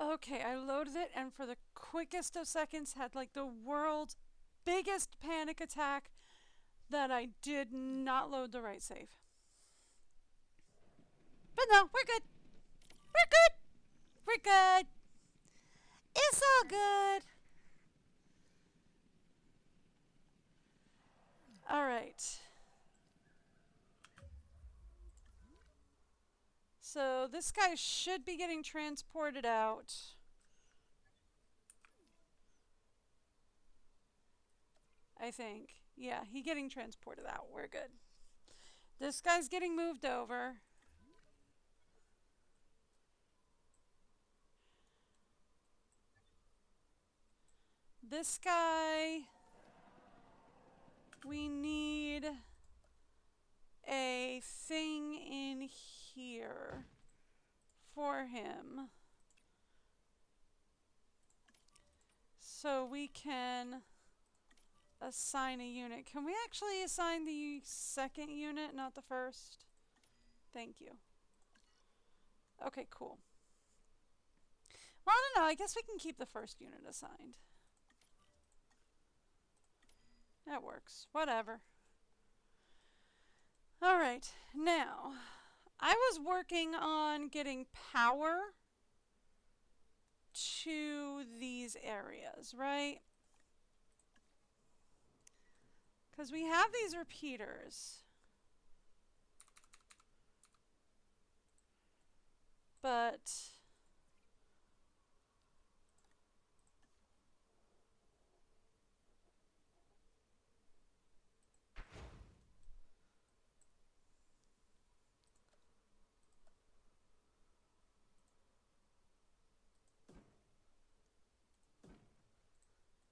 Okay, I loaded it and for the quickest of seconds had like the world's biggest panic attack that I did not load the right save. But no, we're good. We're good. We're good. It's all good. All right. So this guy should be getting transported out. I think. Yeah, he getting transported out. We're good. This guy's getting moved over. This guy, we need a thing in here for him. So we can assign a unit. Can we actually assign the second unit, not the first? Thank you. Okay, cool. Well, I don't know. I guess we can keep the first unit assigned. That works. Whatever. Alright, now, I was working on getting power to these areas, right? Because we have these repeaters. But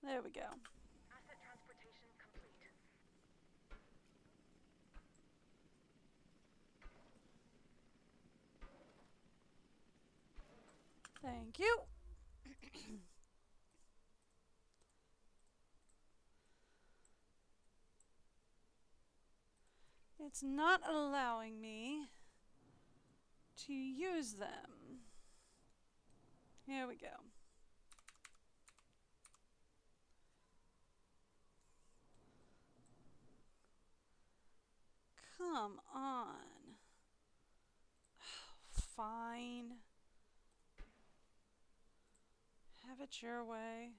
there we go. Asset transportation complete. Thank you. It's not allowing me to use them. Here we go. Come on. Fine. Have it your way.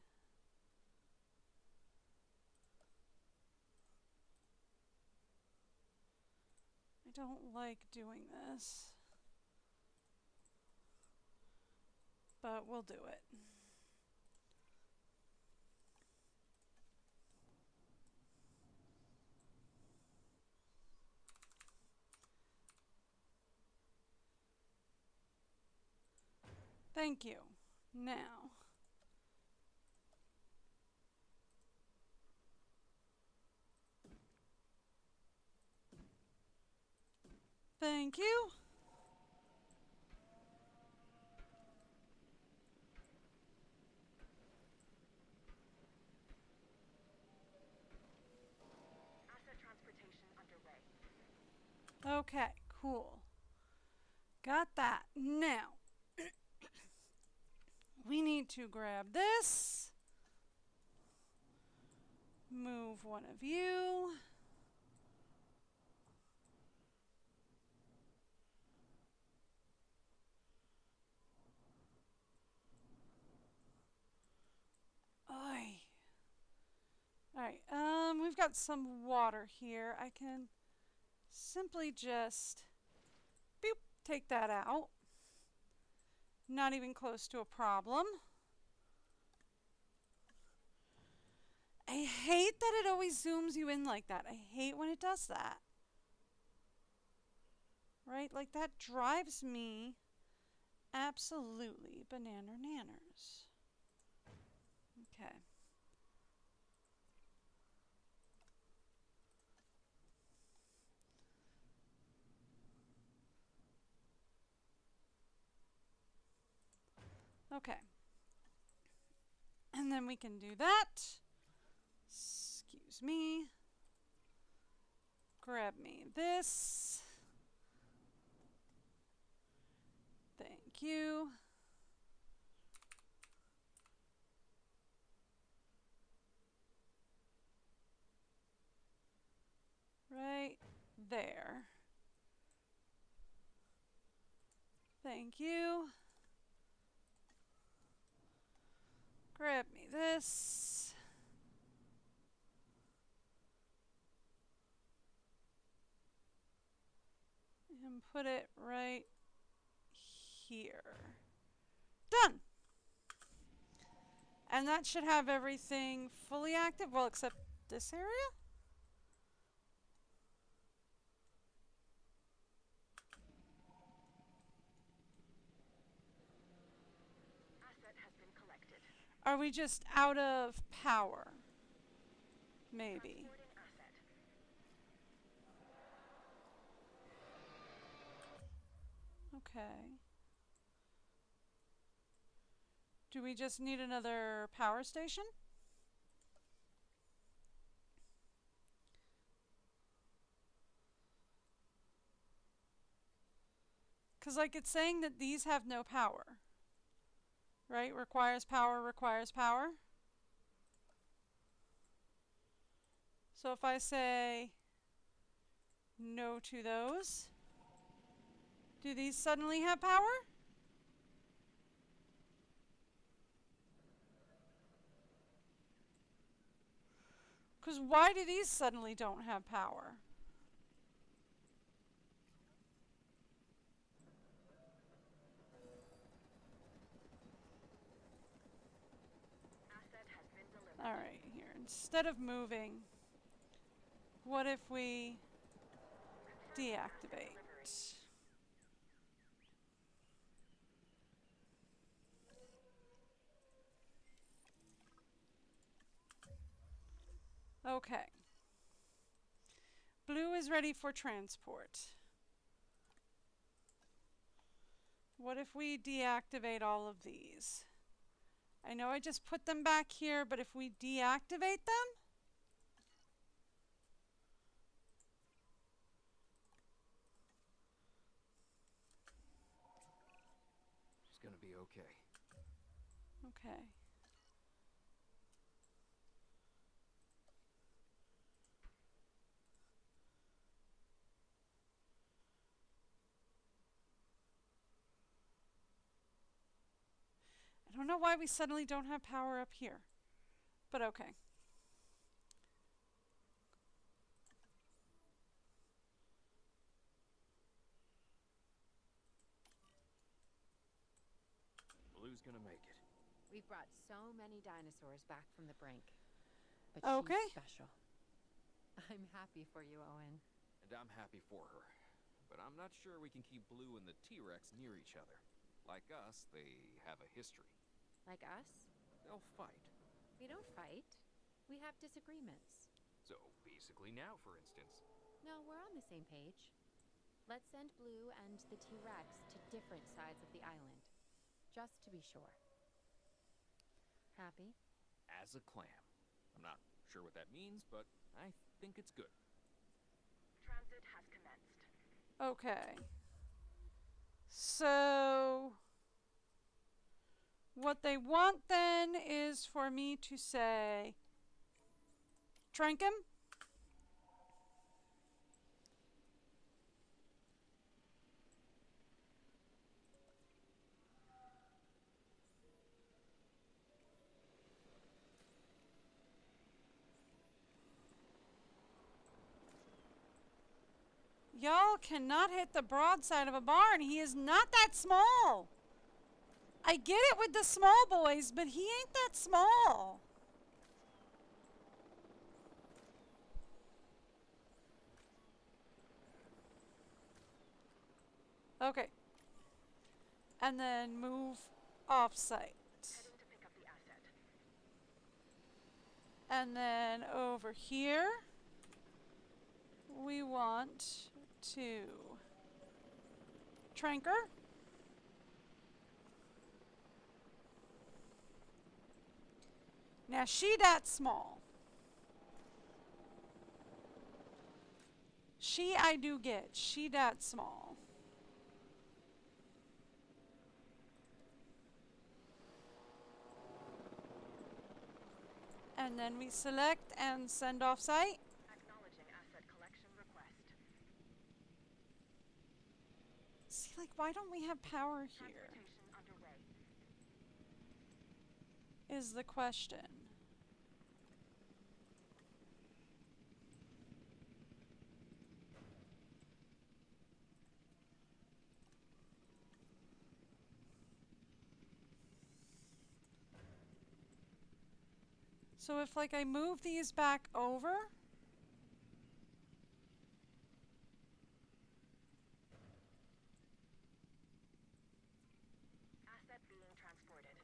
I don't like doing this. But we'll do it. Thank you. Now, thank you. Asset transportation underway. Okay, cool. Got that. Now, we need to grab this. Move one of you. Oy. Alright, we've got some water here. I can simply just boop, take that out. Not even close to a problem. I hate that it always zooms you in like that. I hate when it does that. Right? Like that drives me absolutely banana nanners. Okay. Okay. And then we can do that. Excuse me. Grab me this. Thank you. there. Thank you. Grab me this. And put it right here. Done! And that should have everything fully active, well, except this area? Asset has been collected. Are we just out of power? Maybe. Transporting asset. Okay. Do we just need another power station? Because, like, it's saying that these have no power. Right? Requires power, requires power. So if I say no to those, do these suddenly have power? Because why do these suddenly don't have power? Asset has been delivered. Alright, here. Instead of moving, what if we deactivate? Okay. Blue is ready for transport. What if we deactivate all of these? I know I just put them back here, but if we deactivate them? It's gonna be okay. Okay. I don't know why we suddenly don't have power up here, but okay. Blue's gonna make it. We've brought so many dinosaurs back from the brink. But Okay. she's special. I'm happy for you, Owen. And I'm happy for her. But I'm not sure we can keep Blue and the T-Rex near each other. Like us, they have a history. Like us? They'll fight. We don't fight. We have disagreements. So basically now, for instance. No, we're on the same page. Let's send Blue and the T-Rex to different sides of the island. Just to be sure. Happy? As a clam. I'm not sure what that means, but I think it's good. Transit has commenced. Okay. So what they want then is for me to say, trank him. Y'all cannot hit the broadside of a barn. He is not that small. I get it with the small boys, but he ain't that small. Okay. And then move off-site. Heading to pick up the asset. And then over here, we want to tranker. Now she that small. She I do get. She that small. And then we select and send off site. Acknowledging asset collection request. Like, why don't we have power here? Transportation underway. Is the question. So if, like, I move these back over... Asset being transported.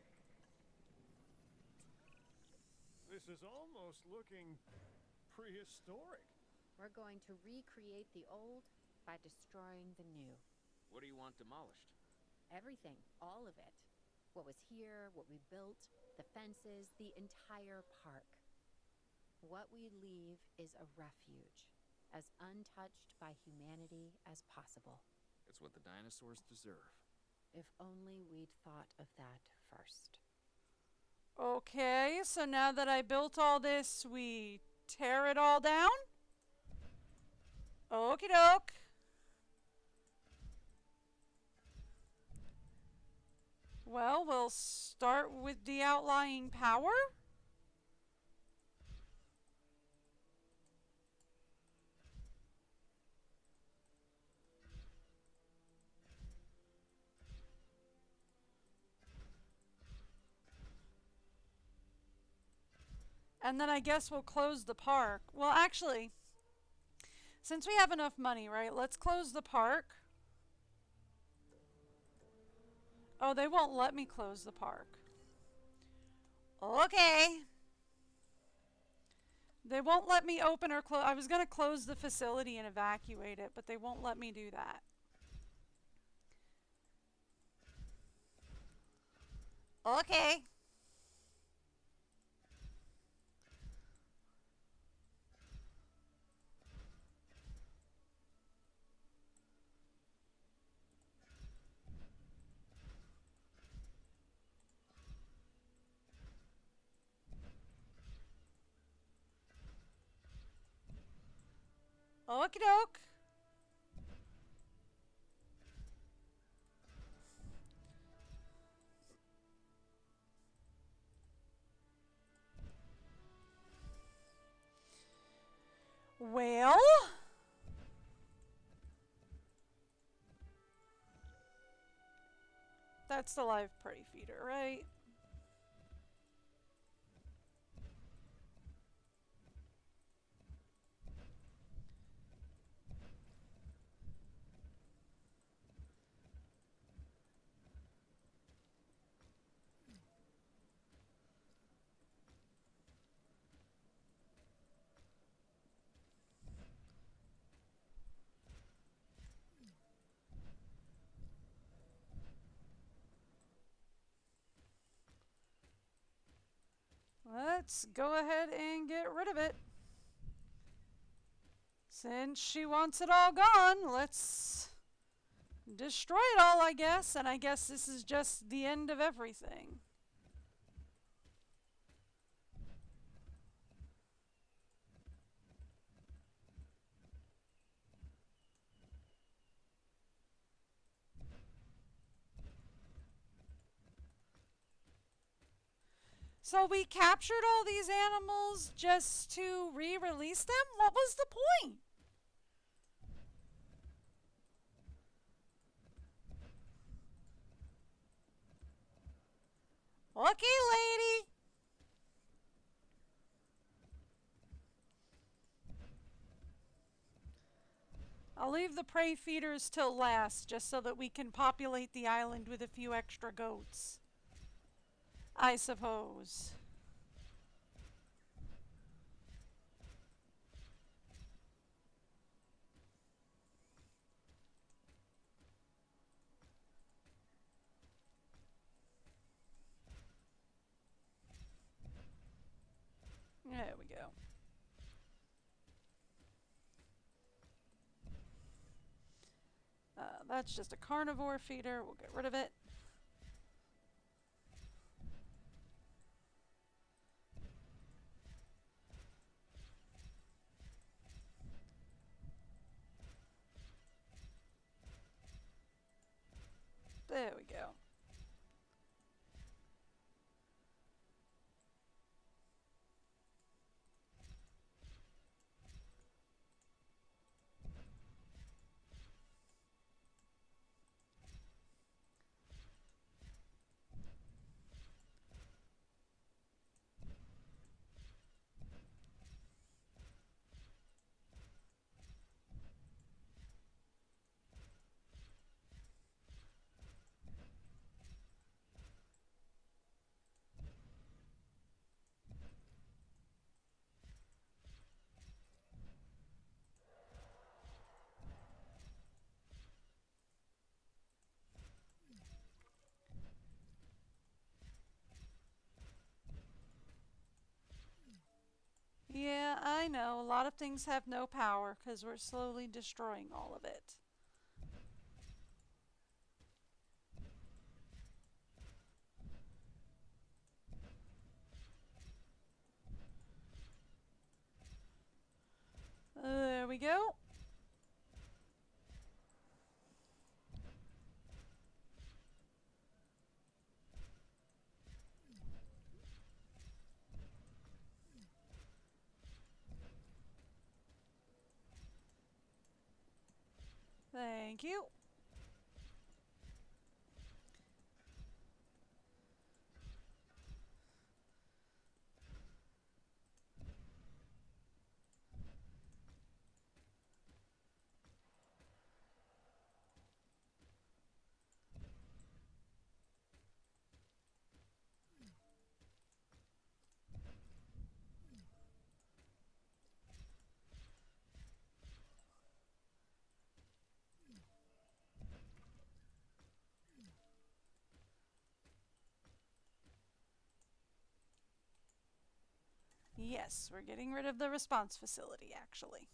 This is almost looking prehistoric. We're going to recreate the old by destroying the new. What do you want demolished? Everything, all of it. What was here, what we built, the fences, the entire park. What we leave is a refuge, as untouched by humanity as possible. It's what the dinosaurs deserve. If only we'd thought of that first. Okay, so now that I built all this, we tear it all down? Okie doke. Well, we'll start with the outlying power. And then I guess we'll close the park. Well, actually, since we have enough money, right, let's close the park. Oh, they won't let me close the park. Okay. They won't let me open or close. I was going to close the facility and evacuate it, but they won't let me do that. Okay. Okie doke. Well, that's the live prey feeder, right? Let's go ahead and get rid of it. Since she wants it all gone, let's destroy it all, I guess. And I guess this is just the end of everything. So we captured all these animals just to re-release them? What was the point? Okay, lady. I'll leave the prey feeders till last, just so that we can populate the island with a few extra goats. I suppose. There we go. That's just a carnivore feeder. We'll get rid of it. lot of things have no power because we're slowly destroying all of it. There we go. Thank you. Yes, we're getting rid of the response facility, actually.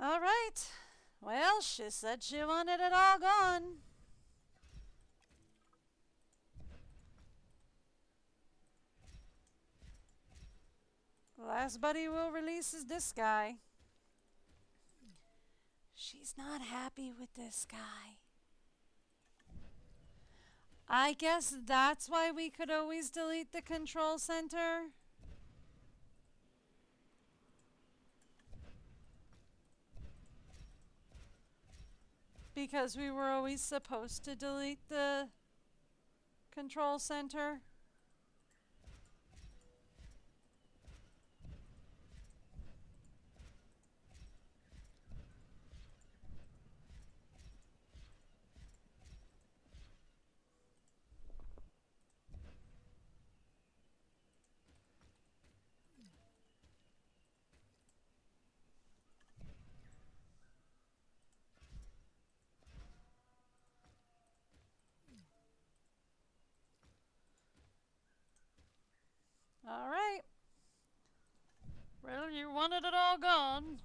All right. Well, she said she wanted it all gone. The last buddy we'll release is this guy. She's not happy with this guy. I guess that's why we could always delete the control center. Because we were always supposed to delete the control center. All right. Well, you wanted it all gone.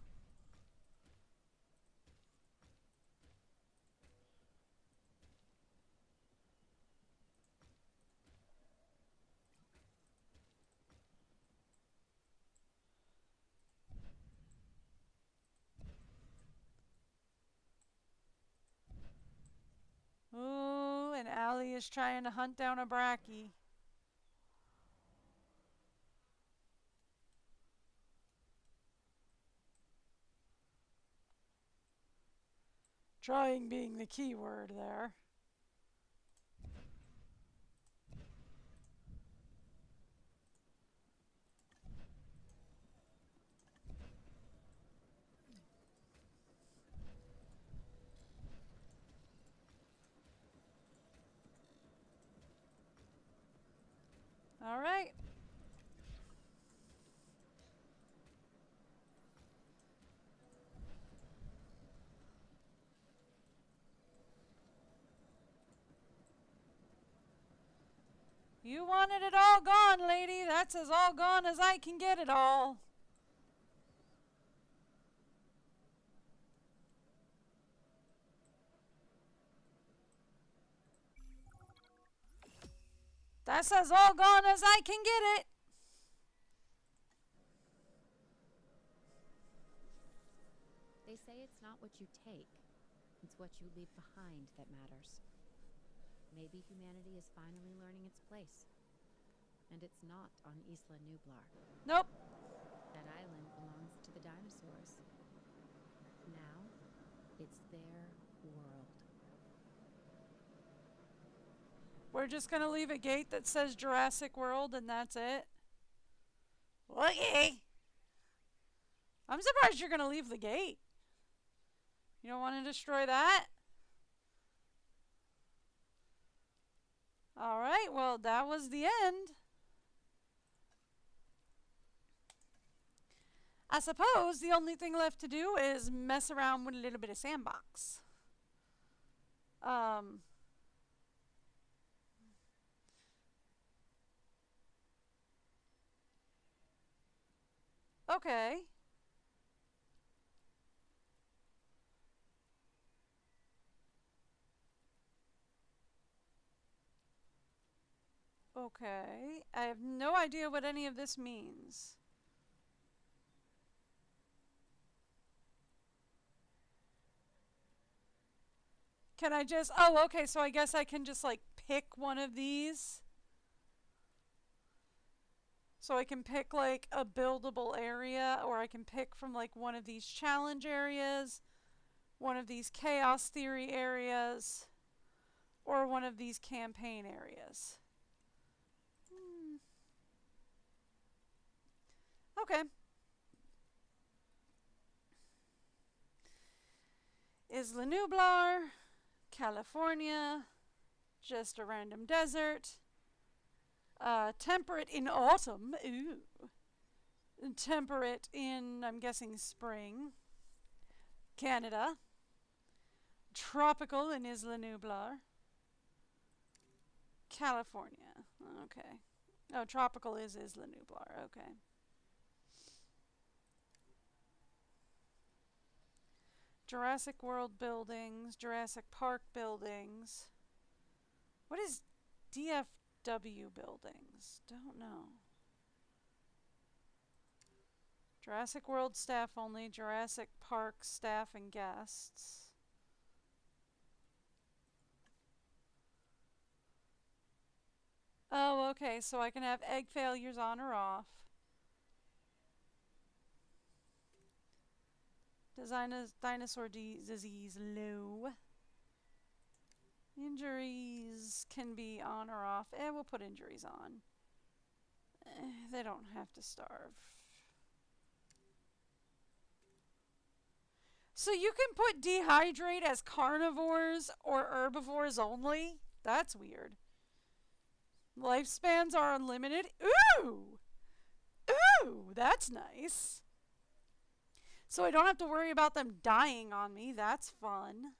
Ooh, and Allie is trying to hunt down a Bracky. Trying being the key word there. All right. You wanted it all gone, lady. That's as all gone as I can get it all. That's as all gone as I can get it. They say it's not what you take, it's what you leave behind that matters. Maybe humanity is finally learning its place. And it's not on Isla Nublar. Nope. That island belongs to the dinosaurs. Now, it's their world. We're just going to leave a gate that says Jurassic World and that's it. Okay. I'm surprised you're going to leave the gate. You don't want to destroy that? All right, well, that was the end. I suppose the only thing left to do is mess around with a little bit of sandbox. Um, okay. Okay. I have no idea what any of this means. Can I just... Oh, okay, so I guess I can just, like, pick one of these. So I can pick, like, a buildable area, or I can pick from, like, one of these challenge areas, one of these chaos theory areas, or one of these campaign areas. Okay. Isla Nublar, California, just a random desert. Temperate in autumn. Ooh. Temperate in, I'm guessing, spring. Canada. Tropical in Isla Nublar. California. Okay. Oh, tropical is Isla Nublar. Okay. Jurassic World buildings. Jurassic Park buildings. What is DFW buildings? Don't know. Jurassic World staff only. Jurassic Park staff and guests. Oh, okay, so I can have egg failures on or off. Dinosaur disease low. Injuries can be on or off. We'll put injuries on. They don't have to starve. So you can put dehydrate as carnivores or herbivores only? That's weird. Lifespans are unlimited. Ooh! Ooh, that's nice. So I don't have to worry about them dying on me. That's fun.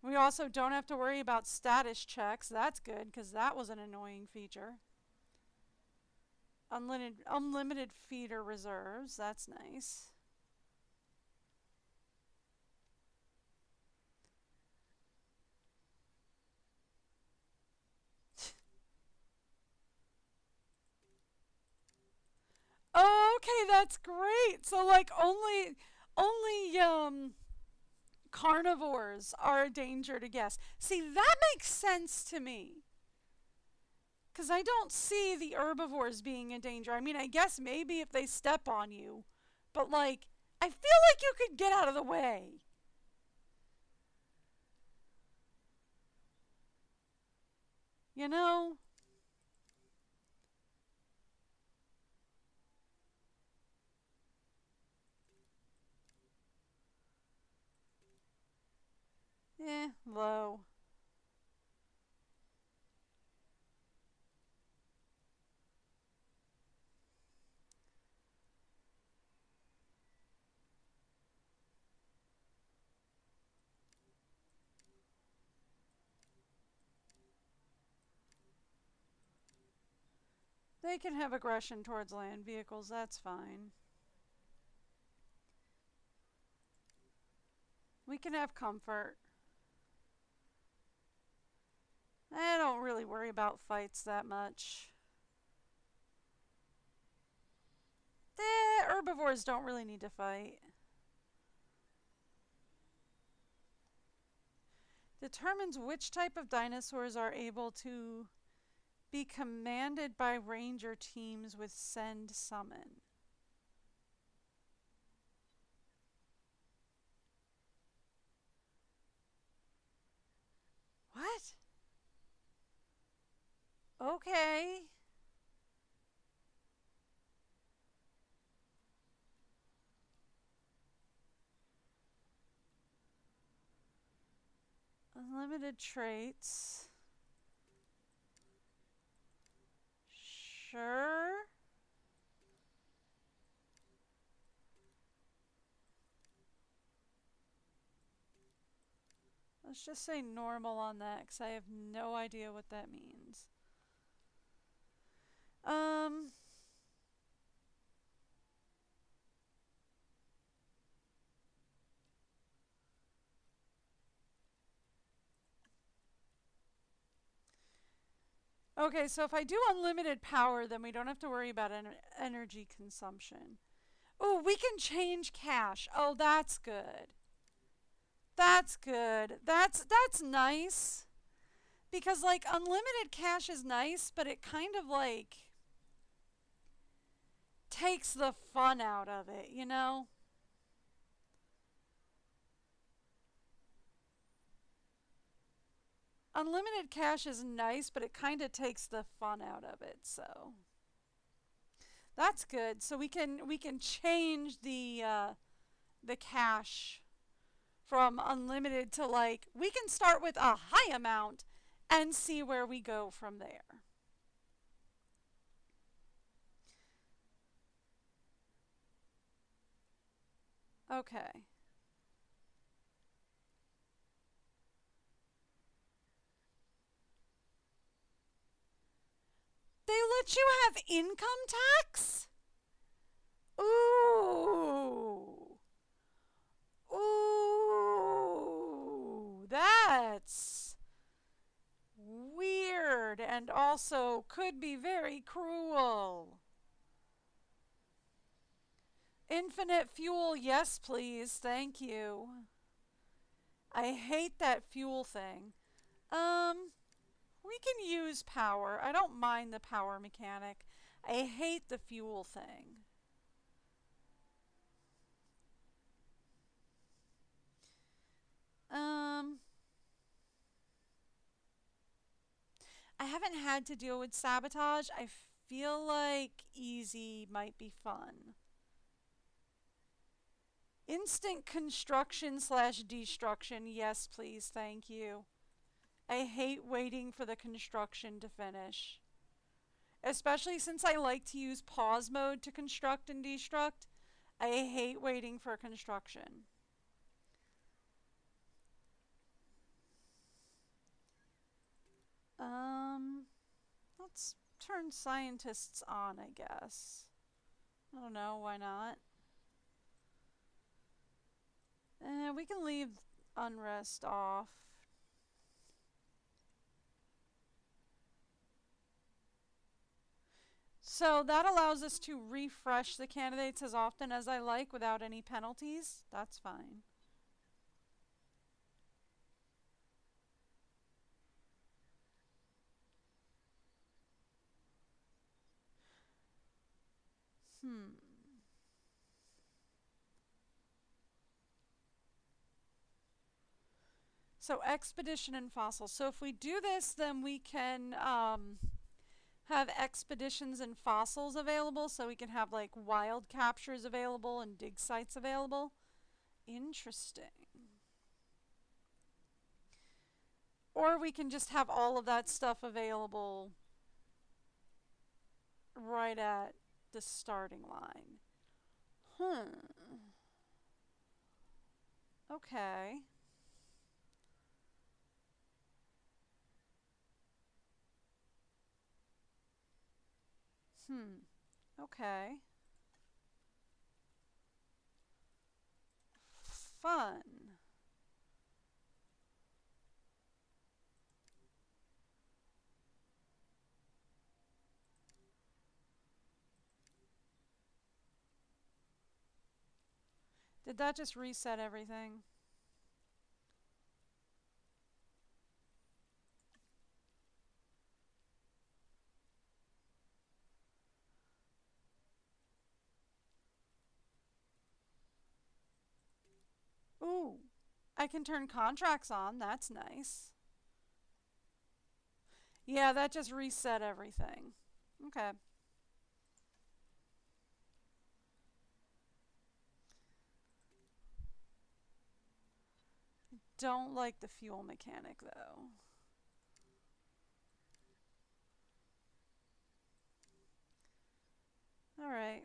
We also don't have to worry about status checks. That's good, because that was an annoying feature. Unlimited feeder reserves. That's nice. Oh, okay, that's great. So like only carnivores are a danger to guests. See, that makes sense to me. Because I don't see the herbivores being a danger. I mean, I guess maybe if they step on you. But, like, I feel like you could get out of the way. You know? Low. They can have aggression towards land vehicles, that's fine. We can have comfort. I don't really worry about fights that much. The herbivores don't really need to fight. Determines which type of dinosaurs are able to be commanded by ranger teams with send summon. What? Okay. Unlimited traits. Sure. Let's just say normal on that because I have no idea what that means. Okay, so if I do unlimited power, then we don't have to worry about energy consumption. Oh, we can change cache. Oh, that's good. That's good. That's nice. Because like unlimited cache is nice, but it kind of like takes the fun out of it, you know? Unlimited cache is nice, but it kind of takes the fun out of it, so that's good. So we can change the cache from unlimited to like we can start with a high amount and see where we go from there. Okay. They let you have income tax? Ooh. Ooh. That's weird and also could be very cruel. Infinite fuel, yes, please. Thank you. I hate that fuel thing. We can use power. I don't mind the power mechanic. I hate the fuel thing. I haven't had to deal with sabotage. I feel like easy might be fun. Instant construction / destruction. Yes, please. Thank you. I hate waiting for the construction to finish. Especially since I like to use pause mode to construct and destruct. I hate waiting for construction. Let's turn scientists on, I guess. I don't know, why not? We can leave unrest off. So that allows us to refresh the candidates as often as I like without any penalties. That's fine. So expedition and fossils. So if we do this, then we can have expeditions and fossils available. So we can have like wild captures available and dig sites available. Interesting. Or we can just have all of that stuff available right at the starting line. Okay. Okay. Fun. Did that just reset everything? Ooh, I can turn contracts on. That's nice. Yeah, that just reset everything. Okay. Don't like the fuel mechanic though. All right.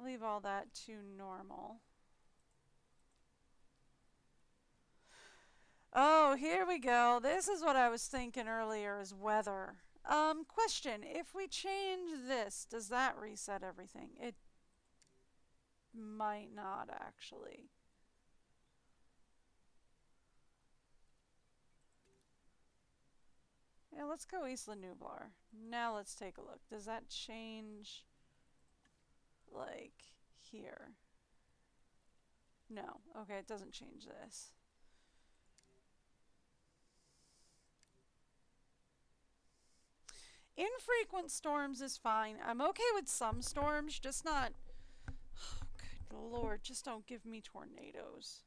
leave all that to normal. Oh, here we go. This is what I was thinking earlier is weather. Question. If we change this, does that reset everything? It might not actually. Yeah, let's go Isla Nublar. Now let's take a look. Does that change, like, here? No. Okay, it doesn't change this. Infrequent storms is fine. I'm okay with some storms, just not... Oh, good lord, just don't give me tornadoes.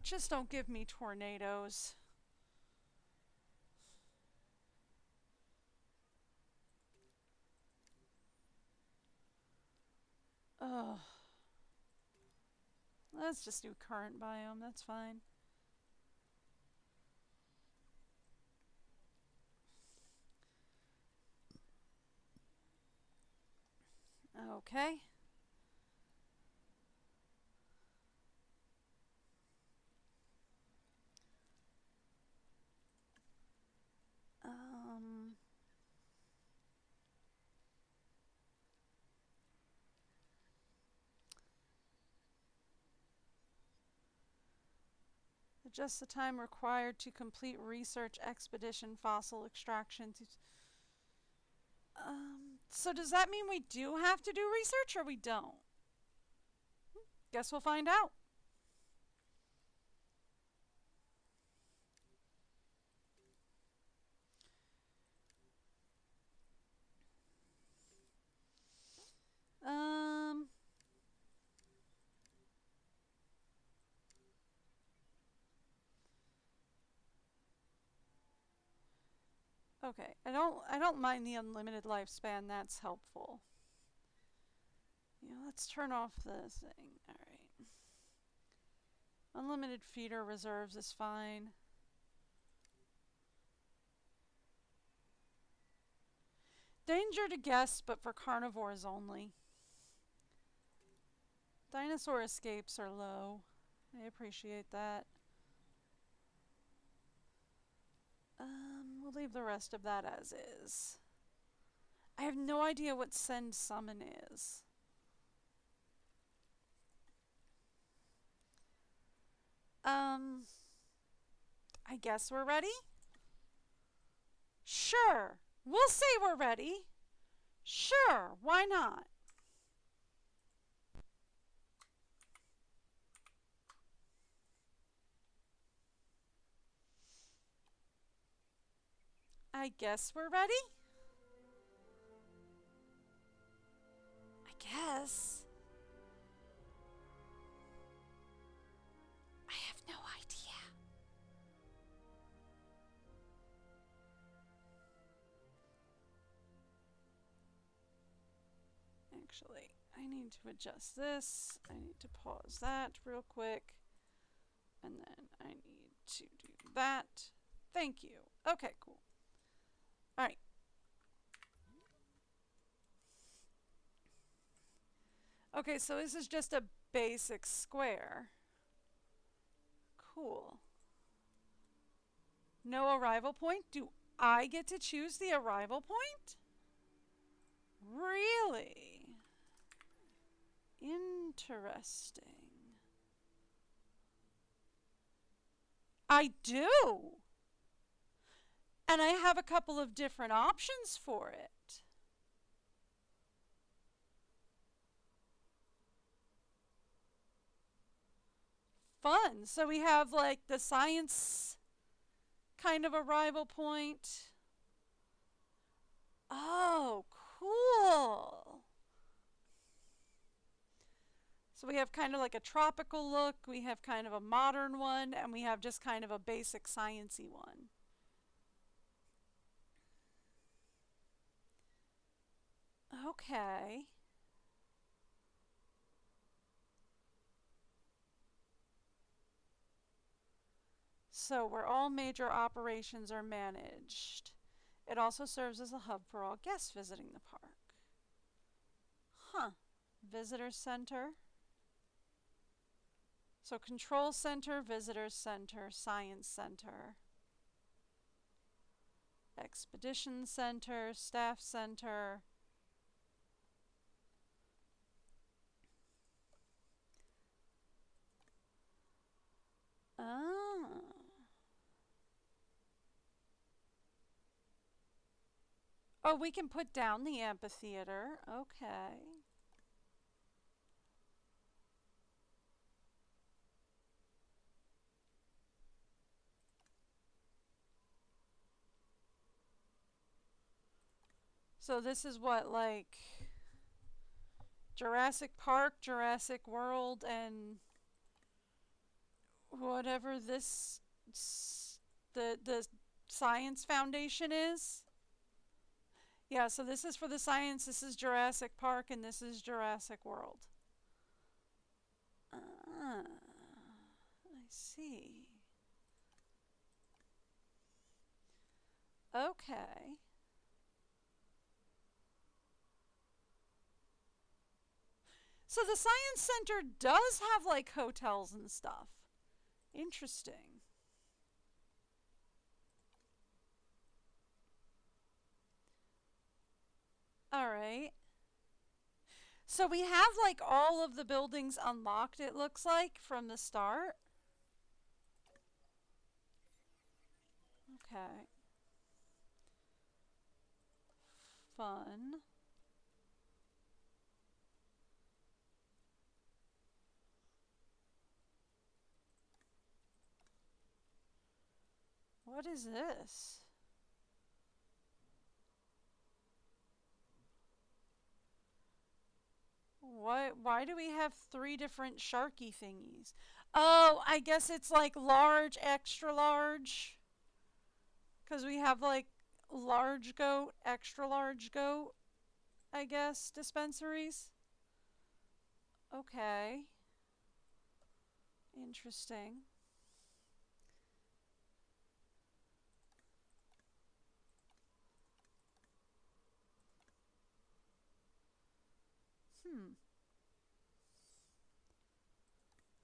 Just don't give me tornadoes. Ugh. Let's just do current biome, that's fine. Okay. Adjust the time required to complete research expedition fossil extraction. So does that mean we do have to do research or we don't? Guess we'll find out. Okay, I don't mind the unlimited lifespan, that's helpful. Yeah, let's turn off the thing. Alright. Unlimited feeder reserves is fine. Danger to guests, but for carnivores only. Dinosaur escapes are low. I appreciate that. We'll leave the rest of that as is. I have no idea what send summon is. I guess we're ready? Sure. We'll say we're ready. Sure, why not? I guess we're ready? I guess. I have no idea. Actually, I need to adjust this. I need to pause that real quick. And then I need to do that. Thank you. Okay, cool. Alright. Okay, so this is just a basic square. Cool. No arrival point? Do I get to choose the arrival point? Really? Interesting. I do. And I have a couple of different options for it. Fun. So we have like the science kind of arrival point. Oh, cool. So we have kind of like a tropical look, we have kind of a modern one, and we have just kind of a basic science-y one. Okay. So where all major operations are managed. It also serves as a hub for all guests visiting the park. Huh. Visitor Center. So Control Center, Visitor Center, Science Center, Expedition Center, Staff Center. Oh. Oh, we can put down the amphitheater. Okay. So this is what, like, Jurassic Park, Jurassic World, and whatever this the Science Foundation is. Yeah, so this is for the science, this is Jurassic Park, and this is Jurassic World. I see. Okay. So the Science Center does have, like, hotels and stuff. Interesting. Alright. So we have, like, all of the buildings unlocked, it looks like, from the start. Okay. Fun. What is this? Why do we have 3 different Sharky thingies? Oh, I guess it's like large, extra large. Because we have like large goat, extra large goat, I guess, dispensaries. Okay. Interesting.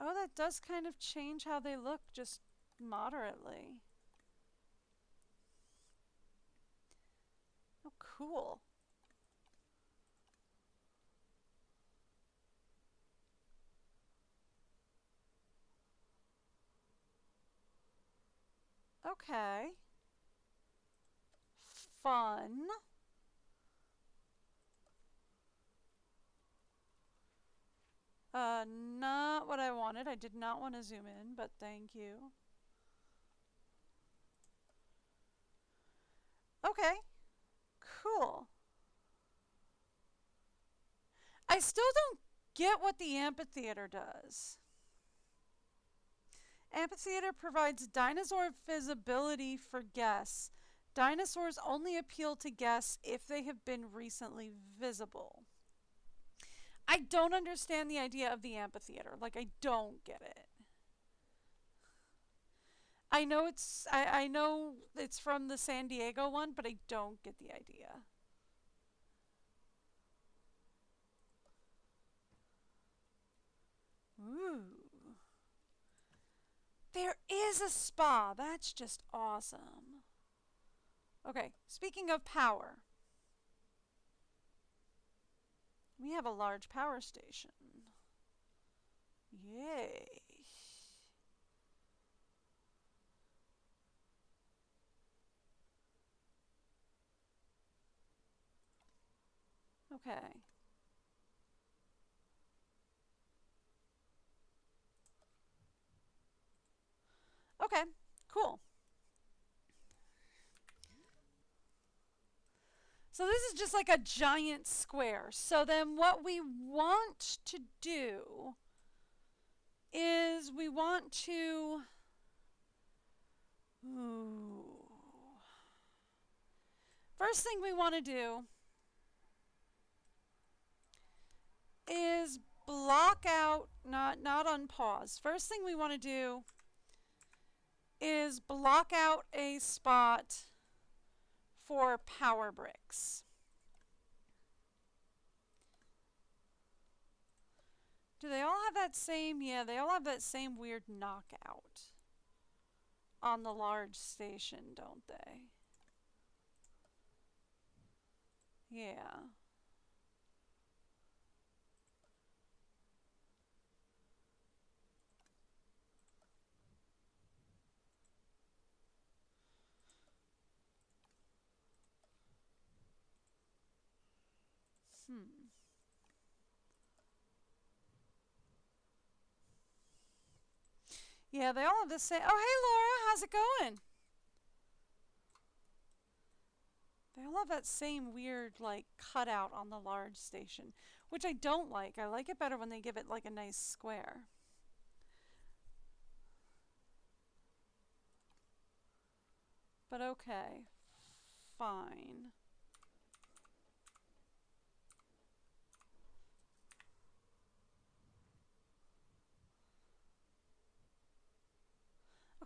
Oh, that does kind of change how they look, just moderately. Oh, cool. Okay. Fun. Not what I wanted. I did not want to zoom in, but thank you. Okay. Cool. I still don't get what the amphitheater does. Amphitheater provides dinosaur visibility for guests. Dinosaurs only appeal to guests if they have been recently visible. I don't understand the idea of the amphitheater. Like, I don't get it. I know it's from the San Diego one, but I don't get the idea. Ooh. There is a spa. That's just awesome. Okay, speaking of power. We have a large power station. Yay. Okay. Okay, cool. So this is just like a giant square. So then what we want to do is we want to... Ooh. First thing we want to do is block out, not unpause. First thing we want to do is block out a spot for power bricks. Do they all have that same? Yeah, they all have that same weird knockout on the large station, don't they? Yeah. Yeah, they all have the same. Oh, hey, Laura, how's it going? They all have that same weird, like, cutout on the large station, which I don't like. I like it better when they give it, like, a nice square. But okay. Fine.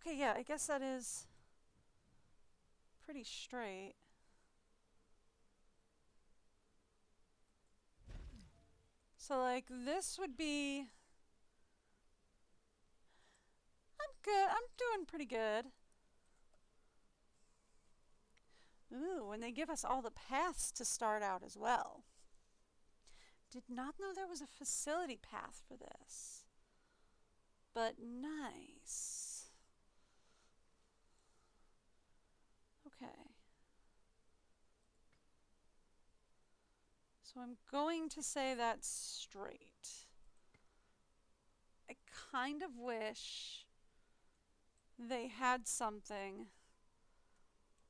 Okay, yeah, I guess that is pretty straight. So, like, this would be... I'm good. I'm doing pretty good. Ooh, and they give us all the paths to start out as well. Did not know there was a facility path for this. But nice. Okay. So I'm going to say that's straight. I kind of wish they had something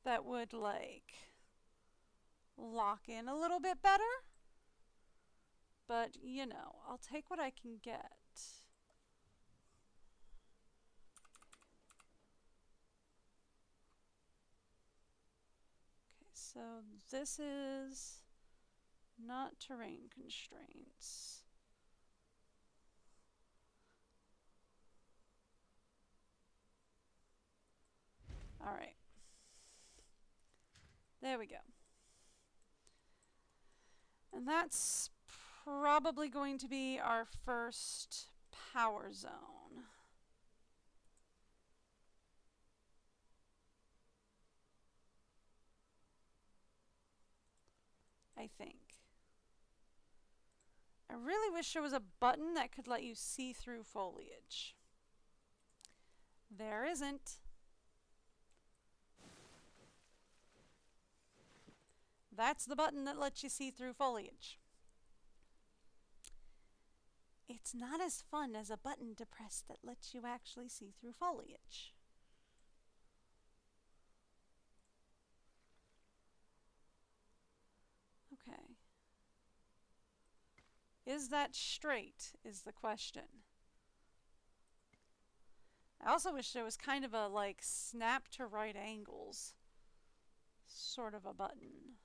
that would, like, lock in a little bit better. But, you know, I'll take what I can get. Okay, so this is not terrain constraints. All right. There we go. And that's probably going to be our first power zone. I think. I really wish there was a button that could let you see through foliage. There isn't. That's the button that lets you see through foliage. It's not as fun as a button to press that lets you actually see through foliage. Okay. Is that straight, is the question. I also wish there was kind of a, like, snap to right angles sort of a button.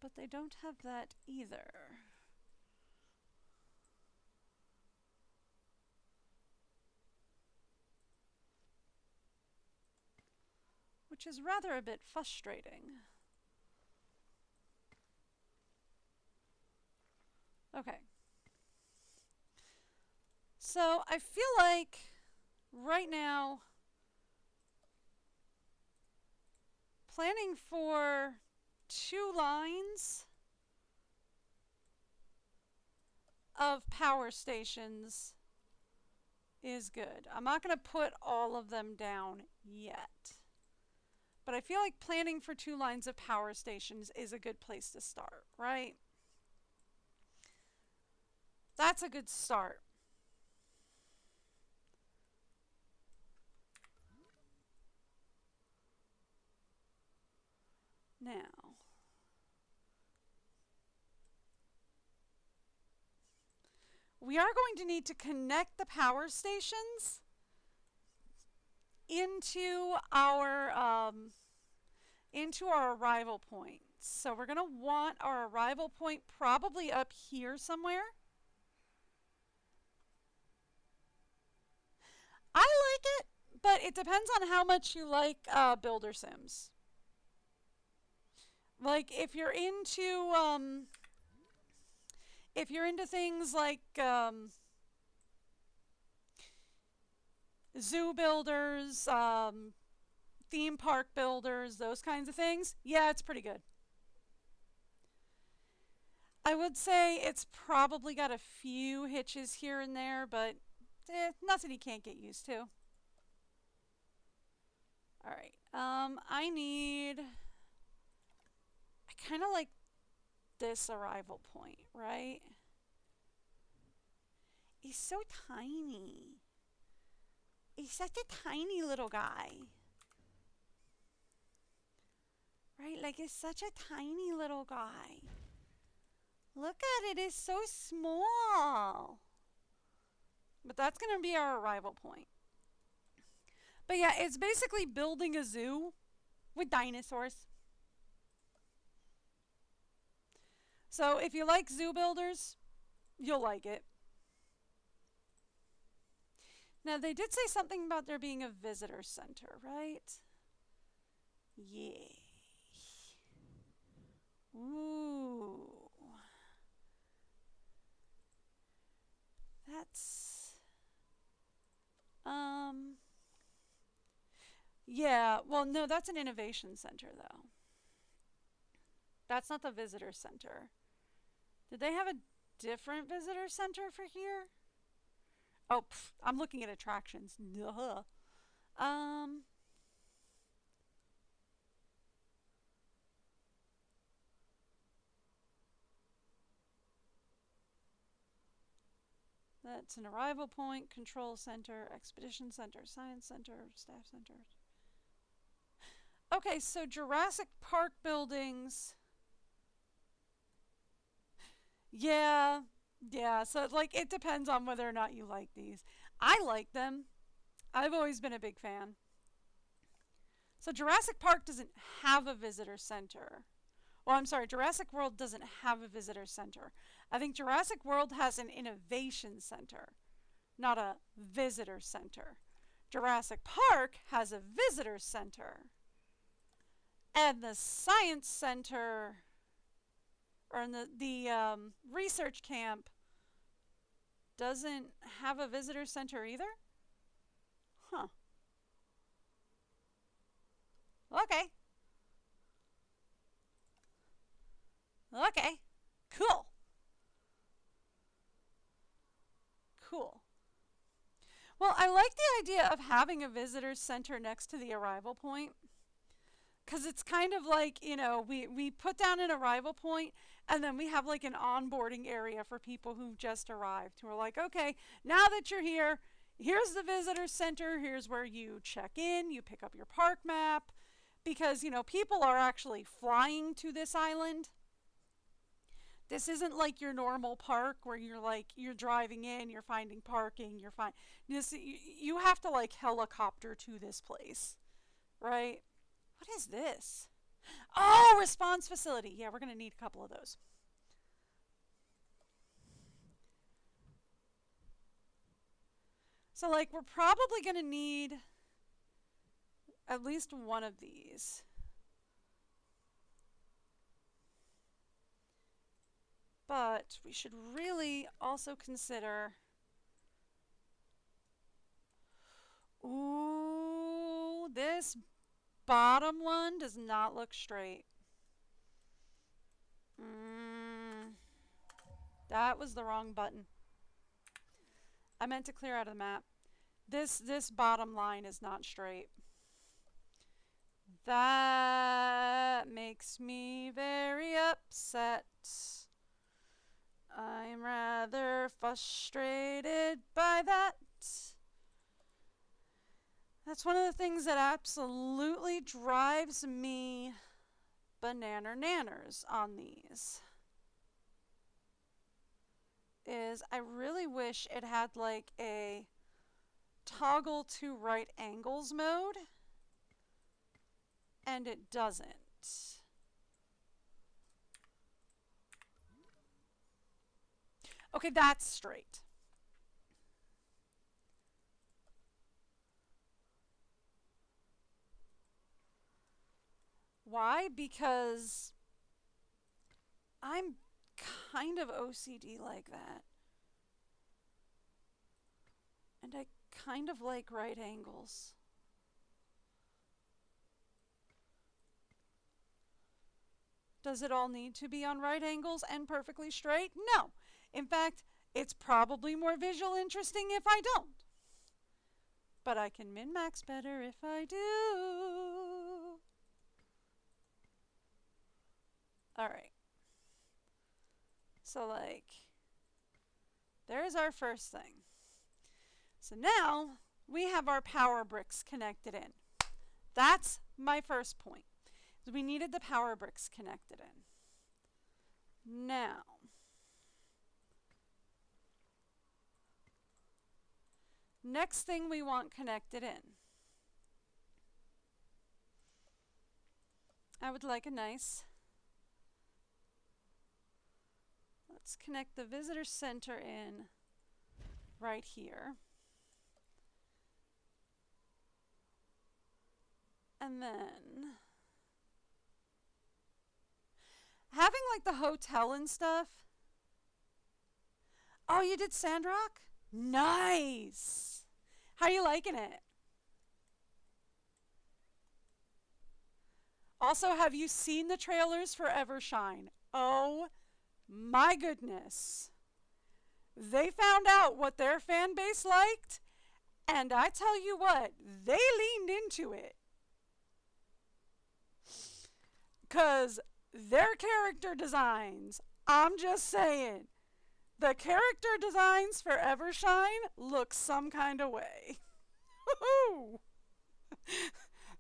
But they don't have that either. Which is rather a bit frustrating. Okay. So I feel like right now planning for 2 lines of power stations is good. I'm not going to put all of them down yet. But I feel like planning for 2 lines of power stations is a good place to start, right? That's a good start. Now, we are going to need to connect the power stations into our arrival point. So we're going to want our arrival point probably up here somewhere. I like it, but it depends on how much you like builder sims. Like if you're into things like zoo builders, theme park builders, those kinds of things, yeah, it's pretty good. I would say it's probably got a few hitches here and there, but nothing you can't get used to. Alright, I kind of like this arrival point, right? He's so tiny. He's such a tiny little guy. Right? Like, it's such a tiny little guy. Look at it. It's so small. But that's going to be our arrival point. But yeah, it's basically building a zoo with dinosaurs. So if you like zoo builders, you'll like it. Now, they did say something about there being a visitor center, right? Yay. Ooh. That's... Yeah, well, no, that's an innovation center, though. That's not the visitor center. Did they have a different visitor center for here? Oh, I'm looking at attractions. Duh. That's an arrival point, control center, expedition center, science center, staff center. Okay, so Jurassic Park buildings. Yeah, so like it depends on whether or not you like these. I like them. I've always been a big fan. So Jurassic Park doesn't have a visitor center. Well, I'm sorry, Jurassic World doesn't have a visitor center. I think Jurassic World has an innovation center, not a visitor center. Jurassic Park has a visitor center. And the science center, or the research camp, doesn't have a visitor center either? Huh. Okay. Okay. Cool. Cool. Well, I like the idea of having a visitor center next to the arrival point. Because it's kind of like, you know, we put down an arrival point and then we have like an onboarding area for people who've just arrived who are like, okay, now that you're here, here's the visitor center. Here's where you check in, you pick up your park map. Because, you know, people are actually flying to this island. This isn't like your normal park where you're like, you're driving in, you're finding parking, you're fine. You have to like helicopter to this place, right? What is this? Oh, response facility. Yeah, we're going to need a couple of those. So like we're probably going to need at least one of these. But we should really also consider... Ooh, this bottom one does not look straight. That was the wrong button. I meant to clear out of the map. This bottom line is not straight. That makes me very upset. I'm rather frustrated by that. That's one of the things that absolutely drives me banana-nanners on these. Is I really wish it had like a toggle to right angles mode. And it doesn't. Okay, that's straight. Why? Because I'm kind of OCD like that. And I kind of like right angles. Does it all need to be on right angles and perfectly straight? No. In fact, it's probably more visual interesting if I don't. But I can min-max better if I do. Alright. So like, there's our first thing. So now we have our power bricks connected in. That's my first point. We needed the power bricks connected in. Now, next thing we want connected in. I would like a nice, let's connect the visitor center in right here. And then having like the hotel and stuff. Oh, you did Sandrock? Nice. How are you liking it? Also, have you seen the trailers for Evershine? Oh my goodness. They found out what their fan base liked, and I tell you what, they leaned into it. 'Cause their character designs, I'm just saying, the character designs for Evershine look some kind of way.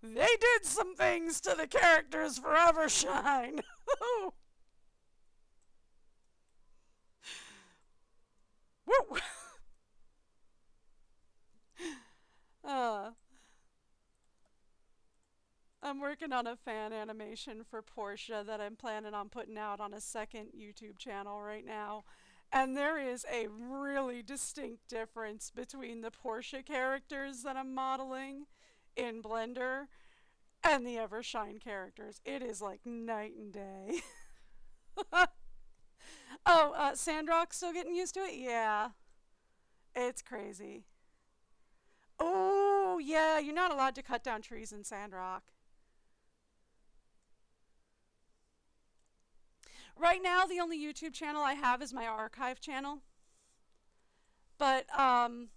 They did some things to the characters for Evershine. Woo! I'm working on a fan animation for Portia that I'm planning on putting out on a second YouTube channel right now. And there is a really distinct difference between the Portia characters that I'm modeling in Blender and the Evershine characters. It is like night and day. Oh, Sandrock's still getting used to it? Yeah. It's crazy. Oh, yeah, you're not allowed to cut down trees in Sandrock. Right now, the only YouTube channel I have is my archive channel. But I'm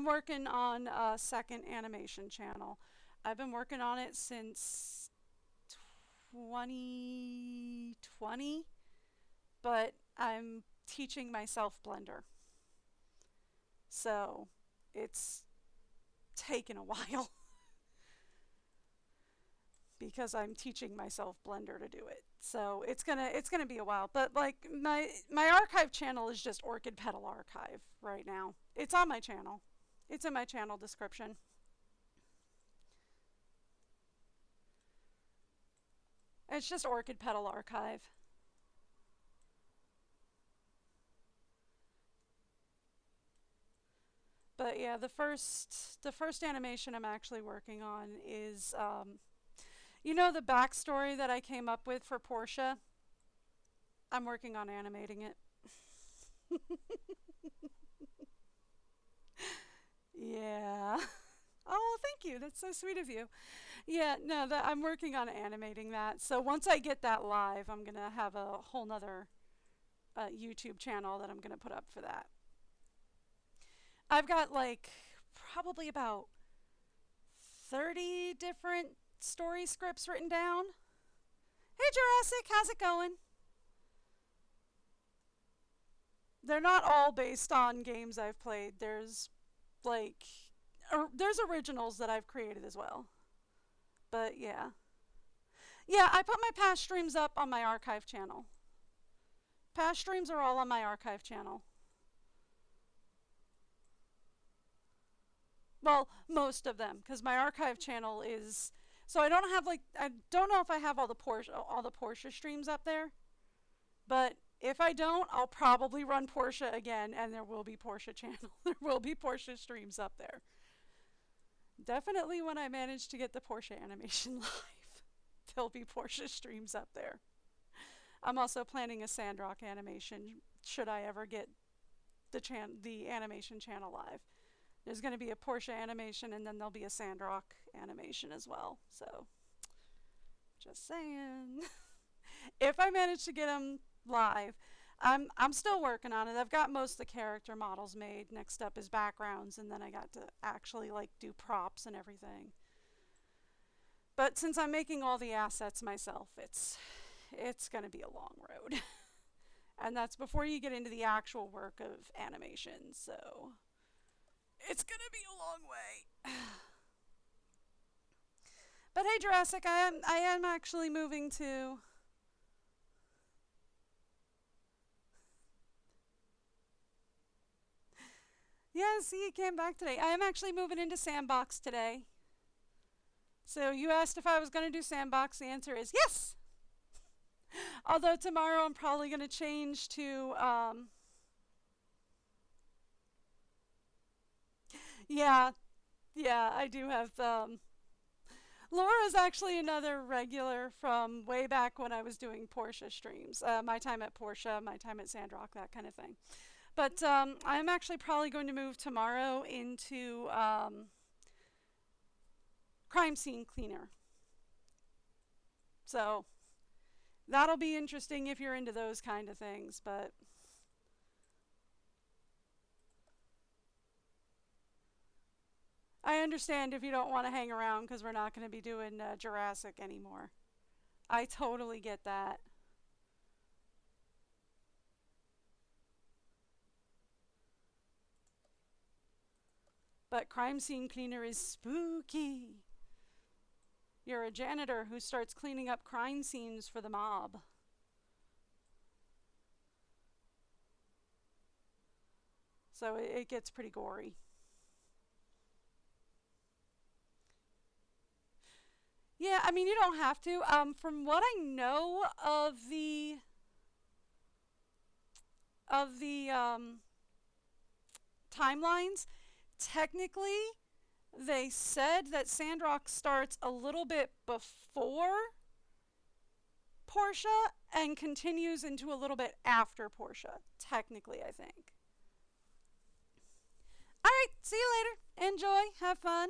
working on a second animation channel. I've been working on it since 2020, but I'm teaching myself Blender. So it's taken a while because I'm teaching myself Blender to do it. So it's gonna be a while. But like my archive channel is just Orchid Petal Archive right now. It's on my channel. It's in my channel description. It's just Orchid Petal Archive. But yeah, the first animation I'm actually working on is you know the backstory that I came up with for Portia? I'm working on animating it. Yeah. Oh, thank you. That's so sweet of you. Yeah, no, I'm working on animating that. So once I get that live, I'm going to have a whole nother YouTube channel that I'm going to put up for that. I've got like probably about 30 different story scripts written down. Hey Jurassic, how's it going? They're not all based on games I've played. There's like, there's originals that I've created as well. But yeah. Yeah, I put my past streams up on my archive channel. Past streams are all on my archive channel. Well, most of them, because my archive channel is, so I don't have like, I don't know if I have all the Portia streams up there, but if I don't, I'll probably run Portia again, and there will be Portia channel. There will be Portia streams up there. Definitely when I manage to get the Portia animation live. there'll be Portia streams up there. I'm also planning a Sandrock animation should I ever get the animation channel live. There's going to be a Portia animation, and then there'll be a Sandrock animation as well. So, just saying. If I manage to get them live, I'm still working on it. I've got most of the character models made. Next up is backgrounds, and then I got to actually like do props and everything. But since I'm making all the assets myself, it's going to be a long road. And that's before you get into the actual work of animation. So it's going to be a long way. But hey, Jurassic, I am actually moving to... Yeah, see, he came back today. I am actually moving into Sandbox today. So you asked if I was going to do Sandbox. The answer is yes! Although tomorrow I'm probably going to change to... Yeah, I do have... Laura's actually another regular from way back when I was doing Portia streams. My time at Portia, my time at Sandrock, that kind of thing. But I'm actually probably going to move tomorrow into crime scene cleaner. So that'll be interesting if you're into those kind of things, but I understand if you don't want to hang around because we're not going to be doing Jurassic anymore. I totally get that. But crime scene cleaner is spooky. You're a janitor who starts cleaning up crime scenes for the mob. So it gets pretty gory. Yeah, I mean, you don't have to. From what I know of the timelines, technically, they said that Sandrock starts a little bit before Portia and continues into a little bit after Portia. Technically, I think. All right, see you later. Enjoy. Have fun.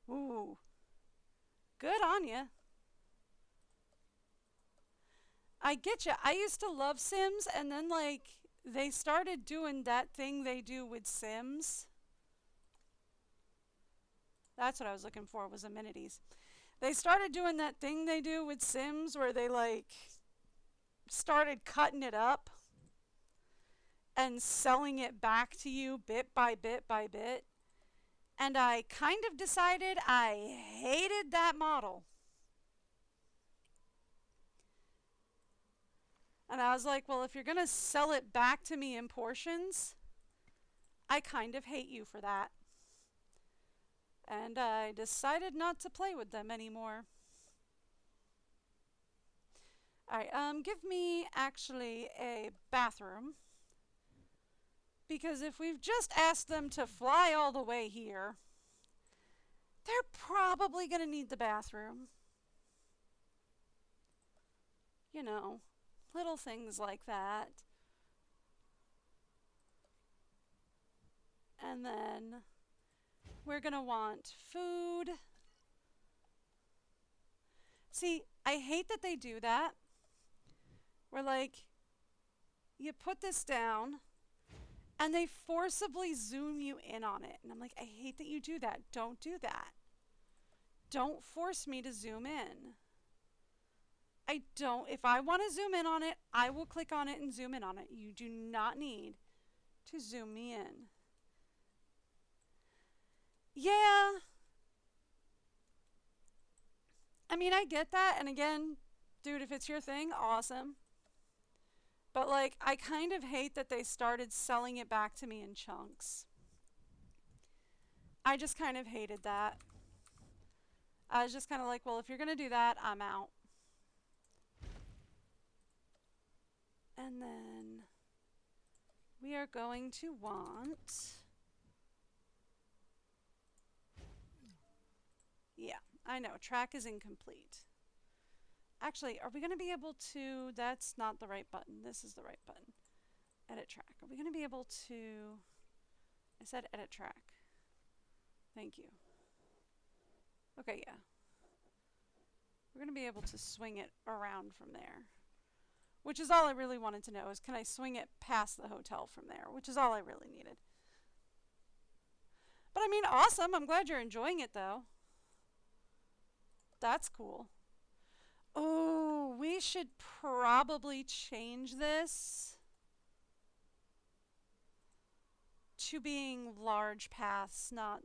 Ooh. Good on ya. I get ya. I used to love Sims, and then, like, they started doing that thing they do with Sims. That's what I was looking for, was amenities. They started doing that thing they do with Sims where they, like, started cutting it up and selling it back to you bit by bit by bit. And I kind of decided I hated that model. And I was like, well, if you're going to sell it back to me in portions, I kind of hate you for that. And I decided not to play with them anymore. Alright, give me actually a bathroom. Because if we've just asked them to fly all the way here, they're probably going to need the bathroom. You know, little things like that. And then we're going to want food. See, I hate that they do that. We're like, you put this down, and they forcibly zoom you in on it. And I'm like, I hate that you do that. Don't do that. Don't force me to zoom in. If I want to zoom in on it, I will click on it and zoom in on it. You do not need to zoom me in. Yeah. I mean, I get that. And again, dude, if it's your thing, awesome. But, like, I kind of hate that they started selling it back to me in chunks. I just kind of hated that. I was just kind of like, well, if you're going to do that, I'm out. And then we are going to want I know, track is incomplete. Actually, are we going to be able to, that's not the right button. This is the right button. Edit track. Are we going to be able to, I said edit track. Thank you. Okay, yeah. We're going to be able to swing it around from there. Which is all I really wanted to know, is can I swing it past the hotel from there? Which is all I really needed. But I mean, awesome. I'm glad you're enjoying it, though. That's cool. Oh, we should probably change this to being large paths, not...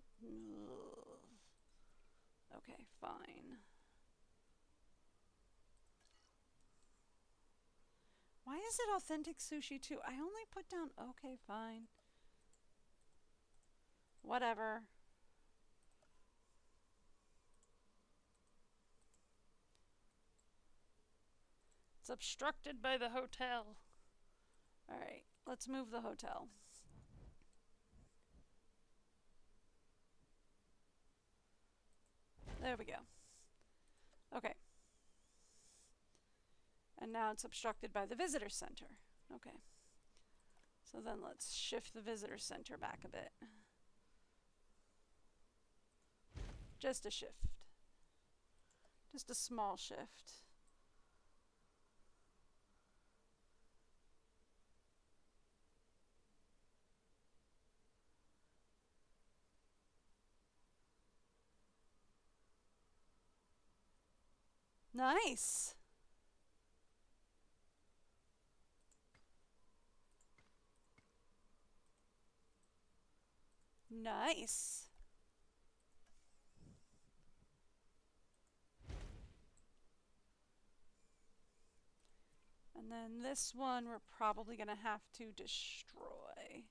Okay, fine. Why is it authentic sushi too? I only put down, okay, fine. Whatever. It's obstructed by the hotel. Alright, let's move the hotel. There we go. Okay. And now it's obstructed by the visitor center. Okay. So then let's shift the visitor center back a bit. Just a shift. Just a small shift. Nice. Nice. And then this one we're probably going to have to destroy.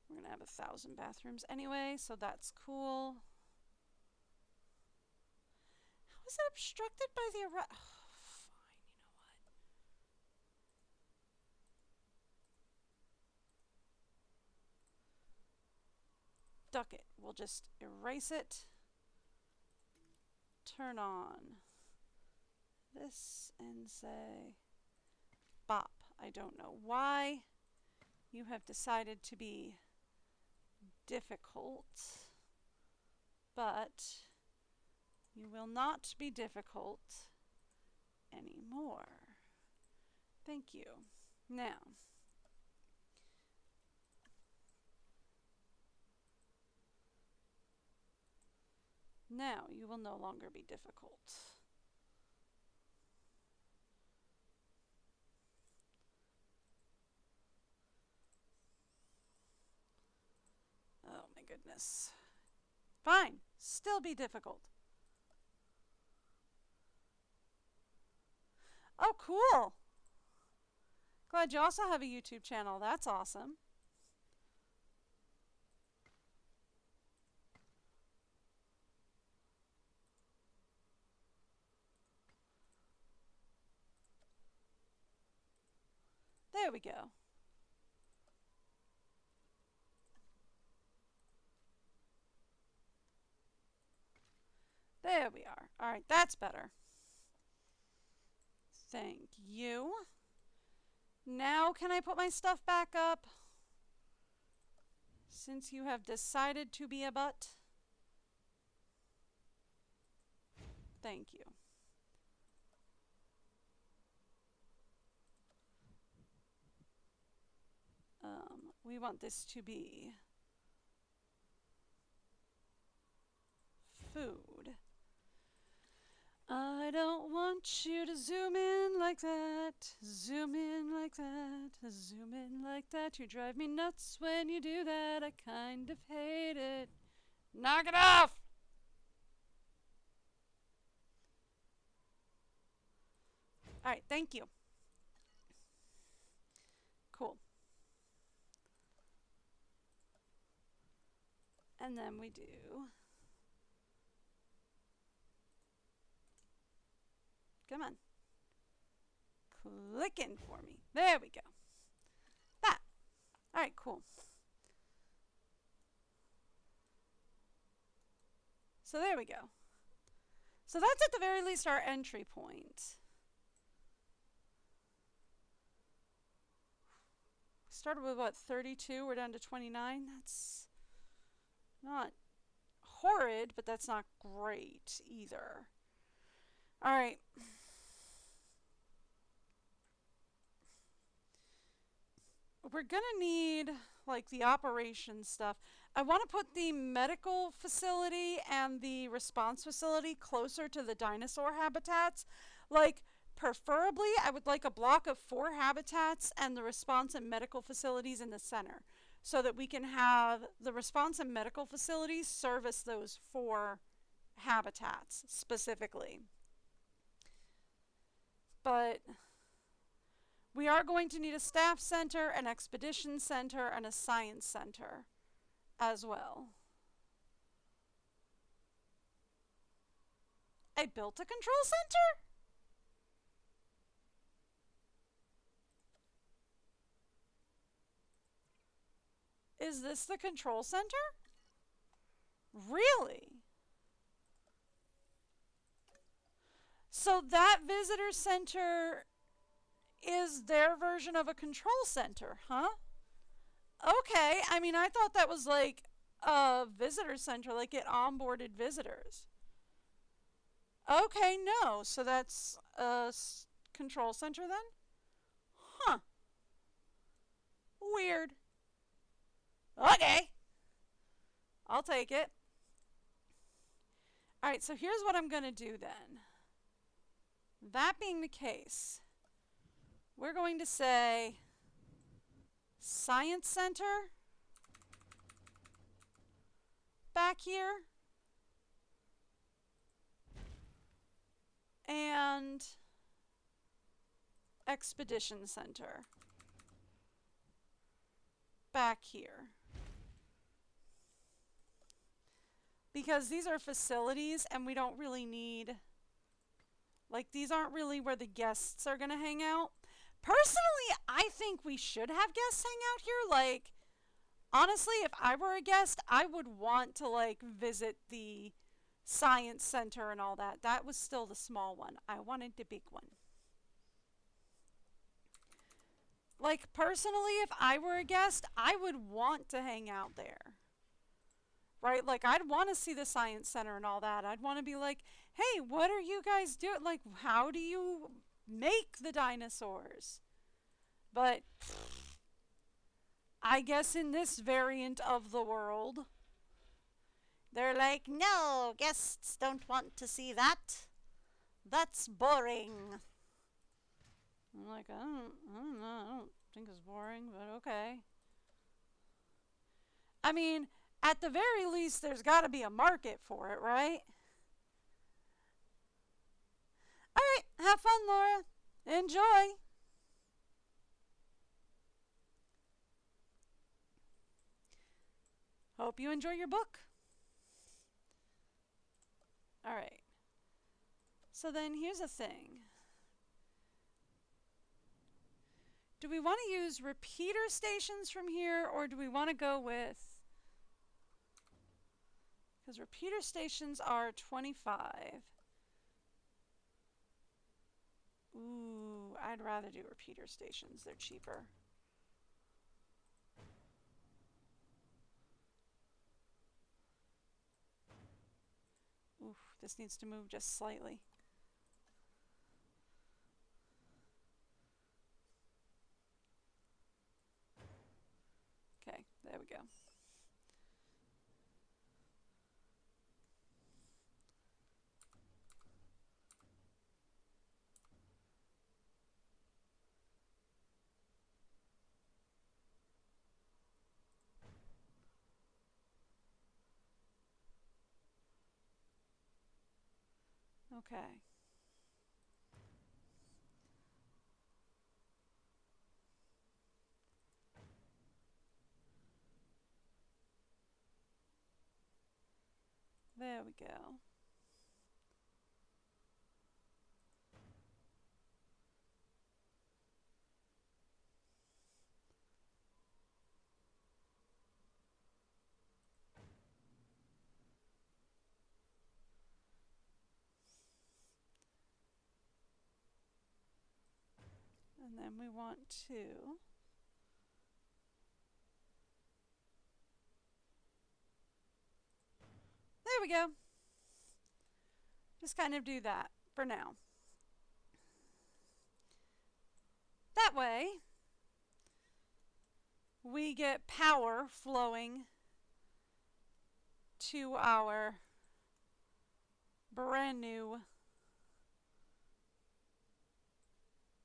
We're going to have 1,000 bathrooms anyway, so that's cool. How is it obstructed by the fine, you know what? Duck it. We'll just erase it. Turn on this and say bop. I don't know why you have decided to be difficult, but you will not be difficult anymore. Thank you. Now, you will no longer be difficult. Oh my goodness. Fine. Still be difficult. Oh, cool. Glad you also have a YouTube channel. That's awesome. There we go. There we are. All right, that's better. Thank you. Now can I put my stuff back up? Since you have decided to be a butt. Thank you. We want this to be food. I don't want you to zoom in like that, zoom in like that, zoom in like that. You drive me nuts when you do that. I kind of hate it. Knock it off! Alright, thank you. Cool. And then we do come on. Click in for me. There we go. That. Alright, cool. So there we go. So that's at the very least our entry point. Started with what, 32? We're down to 29. That's not horrid, but that's not great either. All right. We're gonna need like the operations stuff. I want to put the medical facility and the response facility closer to the dinosaur habitats. Like, preferably, I would like a block of 4 habitats and the response and medical facilities in the center, so that we can have the response and medical facilities service those 4 habitats specifically. But we are going to need a staff center, an expedition center, and a science center as well. I built a control center? Is this the control center? Really? So that visitor center is their version of a control center, huh? Okay, I mean, I thought that was like a visitor center, like it onboarded visitors. Okay, no, so that's a control center then? Huh. Weird. Okay. I'll take it. Alright, so here's what I'm going to do then. That being the case, we're going to say Science Center back here and Expedition Center back here. Because these are facilities and we don't really need, like, these aren't really where the guests are going to hang out. Personally, I think we should have guests hang out here. Like, honestly, if I were a guest, I would want to, like, visit the science center and all that. That was still the small one. I wanted the big one. Like, personally, if I were a guest, I would want to hang out there. Right? Like, I'd want to see the science center and all that. I'd want to be like, hey, what are you guys doing? Like, how do you make the dinosaurs? But I guess in this variant of the world, they're like, no, guests don't want to see that. That's boring. I'm like, I don't know. I don't think it's boring, but okay. I mean, at the very least, there's got to be a market for it, right? All right, have fun, Laura. Enjoy. Hope you enjoy your book. All right. So then here's the thing. Do we want to use repeater stations from here, or do we want to go with, because repeater stations are 25. Ooh, I'd rather do repeater stations. They're cheaper. Oof, this needs to move just slightly. Okay, there we go. Okay. There we go. And then we want to there we go. Just kind of do that for now. That way, we get power flowing to our brand new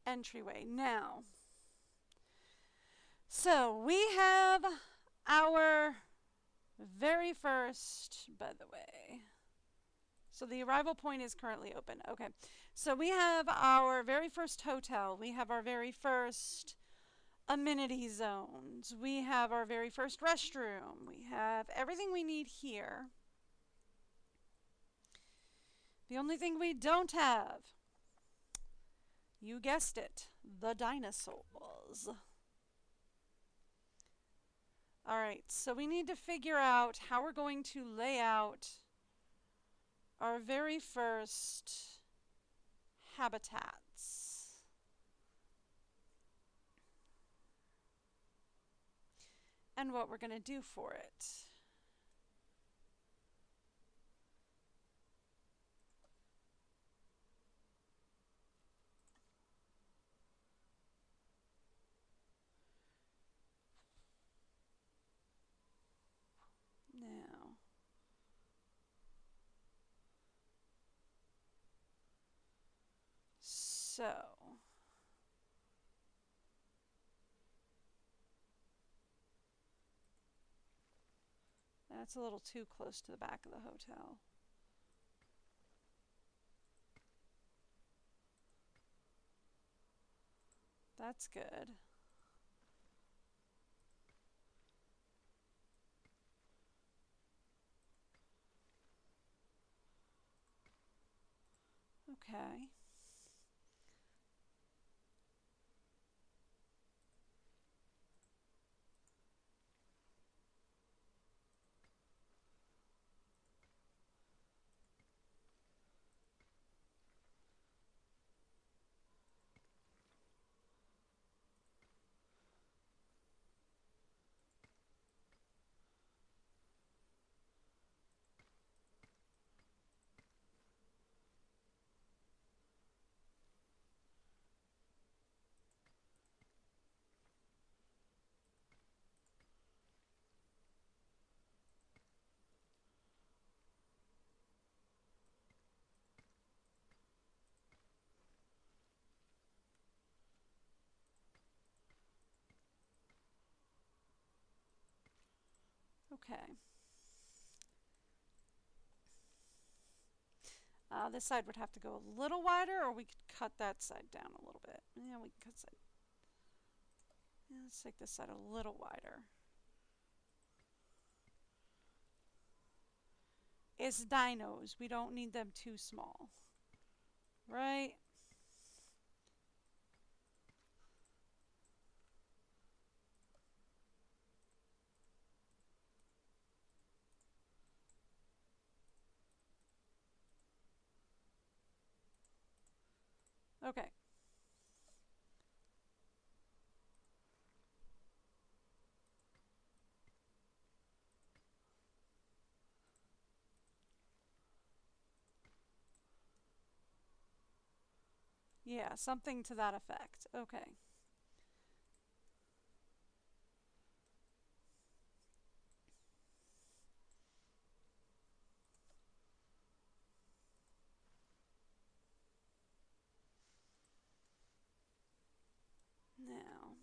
entryway. Now, so we have our very first, by the way, so the arrival point is currently open. Okay, so we have our very first hotel. We have our very first amenity zones. We have our very first restroom. We have everything we need here. The only thing we don't have, you guessed it, the dinosaurs. Alright, so we need to figure out how we're going to lay out our very first habitats. And what we're going to do for it. Now, so that's a little too close to the back of the hotel. That's good. Okay. Okay. This side would have to go a little wider, or we could cut that side down a little bit. Yeah, we can cut side. Yeah, let's take this side a little wider. It's dinos. We don't need them too small. Right? Okay. Yeah, something to that effect. Okay. Now.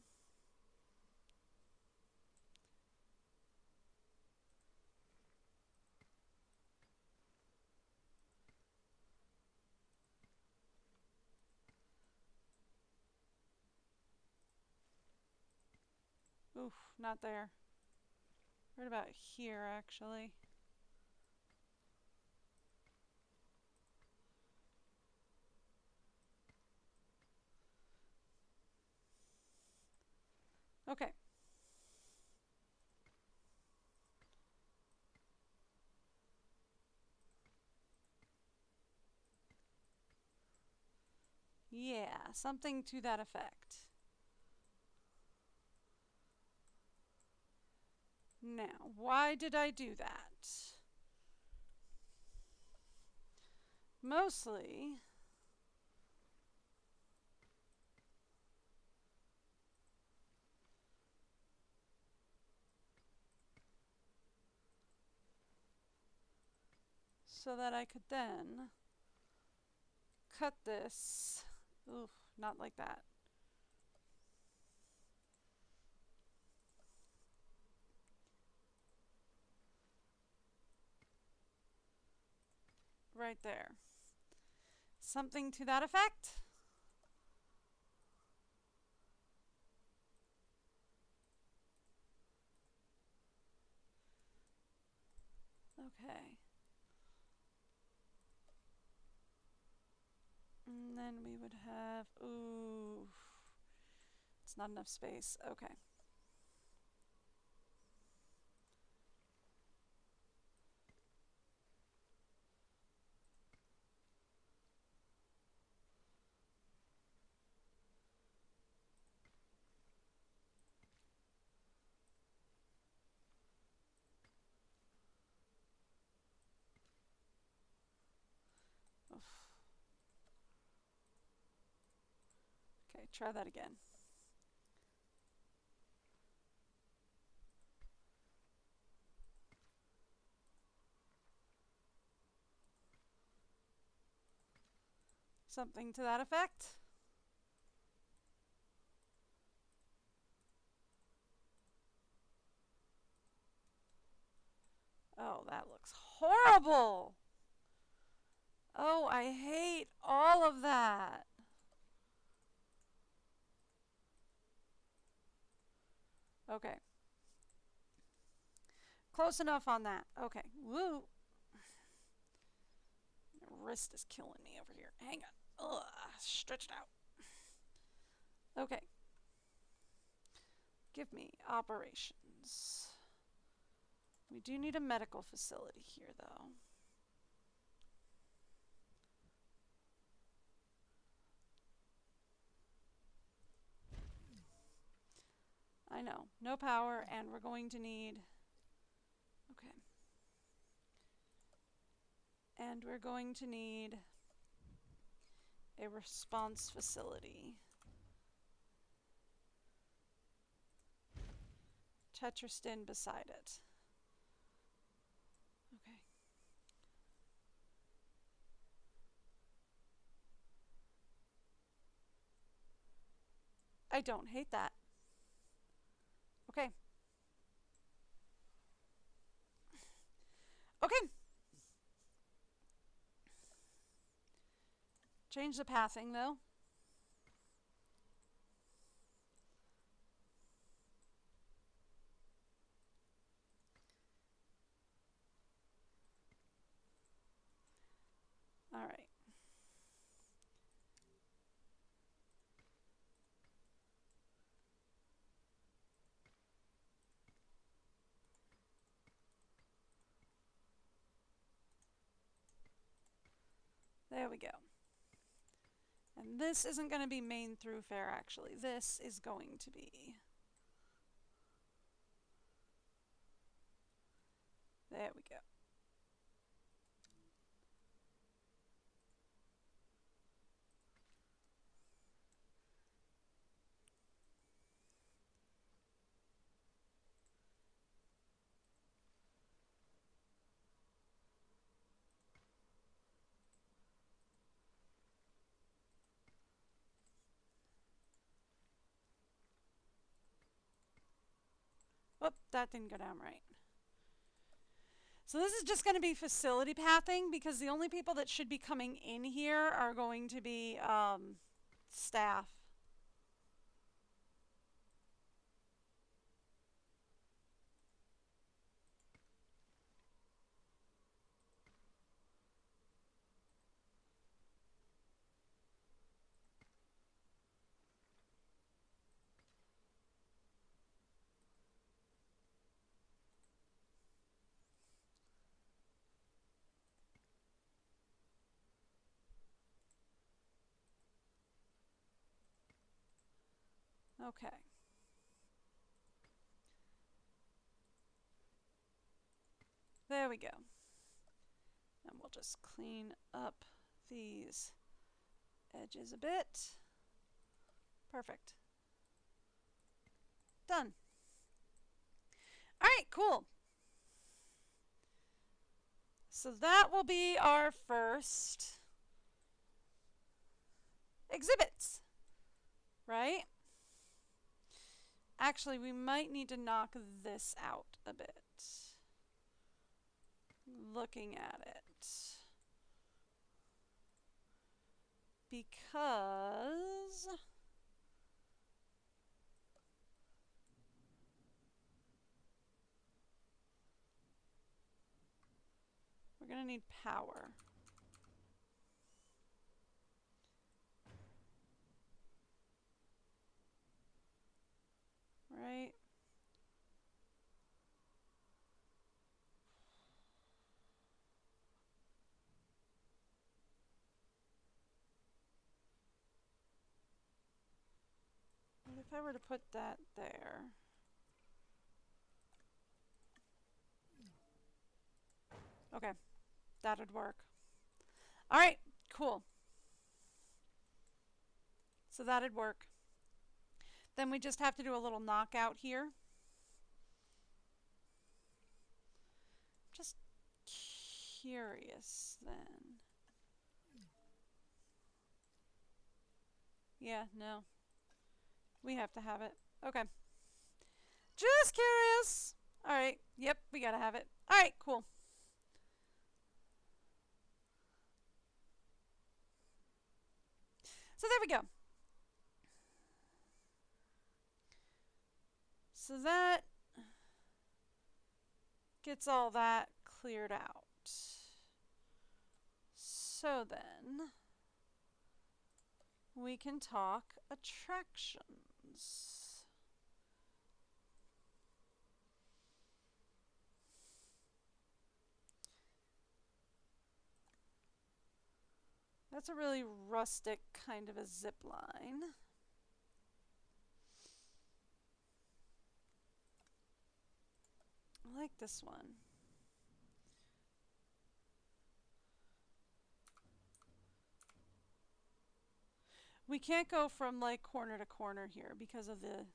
Oof, not there. Right about here, actually. Okay. Yeah, something to that effect. Now, why did I do that? Mostly so that I could then cut this. Oof, not like that. Right there. Something to that effect. Okay. And then we would have, ooh, it's not enough space. Okay. Oof. Okay, try that again. Something to that effect. Oh, that looks horrible. Oh, I hate all of that. Okay. Close enough on that. Okay. Woo. My wrist is killing me over here. Hang on. Ugh. Stretched out. Okay. Give me operations. We do need a medical facility here, though. I know. No power, and we're going to need... Okay. And we're going to need a response facility. Tetristin beside it. Okay. I don't hate that. Okay. Okay. Change the pathing, though. All right. There we go. And this isn't going to be main thoroughfare, actually. This is going to be... There we go. Whoop, that didn't go down right. So this is just going to be facility pathing because the only people that should be coming in here are going to be staff. Okay. There we go. And we'll just clean up these edges a bit. Perfect. Done. All right, cool. So that will be our first exhibits, right? Actually, we might need to knock this out a bit. Looking at it. Because we're going to need power. Right? What if I were to put that there? Okay, that'd work. All right, cool. So that'd work. Then we just have to do a little knockout here. Just curious then. Yeah, no. We have to have it. Okay. Just curious. All right. Yep, we gotta have it. All right, cool. So there we go. So that gets all that cleared out. So then we can talk attractions. That's a really rustic kind of a zip line. I like this one. We can't go from like corner to corner here because of the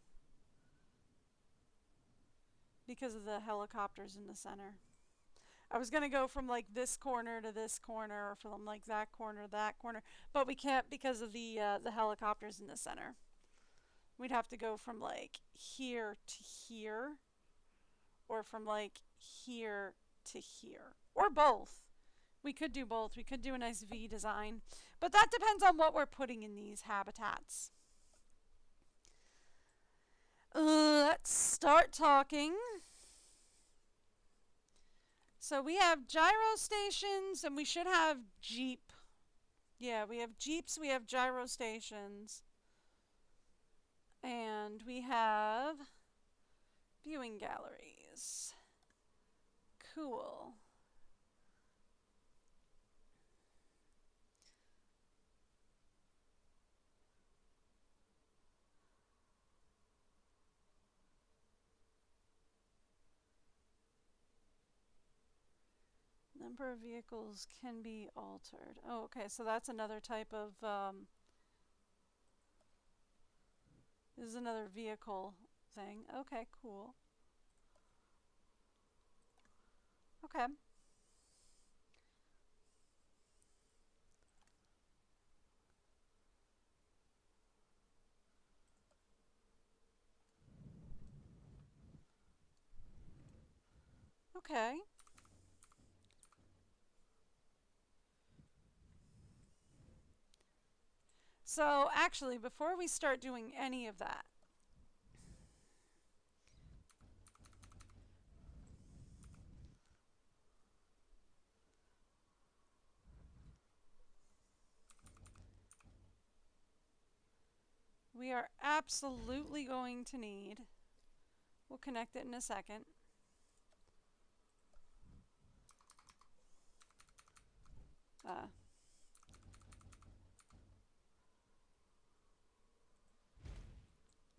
helicopters in the center. I was gonna go from like this corner to this corner, or from like that corner to that corner, but we can't because of the helicopters in the center. We'd have to go from like here to here, or from like here to here, or both. We could do both. We could do a nice V design, but that depends on what we're putting in these habitats. Let's start talking. So we have gyro stations, and we should have Jeep. Yeah, we have Jeeps, we have gyro stations. And we have viewing galleries. Cool. Number of vehicles can be altered. Oh, okay, so that's another type of, this is another vehicle thing. Okay, cool. Okay. Okay. So actually, before we start doing any of that, we are absolutely going to need, we'll connect it in a second,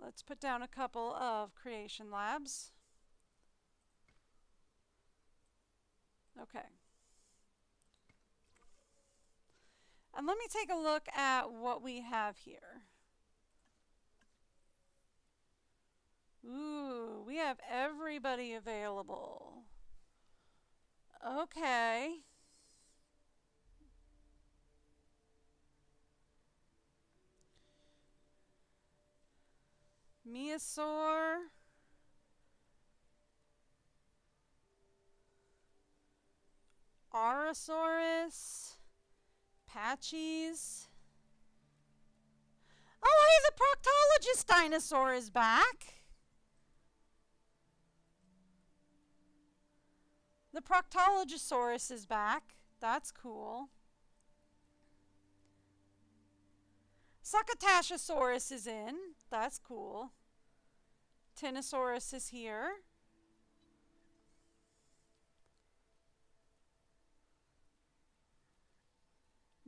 let's put down a couple of creation labs. Okay. And let me take a look at what we have here. Ooh, we have everybody available. Okay. Meosaur. Arosaurus. Patchies. Oh, hey, the proctologist dinosaur is back. The Proctologosaurus is back. That's cool. Succotashosaurus is in. That's cool. Tinosaurus is here.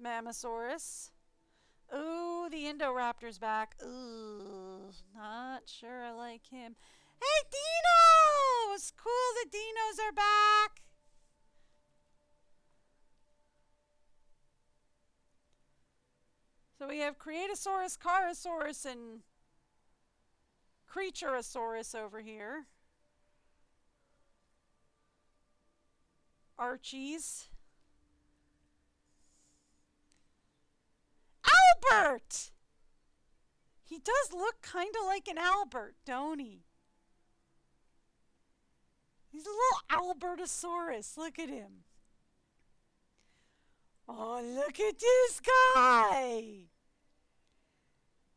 Mammosaurus. Ooh, the Indoraptor's back. Ooh, not sure I like him. Hey, dinos! Cool, the dinos are back. So we have Creatosaurus, Carosaurus, and Creatureosaurus over here. Archies. Albert! He does look kind of like an Albert, don't he? He's a little Albertosaurus. Look at him. Oh, look at this guy.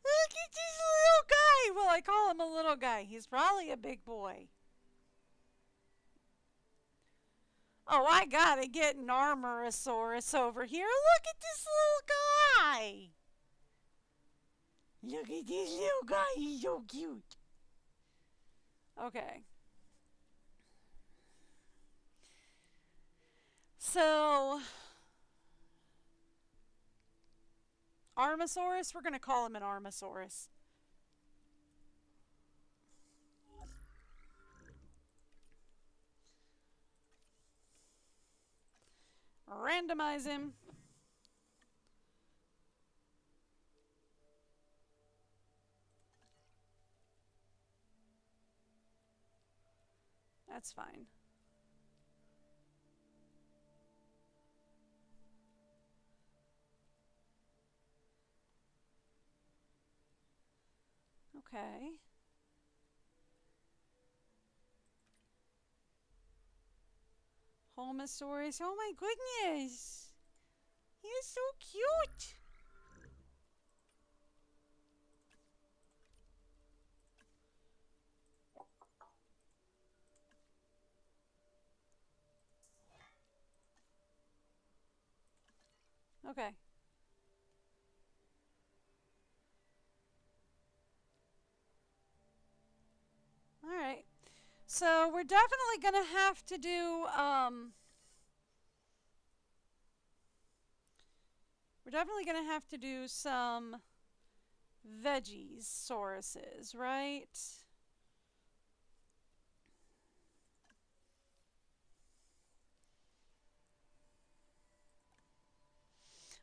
Look at this little guy. Well, I call him a little guy. He's probably a big boy. Oh, I gotta get an Armorosaurus over here. Look at this little guy. Look at this little guy. He's so cute. Okay. So, Armosaurus, we're going to call him an Armosaurus. Randomize him. That's fine. Okay. Homosaurus. Oh my goodness. He is so cute. Okay. All right. So we're definitely going to have to do some veggies sauruses, right?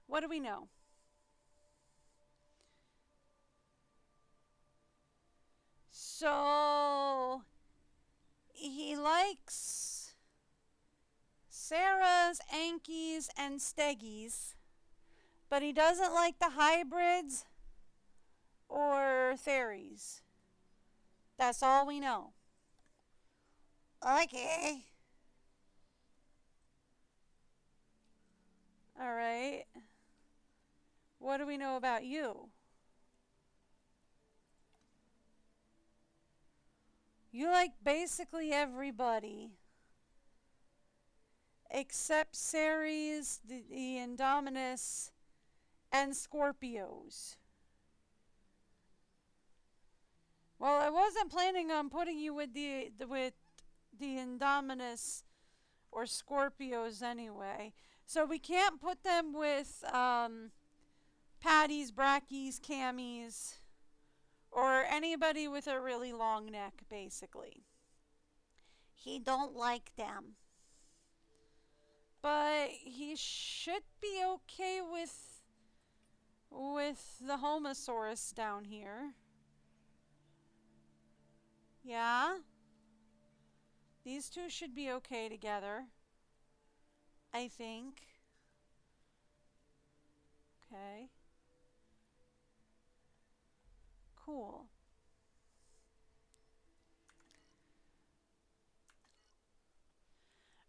What do we know? So he likes Sarah's, Ankies, and Steggies, but he doesn't like the hybrids or Theries. That's all we know. Okay. All right. What do we know about you? You like basically everybody except Ceres, the Indominus, and Scorpios. Well, I wasn't planning on putting you with the Indominus or Scorpios anyway. So we can't put them with Patties, Brackies, Cammies, or anybody with a really long neck, basically. He don't like them. should be okay with the Homosaurus down here. Yeah? These two should be okay together, I think. Okay. Cool.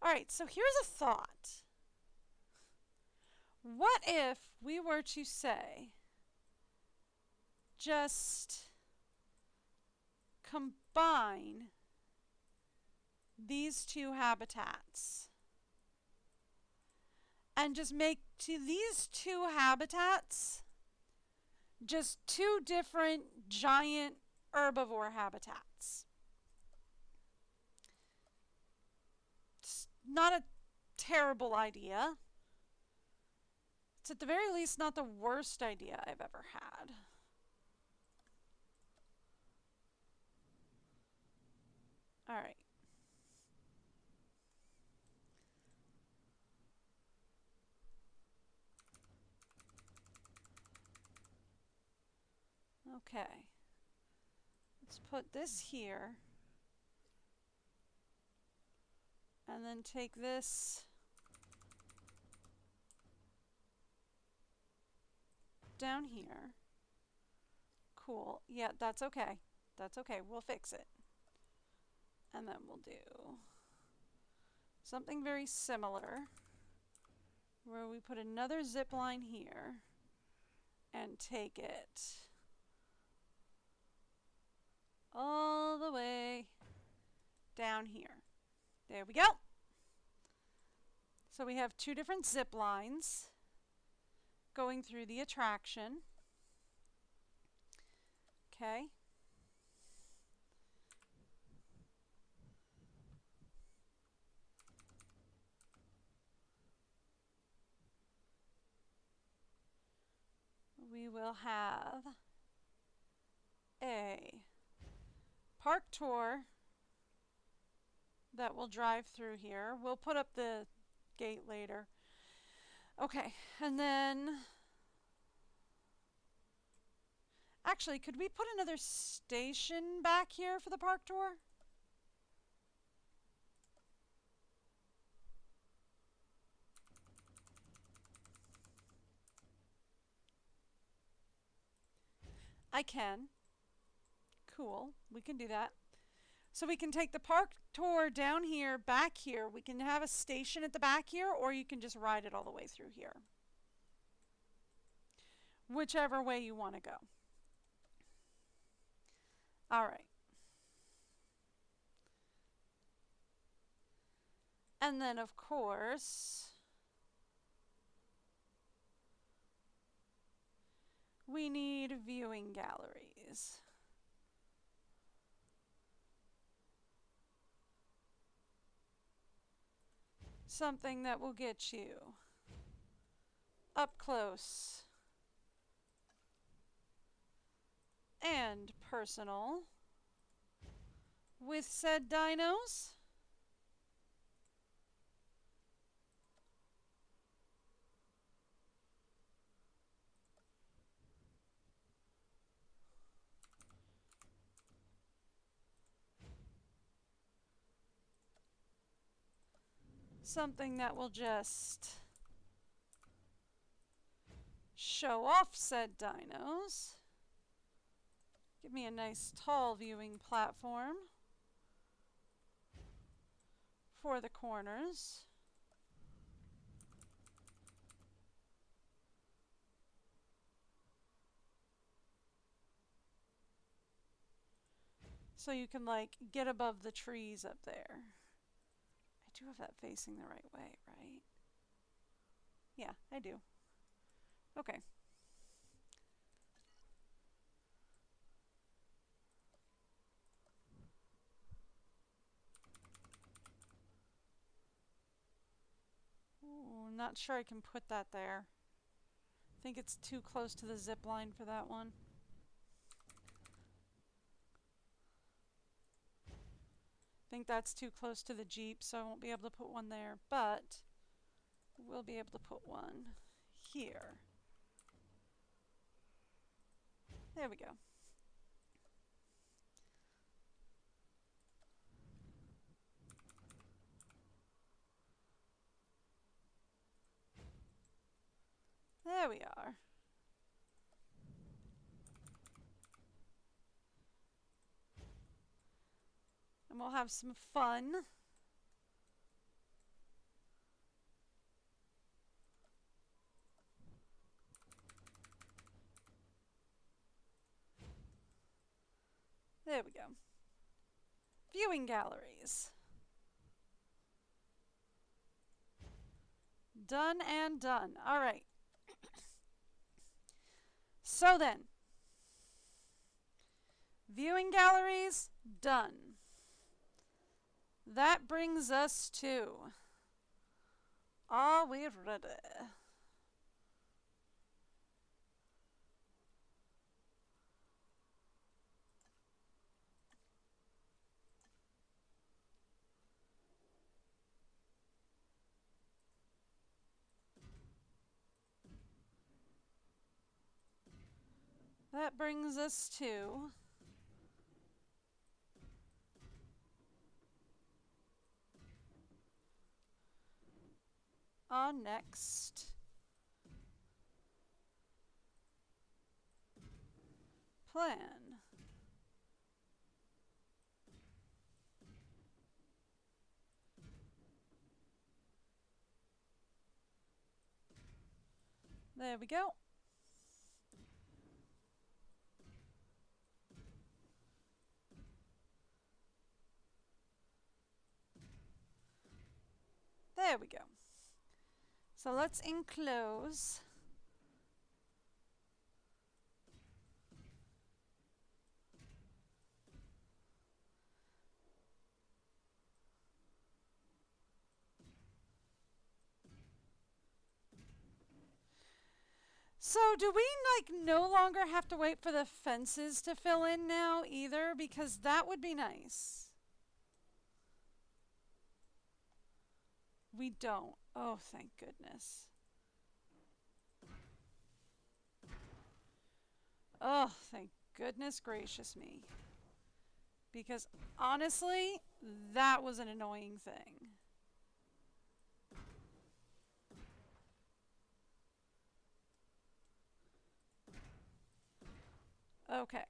Alright, so here's a thought. What if we were to say, just combine these two habitats and just make to these two habitats just two different giant herbivore habitats? It's not a terrible idea. It's at the very least not the worst idea I've ever had. All right. Okay. Let's put this here. And then take this down here. Cool. Yeah, that's okay. That's okay. We'll fix it. And then we'll do something very similar where we put another zip line here and take it all the way down here. There we go. So we have two different zip lines going through the attraction. Okay. We will have a park tour that will drive through here. We'll put up the gate later. Okay, and then actually, could we put another station back here for the park tour? I can. Cool, we can do that. So we can take the park tour down here, back here. We can have a station at the back here, or you can just ride it all the way through here. Whichever way you want to go. All right. And then, of course, we need viewing galleries. Something that will get you up close and personal with said dinos. Something that will just show off said dinos. Give me a nice tall viewing platform for the corners. So you can like get above the trees up there. I do have that facing the right way, right? Yeah, I do. Okay. Ooh, not sure I can put that there. I think it's too close to the zip line for that one. I think that's too close to the Jeep, so I won't be able to put one there, but we'll be able to put one here. There we go. There we are. And we'll have some fun. There we go. Viewing galleries. Done and done. All right. So then, viewing galleries, done. That brings us to, are we ready? That brings us to our next plan. There we go. There we go. So let's enclose So do we no longer have to wait for the fences to fill in now either? Because that would be nice. We don't. Oh, thank goodness. Oh, thank goodness gracious me. Because honestly, that was an annoying thing. Okay.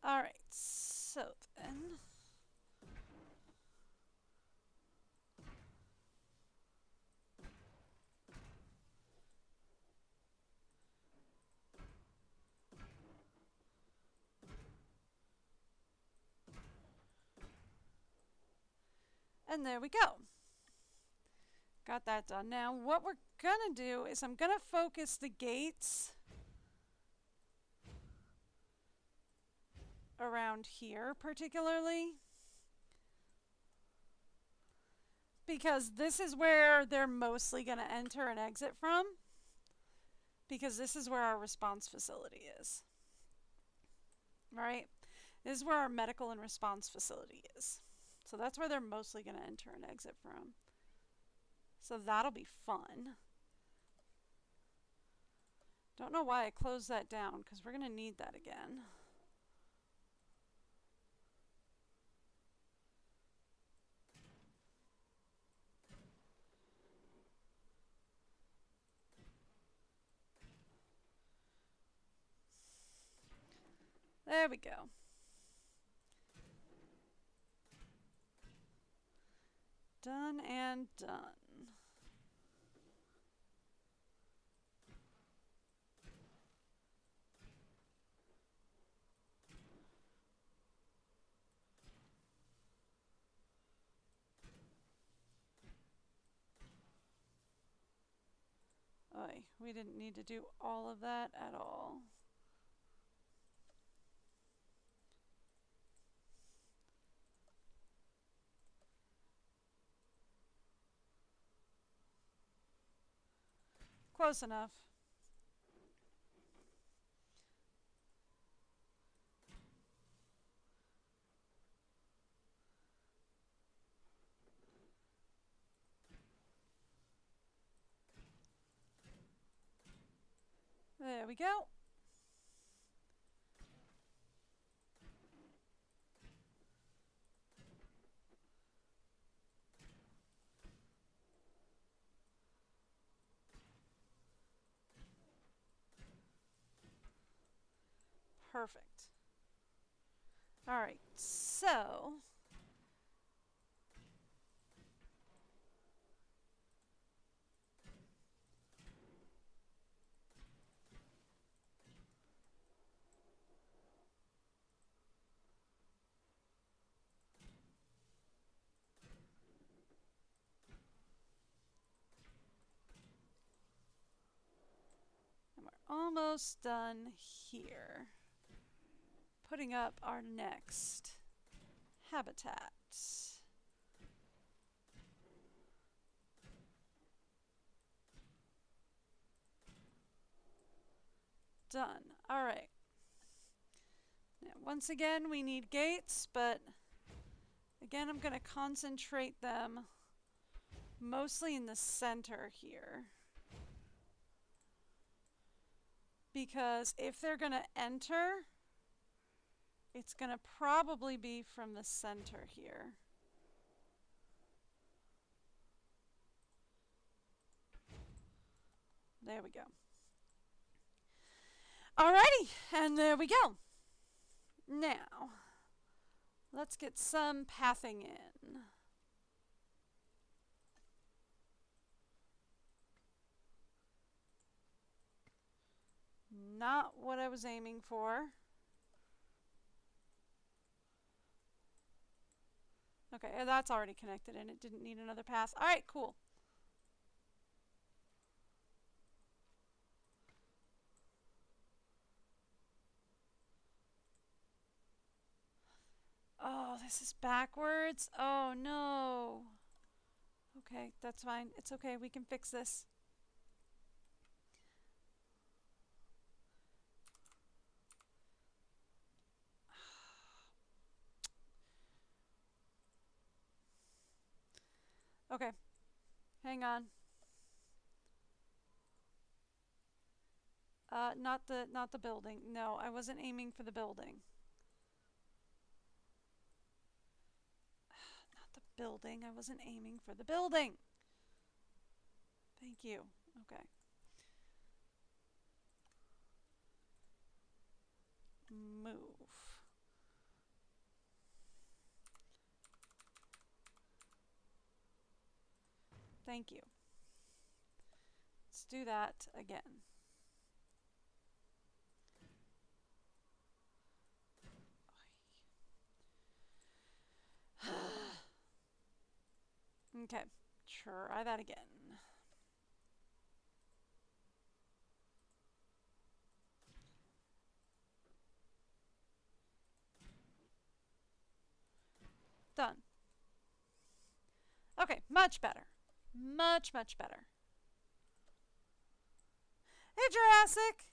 All right, so then. And there we go. Got that done. Now what we're gonna do is I'm gonna focus the gates around here particularly, because this is where they're mostly gonna enter and exit from, because this is where our response facility is. Right? This is where our medical and response facility is. So that's where they're mostly gonna enter and exit from. So that'll be fun. Don't know why I closed that down, because we're going to need that again. There we go. Done and done. Oy, we didn't need to do all of that at all. Close enough. There we go. Perfect. All right, so and we're almost done here. Putting up our next habitat. Done. All right. Now, once again, we need gates, but again, I'm going to concentrate them mostly in the center here. Because if they're going to enter, it's going to probably be from the center here. There we go. Alrighty, and there we go. Now, let's get some pathing in. Not what I was aiming for. Okay, that's already connected and it didn't need another path. Alright, cool. Oh, this is backwards? Oh no. Okay, that's fine. It's okay, we can fix this. Okay, hang on. Not the building. No, I wasn't aiming for the building. Not the building. I wasn't aiming for the building. Thank you. Okay. Move. Thank you. Let's do that again. Okay, try that again. Done. Okay, much better. Much, much better. Hey, Jurassic!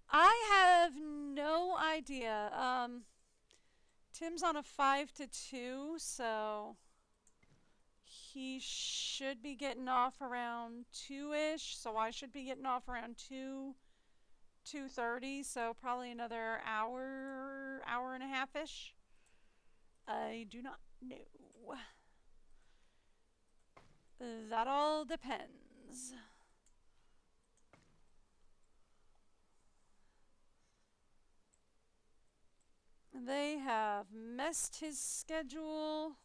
I have no idea. Tim's on a 5-2, so he should be getting off around 2-ish, so I should be getting off around 2:30, so probably another hour and a half-ish. I do not know. That all depends. They have messed his schedule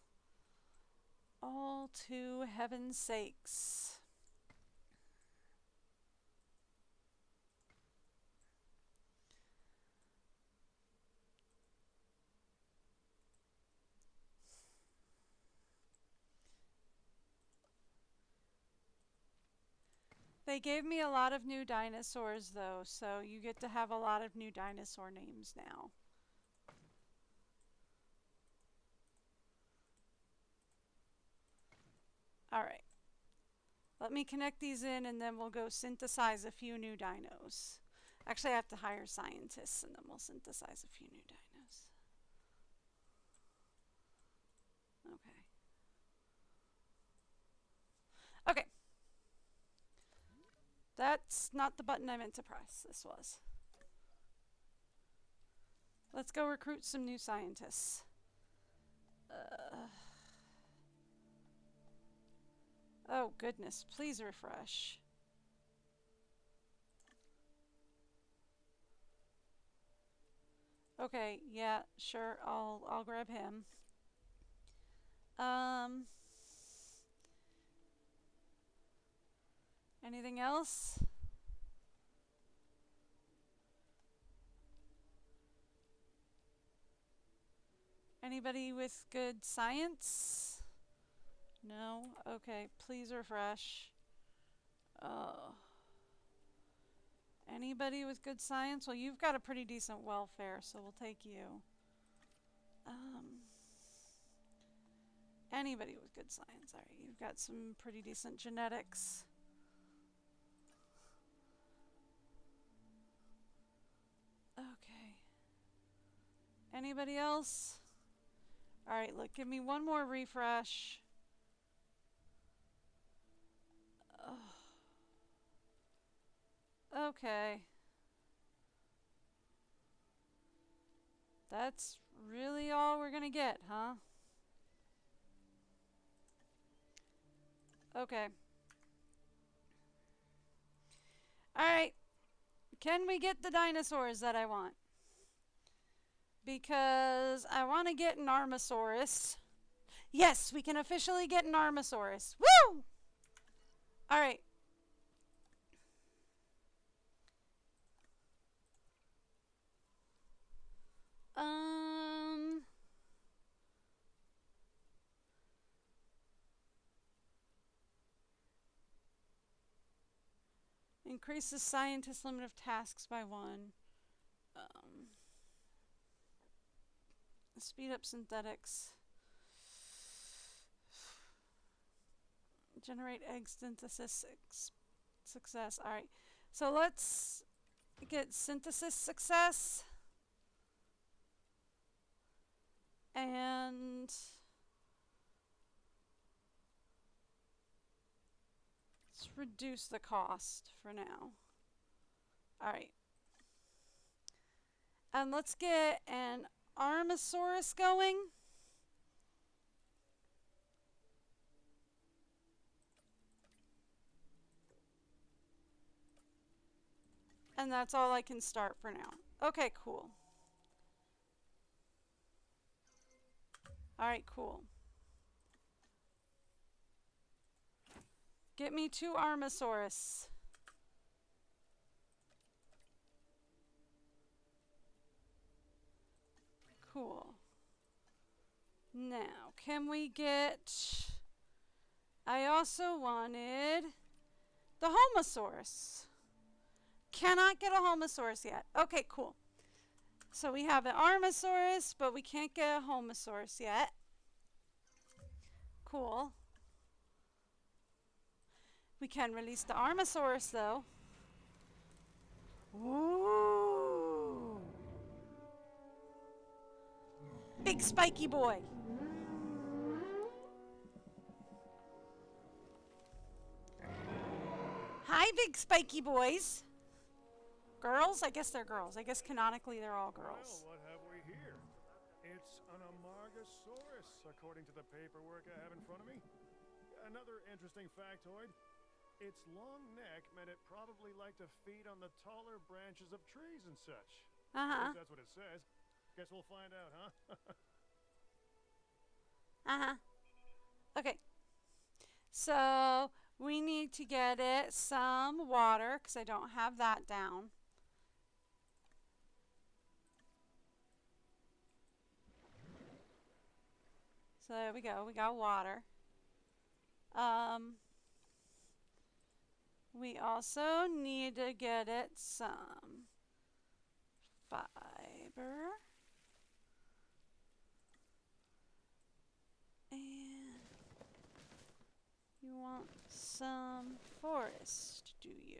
all to heaven's sakes. They gave me a lot of new dinosaurs though, so you get to have a lot of new dinosaur names now. Alright. Let me connect these in and then we'll go synthesize a few new dinos. Actually, I have to hire scientists and then we'll synthesize a few new dinos. That's not the button I meant to press. This was. Let's go recruit some new scientists. Oh, goodness. Please refresh. Okay, yeah, sure. I'll grab him. Anything else? Anybody with good science? No? Okay, please refresh. Oh. Anybody with good science? Well, you've got a pretty decent welfare, so we'll take you. Anybody with good science. Alright, you've got some pretty decent genetics. Okay. Anybody else? Alright, look, give me one more refresh. Okay. That's really all we're gonna get, huh? Okay. Alright. Can we get the dinosaurs that I want? Because I want to get an Armosaurus. Yes, we can officially get an Armosaurus. Woo! Alright. Increase the scientist limit of tasks by 1. Speed up synthetics. Generate egg synthesis success. Alright. So let's get synthesis success. And let's reduce the cost for now. Alright. And let's get an Armosaurus going. And that's all I can start for now. Okay, cool. Alright, cool. Get me 2 Armosaurus. Cool. Now, can we get... I also wanted the Homosaurus. Cannot get a Homosaurus yet. Okay, cool. So we have an Armosaurus, but we can't get a Homosaurus yet. Cool. We can release the Armosaurus, though. Ooh. Big spiky boy. Hi, big spiky boys. Girls? I guess they're girls. I guess canonically they're all girls. Well, what have we here? It's an Amargasaurus, according to the paperwork I have in front of me. Another interesting factoid. Its long neck meant it probably liked to feed on the taller branches of trees and such. Uh-huh. That's what it says. Guess we'll find out, huh? Uh-huh. Okay. So we need to get it some water, because I don't have that down. So there we go. We got water. We also need to get it some fiber. And you want some forest, do you?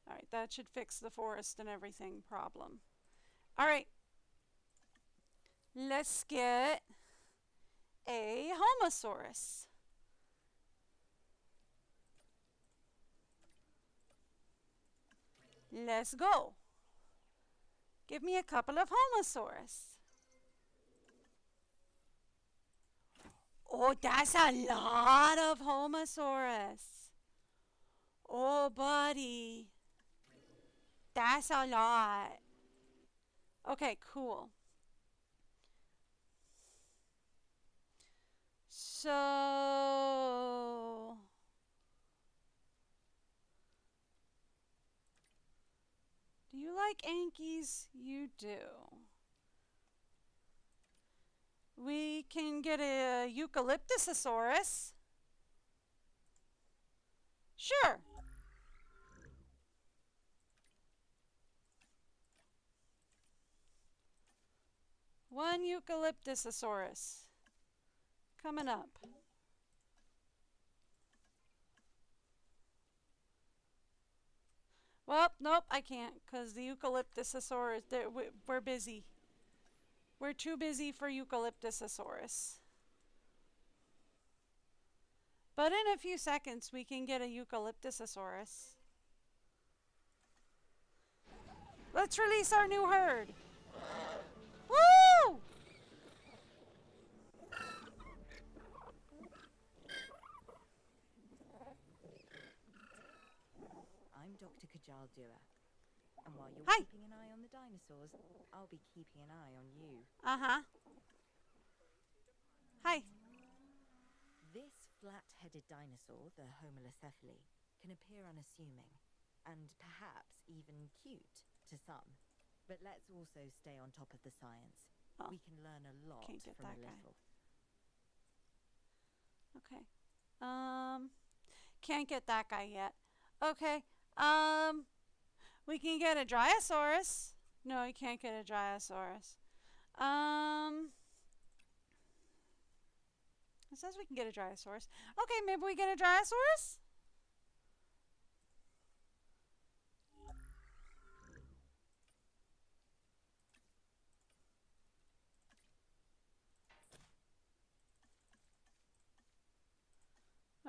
Alright, that should fix the forest and everything problem. Alright. Let's get a Homosaurus. Let's go. Give me a couple of Homosaurus. Oh, that's a lot of Homosaurus. Oh, buddy. That's a lot. Okay, cool. So... do you like Ankies? You do. We can get a Eucalyptusosaurus. Sure. One Eucalyptusosaurus. Coming up. Well, nope, I can't, because the Eucalyptusosaurus, we're busy. We're too busy for Eucalyptusosaurus. But in a few seconds, we can get a Eucalyptusosaurus. Let's release our new herd. Woo! I'm Dr. Kajal Dua. And while you're Hi. keeping an eye on the dinosaurs, I'll be keeping an eye on you. Uh-huh. Hi. This flat-headed dinosaur, the Homalocephale, can appear unassuming, and perhaps even cute to some. But let's also stay on top of the science. Oh, We can learn a lot can't get from a that guy. little. Okay. Can't get that guy yet. Okay. We can get a Dryosaurus. No, you can't get a Dryosaurus. It says we can get a Dryosaurus. Okay, maybe we get a Dryosaurus?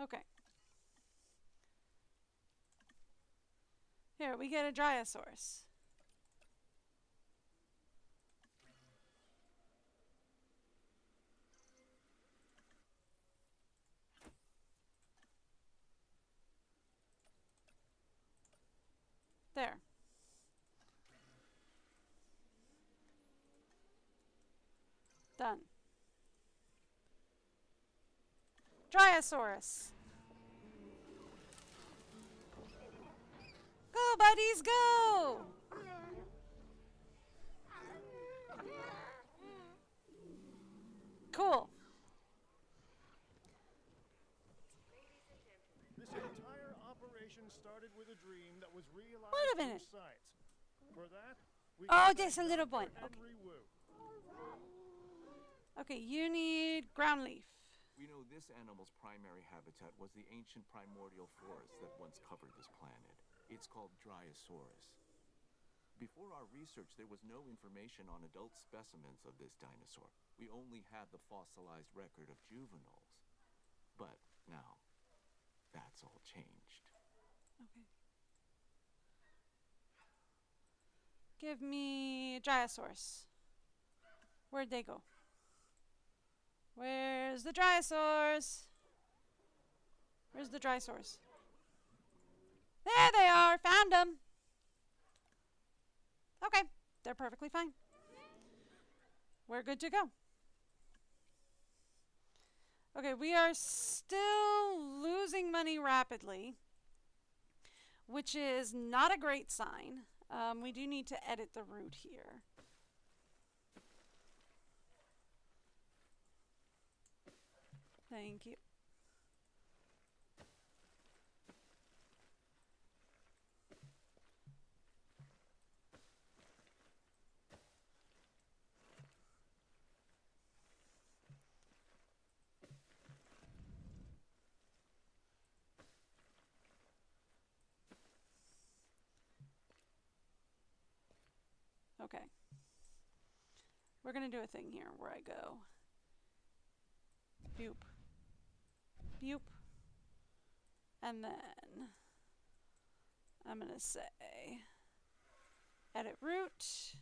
Okay. Here, we get a Dryosaurus. There. Done. Dryosaurus. Go, buddies, go! Cool. This entire operation started with a dream that was realized Wait a through minute. science. For that, we Oh, can there's a thank little Dr. one. Okay. Henry Wu. Okay, you need ground leaf. We know this animal's primary habitat was the ancient primordial forest that once covered this planet. It's called Dryosaurus. Before our research, there was no information on adult specimens of this dinosaur. We only had the fossilized record of juveniles. But now, that's all changed. Okay. Give me Dryosaurus. Where'd they go? Where's the Dryosaurs? Where's the Dryosaurs? There they are! Found them! Okay, they're perfectly fine. We're good to go. Okay, we are still losing money rapidly, which is not a great sign. We do need to edit the route here. Thank you. Okay. we're going to do a thing here where I go boop, boop, and then I'm going to say edit route.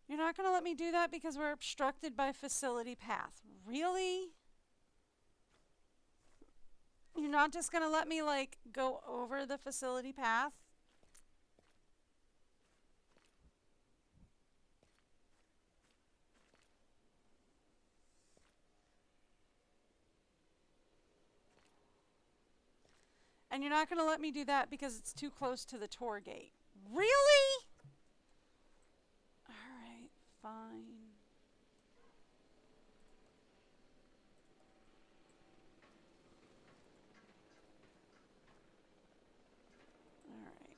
You're not going to let me do that because we're obstructed by facility path. Really? You're not just going to let me, like, go over the facility path? And you're not going to let me do that because it's too close to the tour gate. Really? Alright, fine. Alright.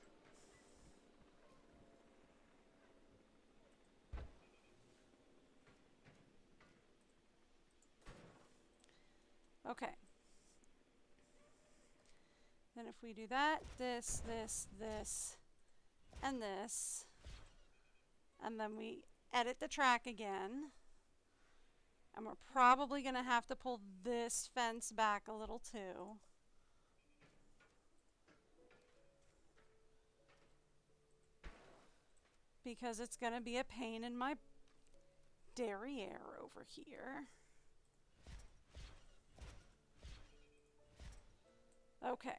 Okay. Then if we do that, this, and this, and then we edit the track again, and we're probably going to have to pull this fence back a little too. Because it's going to be a pain in my derriere over here. Okay.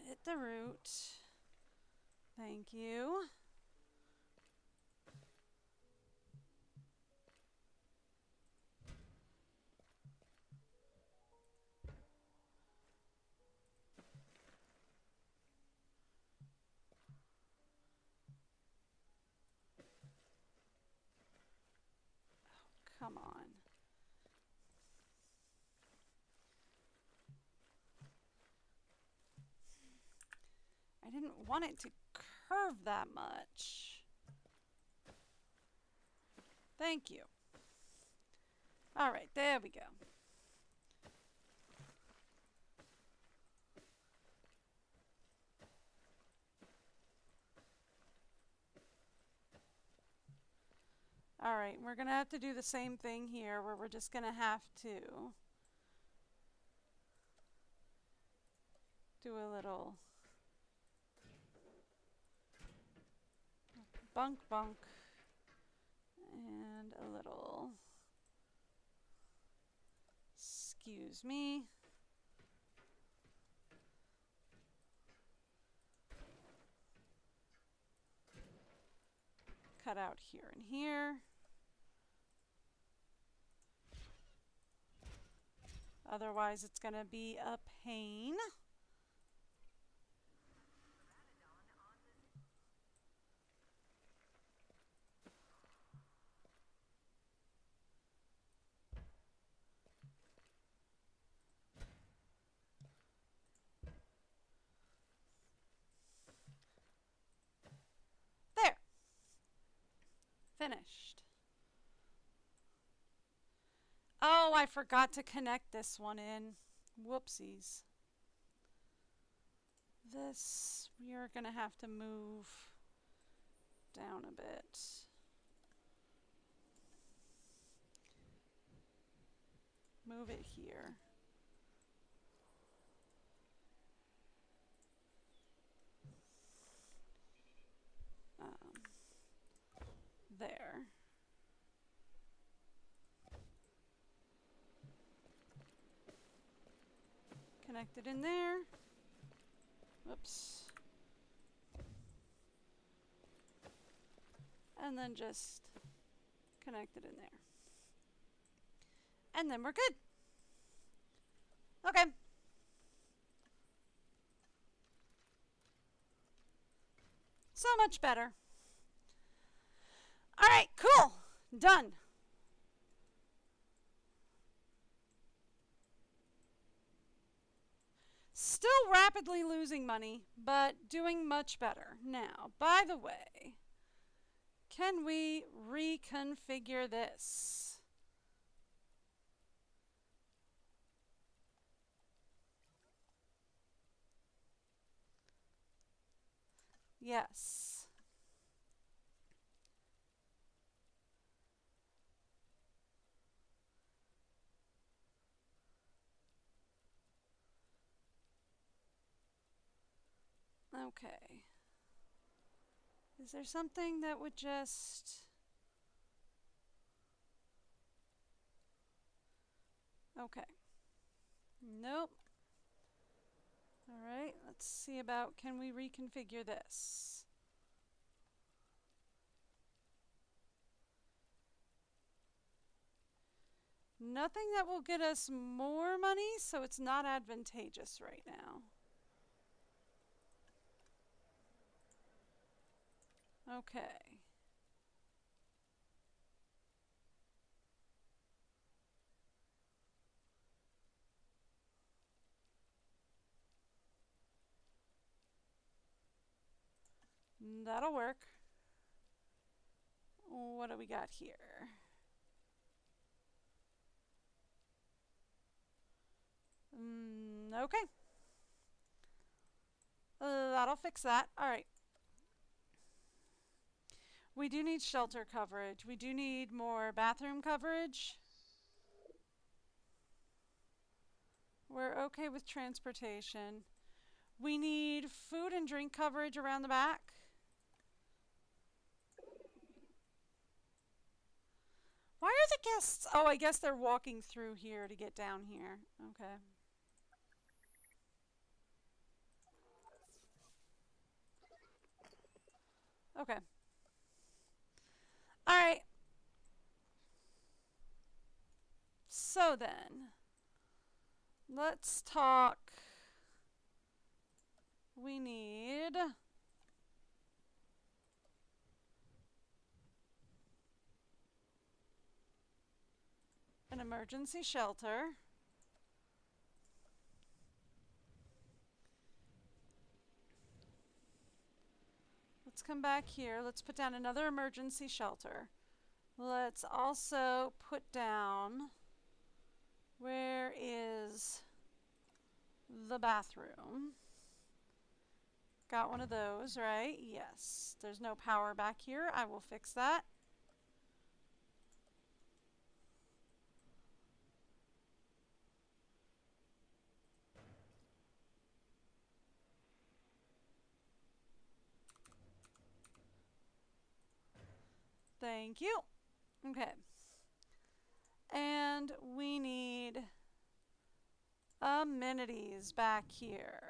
Edit the route. Thank you. Come on. I didn't want it to curve that much. Thank you. All right, there we go. All right, we're going to have to do the same thing here where we're just going to have to do a little bunk bunk and a little, excuse me, cut out here and here. Otherwise, it's going to be a pain. There. Finished. Oh, I forgot to connect this one in. Whoopsies. This, we are going to have to move down a bit. Move it here. There. Connect it in there. Whoops. And then just connect it in there. And then we're good. Okay. So much better. All right, cool. Done. Still rapidly losing money, but doing much better. Now, by the way, can we reconfigure this? Yes. Okay. Is there something that would just... Okay. Nope. Alright, let's see about, can we reconfigure this? Nothing that will get us more money, so it's not advantageous right now. Okay. That'll work. What do we got here? Okay. That'll fix that. Alright. We do need shelter coverage. We do need more bathroom coverage. We're okay with transportation. We need food and drink coverage around the back. Why are the guests... Oh, I guess they're walking through here to get down here. Okay. Okay. Alright. So then, let's talk. We need an emergency shelter. Let's come back here. Let's put down another emergency shelter. Let's also put down, where is the bathroom? Got one of those, right? Yes. There's no power back here. I will fix that. Thank you. Okay. And we need amenities back here.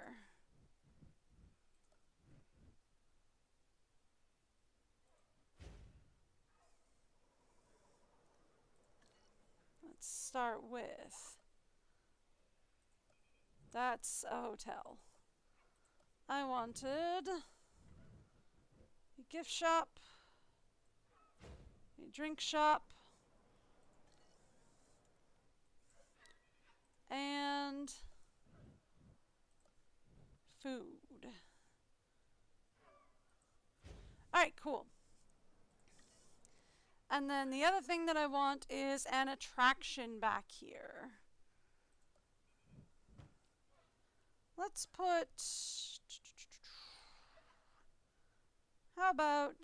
Let's start with, that's a hotel. I wanted a gift shop, a drink shop, and food. Alright, cool. And then the other thing that I want is an attraction back here. Let's put, how about,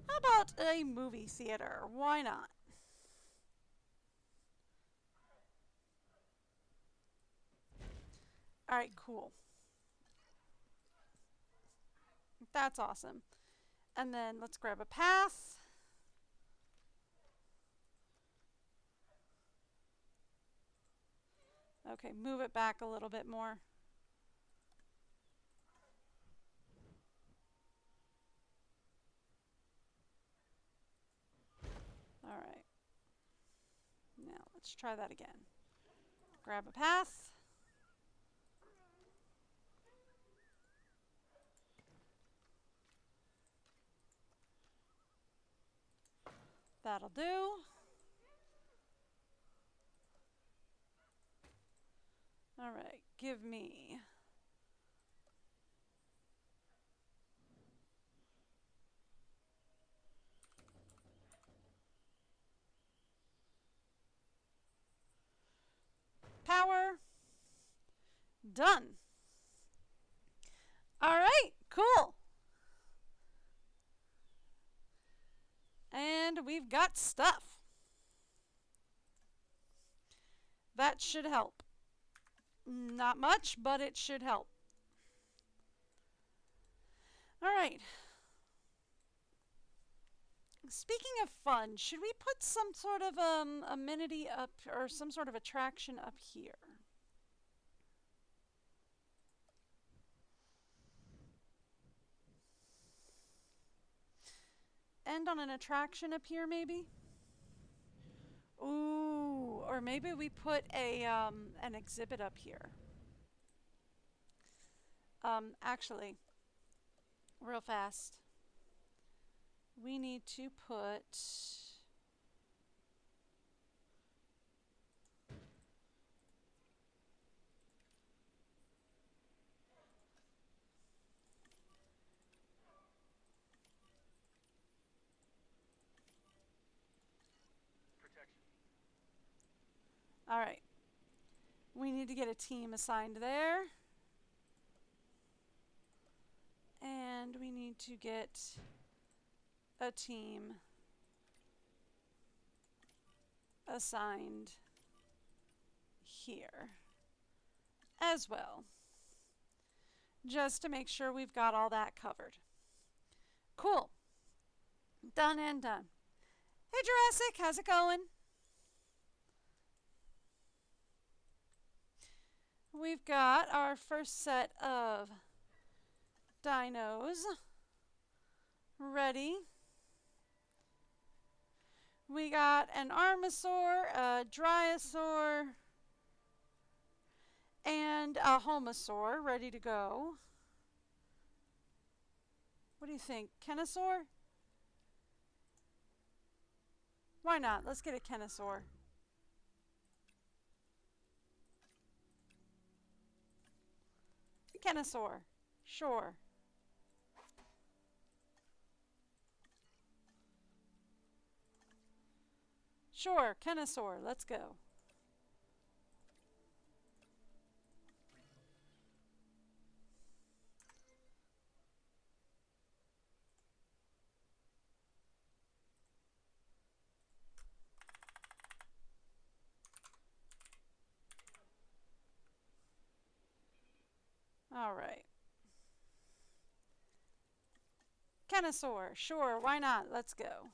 how about a movie theater? Why not? Alright, cool. That's awesome. And then let's grab a path. Okay, move it back a little bit more. Alright. Now let's try that again. Grab a path. That'll do. All right, give me. Power. Done. All right, cool. And we've got stuff. That should help. Not much, but it should help. All right. Speaking of fun, should we put some sort of amenity up or some sort of attraction up here? End on an attraction up here, maybe? Ooh, or maybe we put a an exhibit up here. Actually, real fast, we need to put all right. We need to get a team assigned there. And we need to get a team assigned here as well. Just to make sure we've got all that covered. Cool. Done and done. Hey Jurassic, how's it going? We've got our first set of dinos ready. We got an Armosaur, a Dryosaur, and a Homosaur ready to go. What do you think? Kennosaur? Why not? Let's get a Kennosaur. Kennosaur. Sure. Sure, Kennosaur. Let's go. All right. Kennosaur. Sure, why not? Let's go.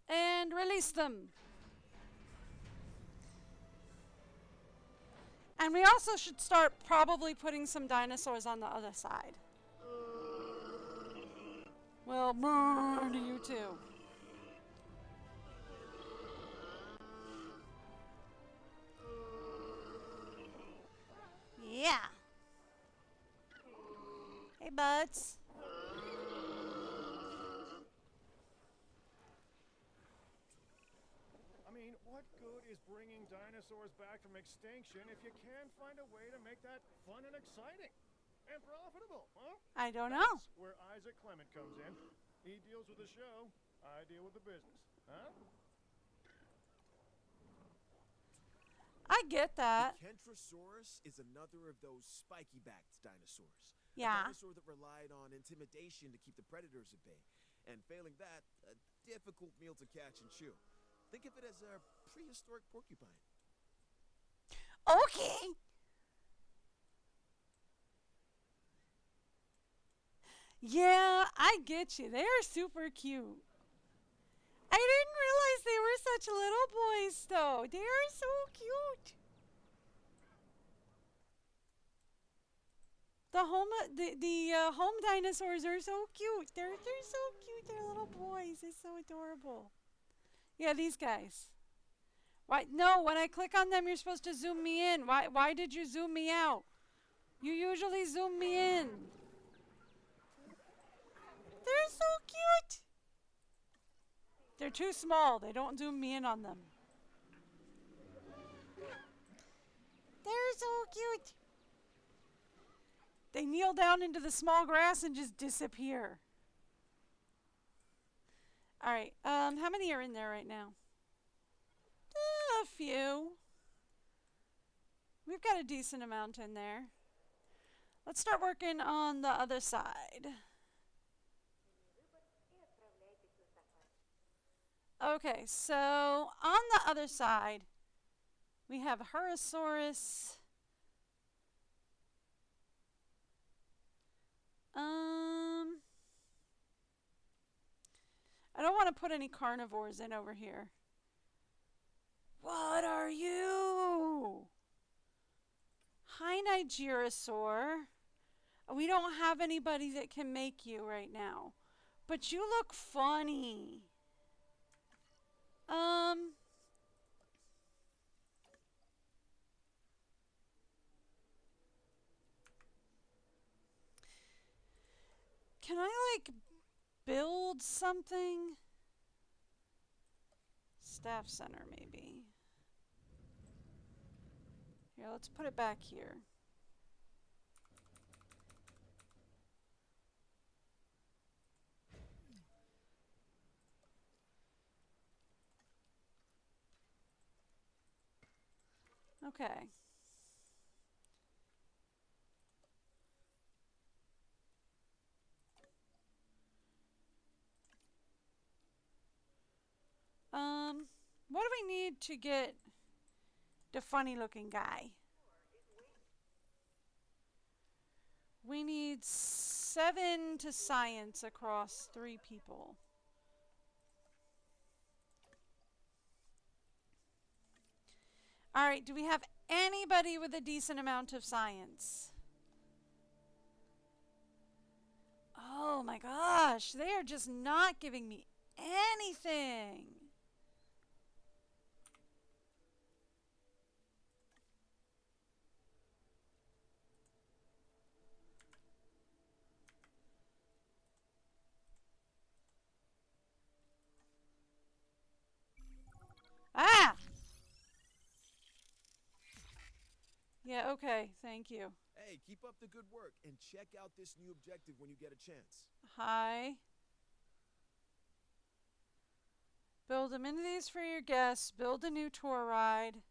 And release them. And we also should start probably putting some dinosaurs on the other side. Well, brr to you too. Yeah. Hey, buds. I mean, what good is bringing dinosaurs back from extinction if you can't find a way to make that fun and exciting? And profitable, huh? I don't know. That's where Isaac Clement comes in. He deals with the show, I deal with the business, huh? I get that. The Kentrosaurus is another of those spiky-backed dinosaurs. Yeah. A dinosaur that relied on intimidation to keep the predators at bay. And failing that, a difficult meal to catch and chew. Think of it as a prehistoric porcupine. Okay. Yeah, I get you. They are super cute. I didn't realize they were such little boys, though. They are so cute. The home dinosaurs are so cute. They're so cute. They're little boys. They're so adorable. Yeah, these guys. Why? No, when I click on them, you're supposed to zoom me in. Why did you zoom me out? You usually zoom me in. They're so cute. They're too small. They don't zoom me in on them. They're so cute. They kneel down into the small grass and just disappear. All right. How many are in there right now? A few. We've got a decent amount in there. Let's start working on the other side. Okay, so on the other side, we have Herrerasaurus. I don't want to put any carnivores in over here. What are you? Hi, Nigerasaur. We don't have anybody that can make you right now. But you look funny. Can I, like, build something? Staff center, maybe. Here, let's put it back here. Okay. What do we need to get the funny looking guy? We need 7 to science across 3 people. All right, do we have anybody with a decent amount of science? Oh my gosh, they are just not giving me anything. Ah! Yeah, okay, thank you. Hey, keep up the good work and check out this new objective when you get a chance. Hi. Build amenities for your guests. Build a new tour ride.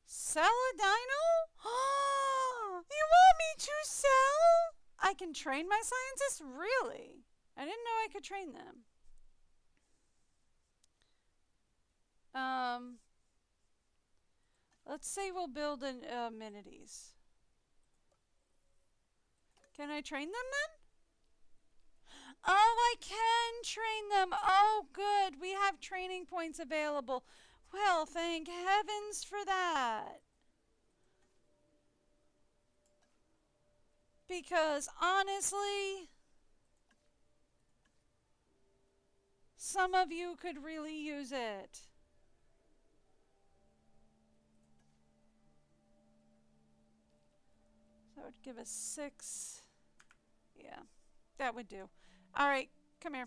Sell a dino? You want me to sell? I can train my scientists? Really? I didn't know I could train them. Let's say we'll build an amenities. Can I train them then? Oh, I can train them. Oh, good. We have training points available. Well, thank heavens for that. Because honestly, some of you could really use it. That would give us 6. Yeah, that would do. All right, come here.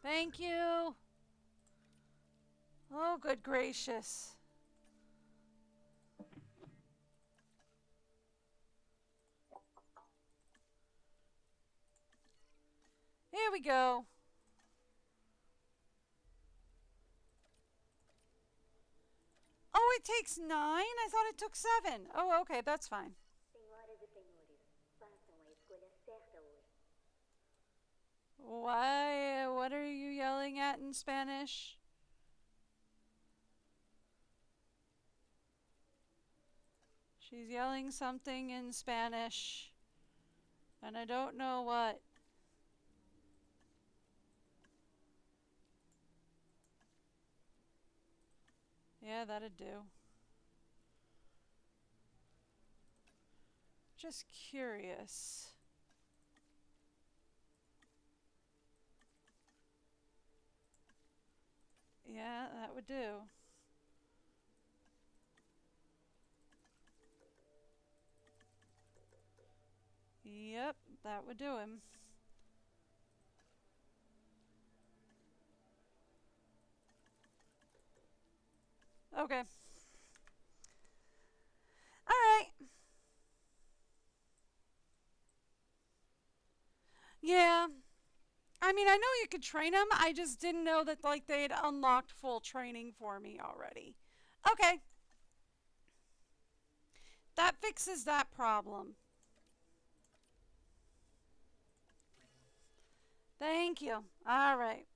Thank you. Oh, good gracious. Here we go. Oh, it takes 9? I thought it took 7. Oh, okay, that's fine. Why? What are you yelling at in Spanish? She's yelling something in Spanish. And I don't know what. Yeah, that'd do. Just curious. Yeah, that would do. Yep, that would do him. Okay. Alright. Yeah. I mean, I know you could train him. I just didn't know that, like, they had unlocked full training for me already. Okay. That fixes that problem. Thank you. Alright.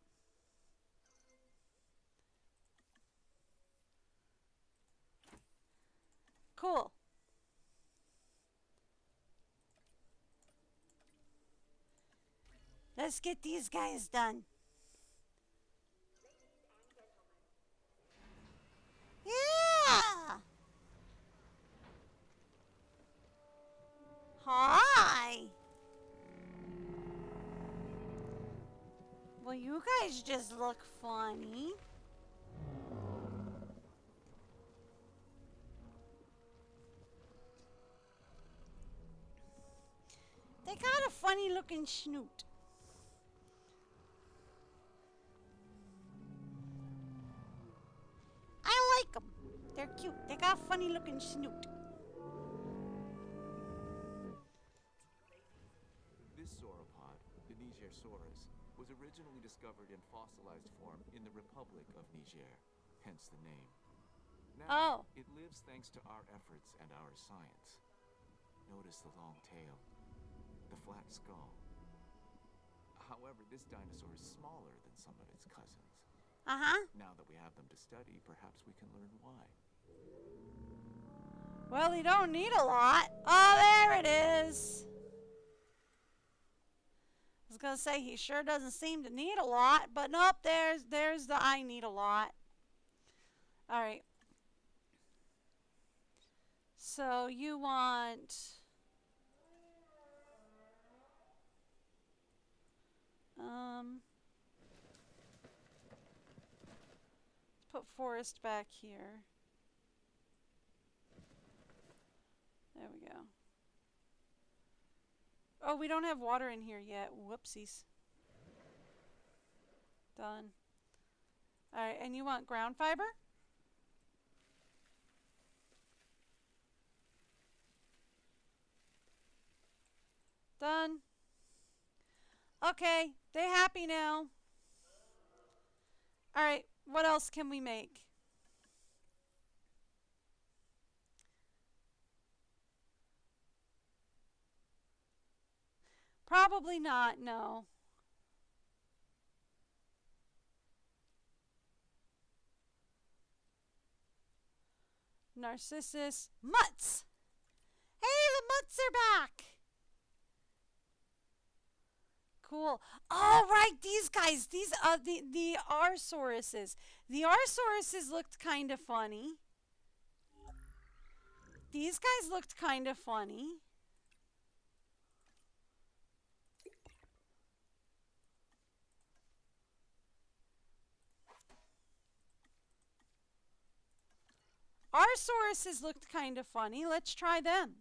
Cool. Let's get these guys done. Yeah! Hi! Well, you guys just look funny. They got a funny looking snoot. I like them. They're cute. They got a funny looking snoot. This sauropod, the Nigersaurus, was originally discovered in fossilized form in the Republic of Niger, hence the name. Now, it lives thanks to our efforts and our science. Notice the long tail, the flat skull. However, this dinosaur is smaller than some of its cousins. Now that we have them to study, perhaps we can learn why. Well, he don't need a lot. Oh, there it is. I was gonna say he sure doesn't seem to need a lot, but nope, there's the I need a lot. Alright. So you want let's put forest back here. There we go. Oh, we don't have water in here yet. Whoopsies. Done. Alright, and you want ground fiber? Done. Okay, they happy now. Alright, what else can we make? Probably not, no. Narcissus. Mutts! Hey, the mutts are back! Cool. Oh, right, these guys. These, the Arsauruses. The Arsauruses looked kind of funny. These guys looked kind of funny. Arsauruses looked kind of funny. Let's try them.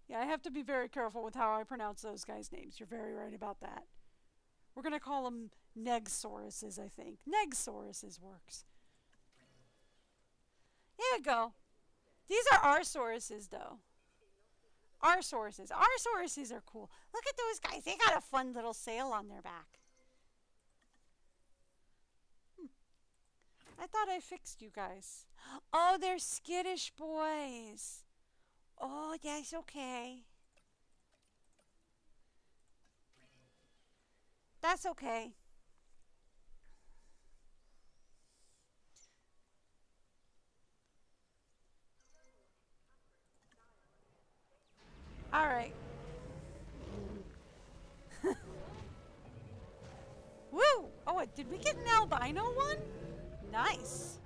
Yeah, I have to be very careful with how I pronounce those guys' names. You're very right about that. We're going to call them Negsauruses, I think. Negsauruses works. Here we go. These are Arsauruses, though. Arsauruses. Arsauruses are cool. Look at those guys. They got a fun little sail on their back. I thought I fixed you guys. Oh, they're skittish boys. Oh, that's okay. That's okay. All right. Woo! Oh, did we get an albino one? Nice.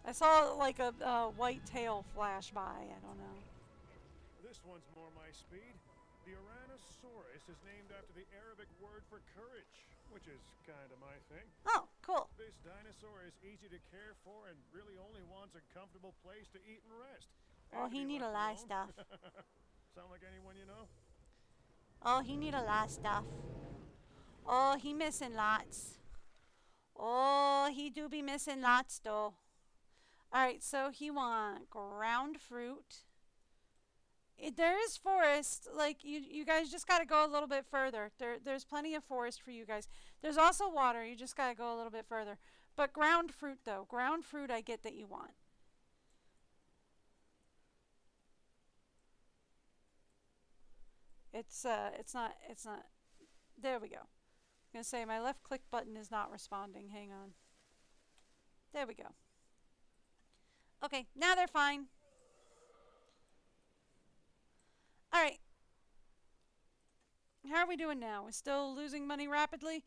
I saw like a white tail flash by. I don't know. This one's more my speed. The Tyrannosaurus is named after the Arabic word for courage. which is kind of my thing. Oh, cool. This dinosaur is easy to care for and really only wants a comfortable place to eat and rest. Oh, And to he be need a left lot of alone. stuff. Sound like anyone you know? Oh, he need a lot of stuff. Oh, he missing lots. Oh, he do be missing lots though. Alright, so he want ground fruit. There is forest. Like, you guys just got to go a little bit further. There's plenty of forest for you guys. There's also water. You just got to go a little bit further. But ground fruit, though. Ground fruit I get that you want. It's not. There we go. I'm going to say my left click button is not responding. Hang on. There we go. Okay, now they're fine. Alright. How are we doing now? We're still losing money rapidly?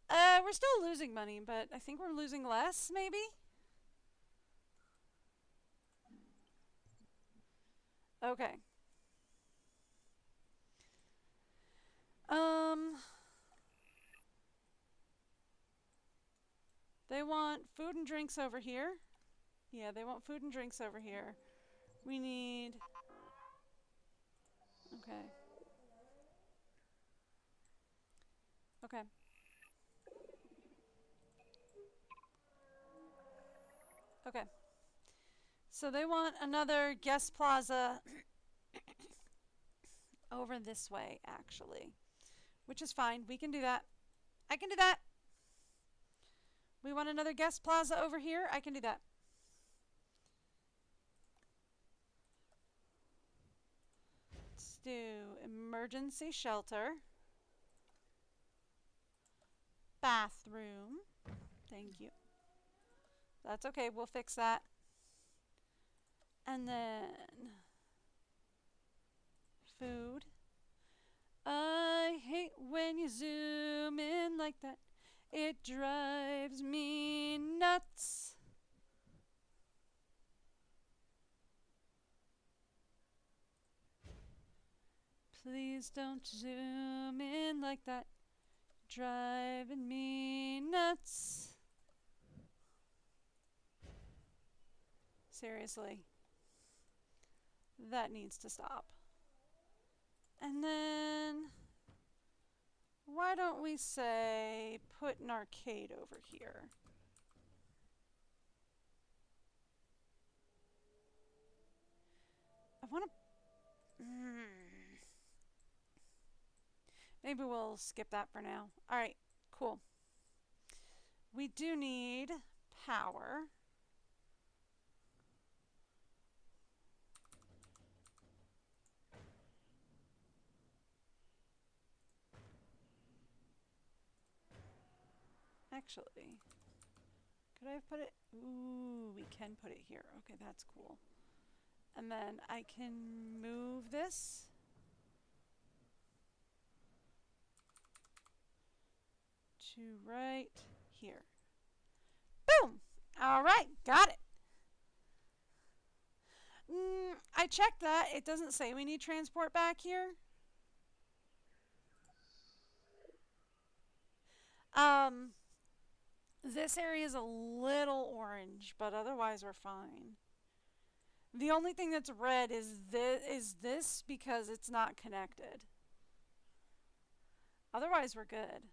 We're still losing money, but I think we're losing less, maybe? Okay. They want food and drinks over here. Yeah, they want food and drinks over here. We need... Okay. Okay. Okay. So they want another guest plaza over this way, actually. Which is fine. We can do that. I can do that. We want another guest plaza over here. I can do that. Let's do emergency shelter. Bathroom. Thank you. That's okay. We'll fix that. And then food. I hate when you zoom in like that. It drives me nuts. Please don't zoom in like that. Driving me nuts. Seriously. That needs to stop. And then, why don't we say put an arcade over here? I want to... Maybe we'll skip that for now. Alright, cool. We do need power. Actually, could I have put it? Ooh, we can put it here. Okay, that's cool. And then I can move this. To right here. Boom! Alright, got it. I checked that. It doesn't say we need transport back here. This area is a little orange, but otherwise we're fine. The only thing that's red is this because it's not connected. Otherwise we're good.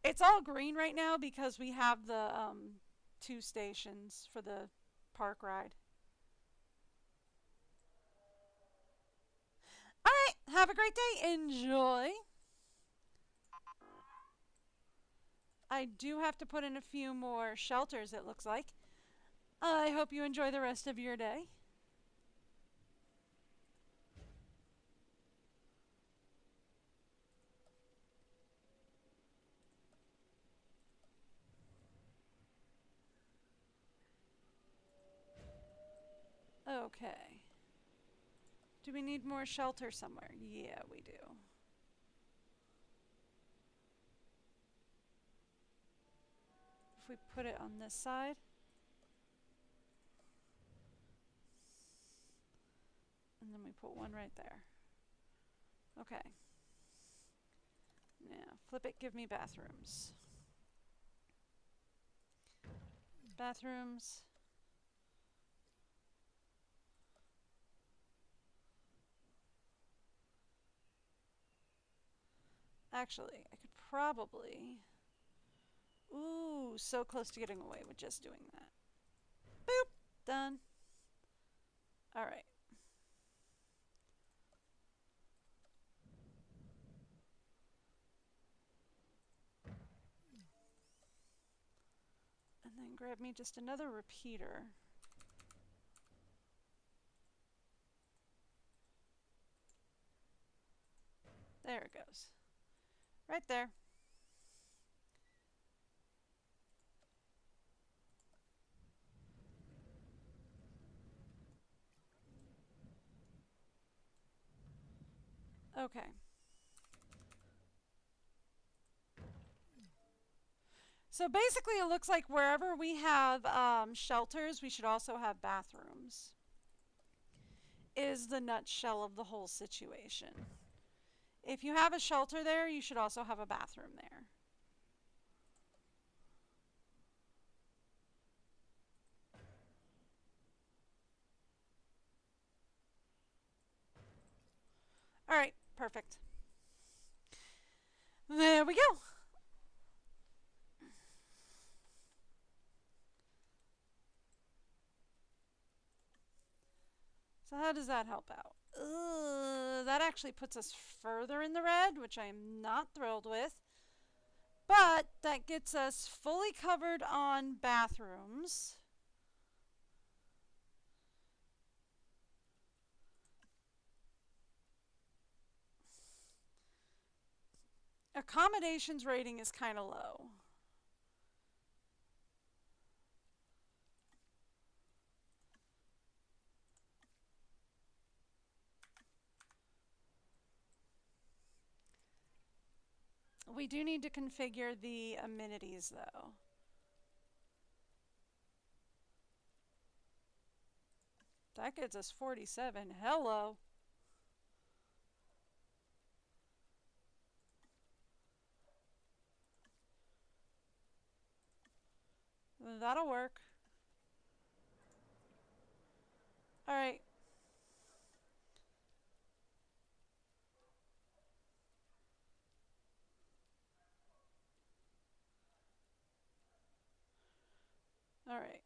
It's all green right now because we have the 2 stations for the park ride. Alright, have a great day. Enjoy. I do have to put in a few more shelters, it looks like. I hope you enjoy the rest of your day. Okay. Do we need more shelter somewhere? Yeah, we do. If we put it on this side. And then we put one right there. Okay. Yeah, flip it, give me bathrooms. Bathrooms. Actually, I could probably... Ooh, so close to getting away with just doing that. Boop! Done. Alright. And then grab me just another repeater. There it goes. Right there. Okay. So basically it looks like wherever we have shelters, we should also have bathrooms. Is the nutshell of the whole situation. If you have a shelter there, you should also have a bathroom there. Alright, perfect. There we go. So how does that help out? That actually puts us further in the red, which I am not thrilled with. But that gets us fully covered on bathrooms. Accommodations rating is kind of low. We do need to configure the amenities though. That gets us 47. Hello. That'll work. Alright. Alright.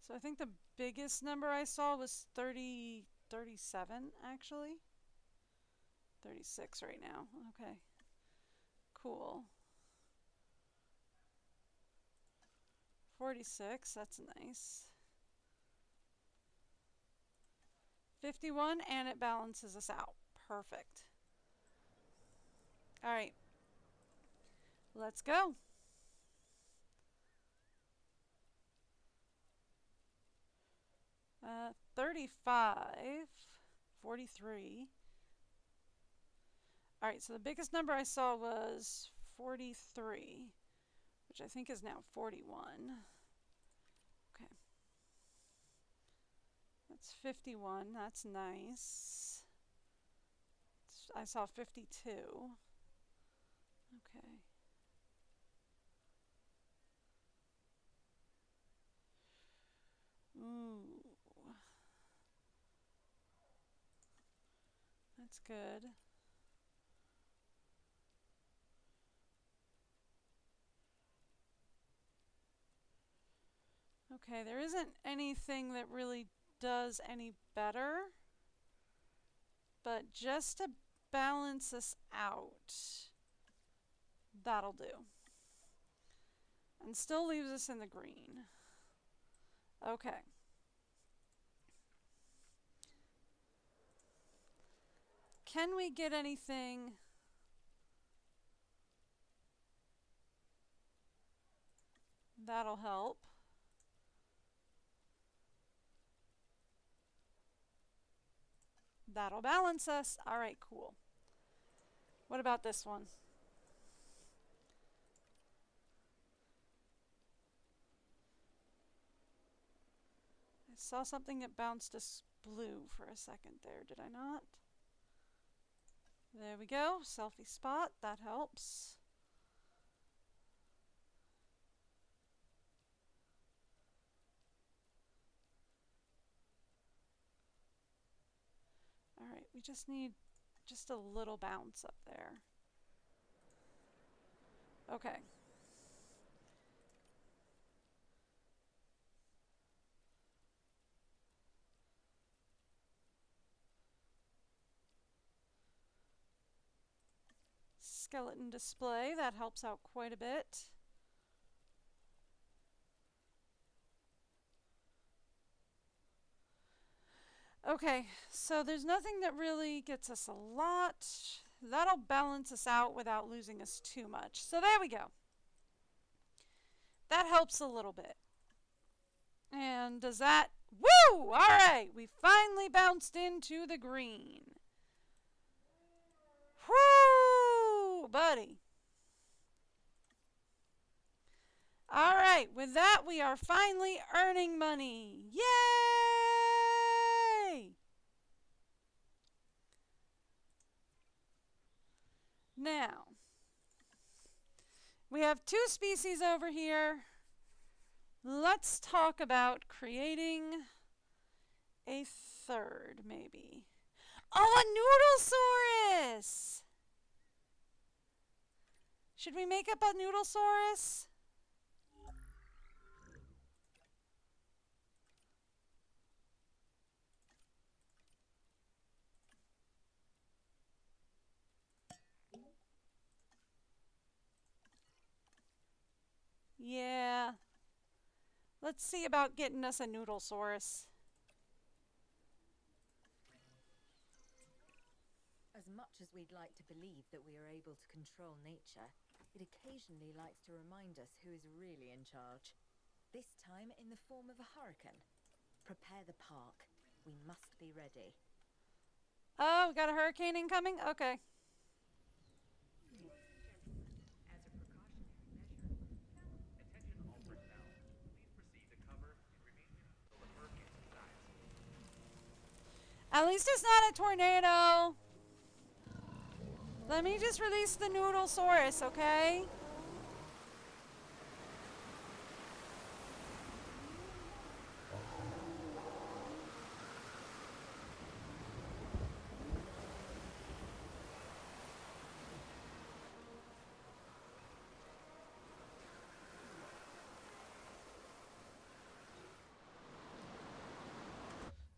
So I think the biggest number I saw was 37 actually. 36 right now. Okay. Cool. 46, that's nice. 51, and it balances us out. Perfect. Alright. Let's go. Uh, 35, 43. Alright, so the biggest number I saw was 43, which I think is now 41. Okay. That's 51. That's nice. I saw 52. Okay. Ooh. That's good. Okay, there isn't anything that really does any better. But just to balance us out, that'll do. And still leaves us in the green. Okay. Can we get anything? That'll help. That'll balance us. All right, cool. What about this one? I saw something that bounced us blue for a second there, did I not? There we go. Selfie spot. That helps. Alright, we just need just a little bounce up there. Okay. Skeleton display, that helps out quite a bit. Okay, so there's nothing that really gets us a lot. That'll balance us out without losing us too much. So there we go. That helps a little bit. And does that... Woo! Alright, we finally bounced into the green. Whoo, buddy. Alright, with that we are finally earning money. Yay! Now, we have 2 species over here. Let's talk about creating a third, maybe. Oh, a Noodlesaurus! Should we make up a Noodlesaurus? Yeah. Let's see about getting us a Noodlesaurus. As much as we'd like to believe that we are able to control nature, it occasionally likes to remind us who is really in charge. This time in the form of a hurricane. Prepare the park. We must be ready. Oh, we got a hurricane incoming? Okay. As a precautionary measure, attention all personnel. Please proceed to cover and remain there until the hurricane subsides. At least it's not a tornado. Let me just release the Noodlesaurus, okay?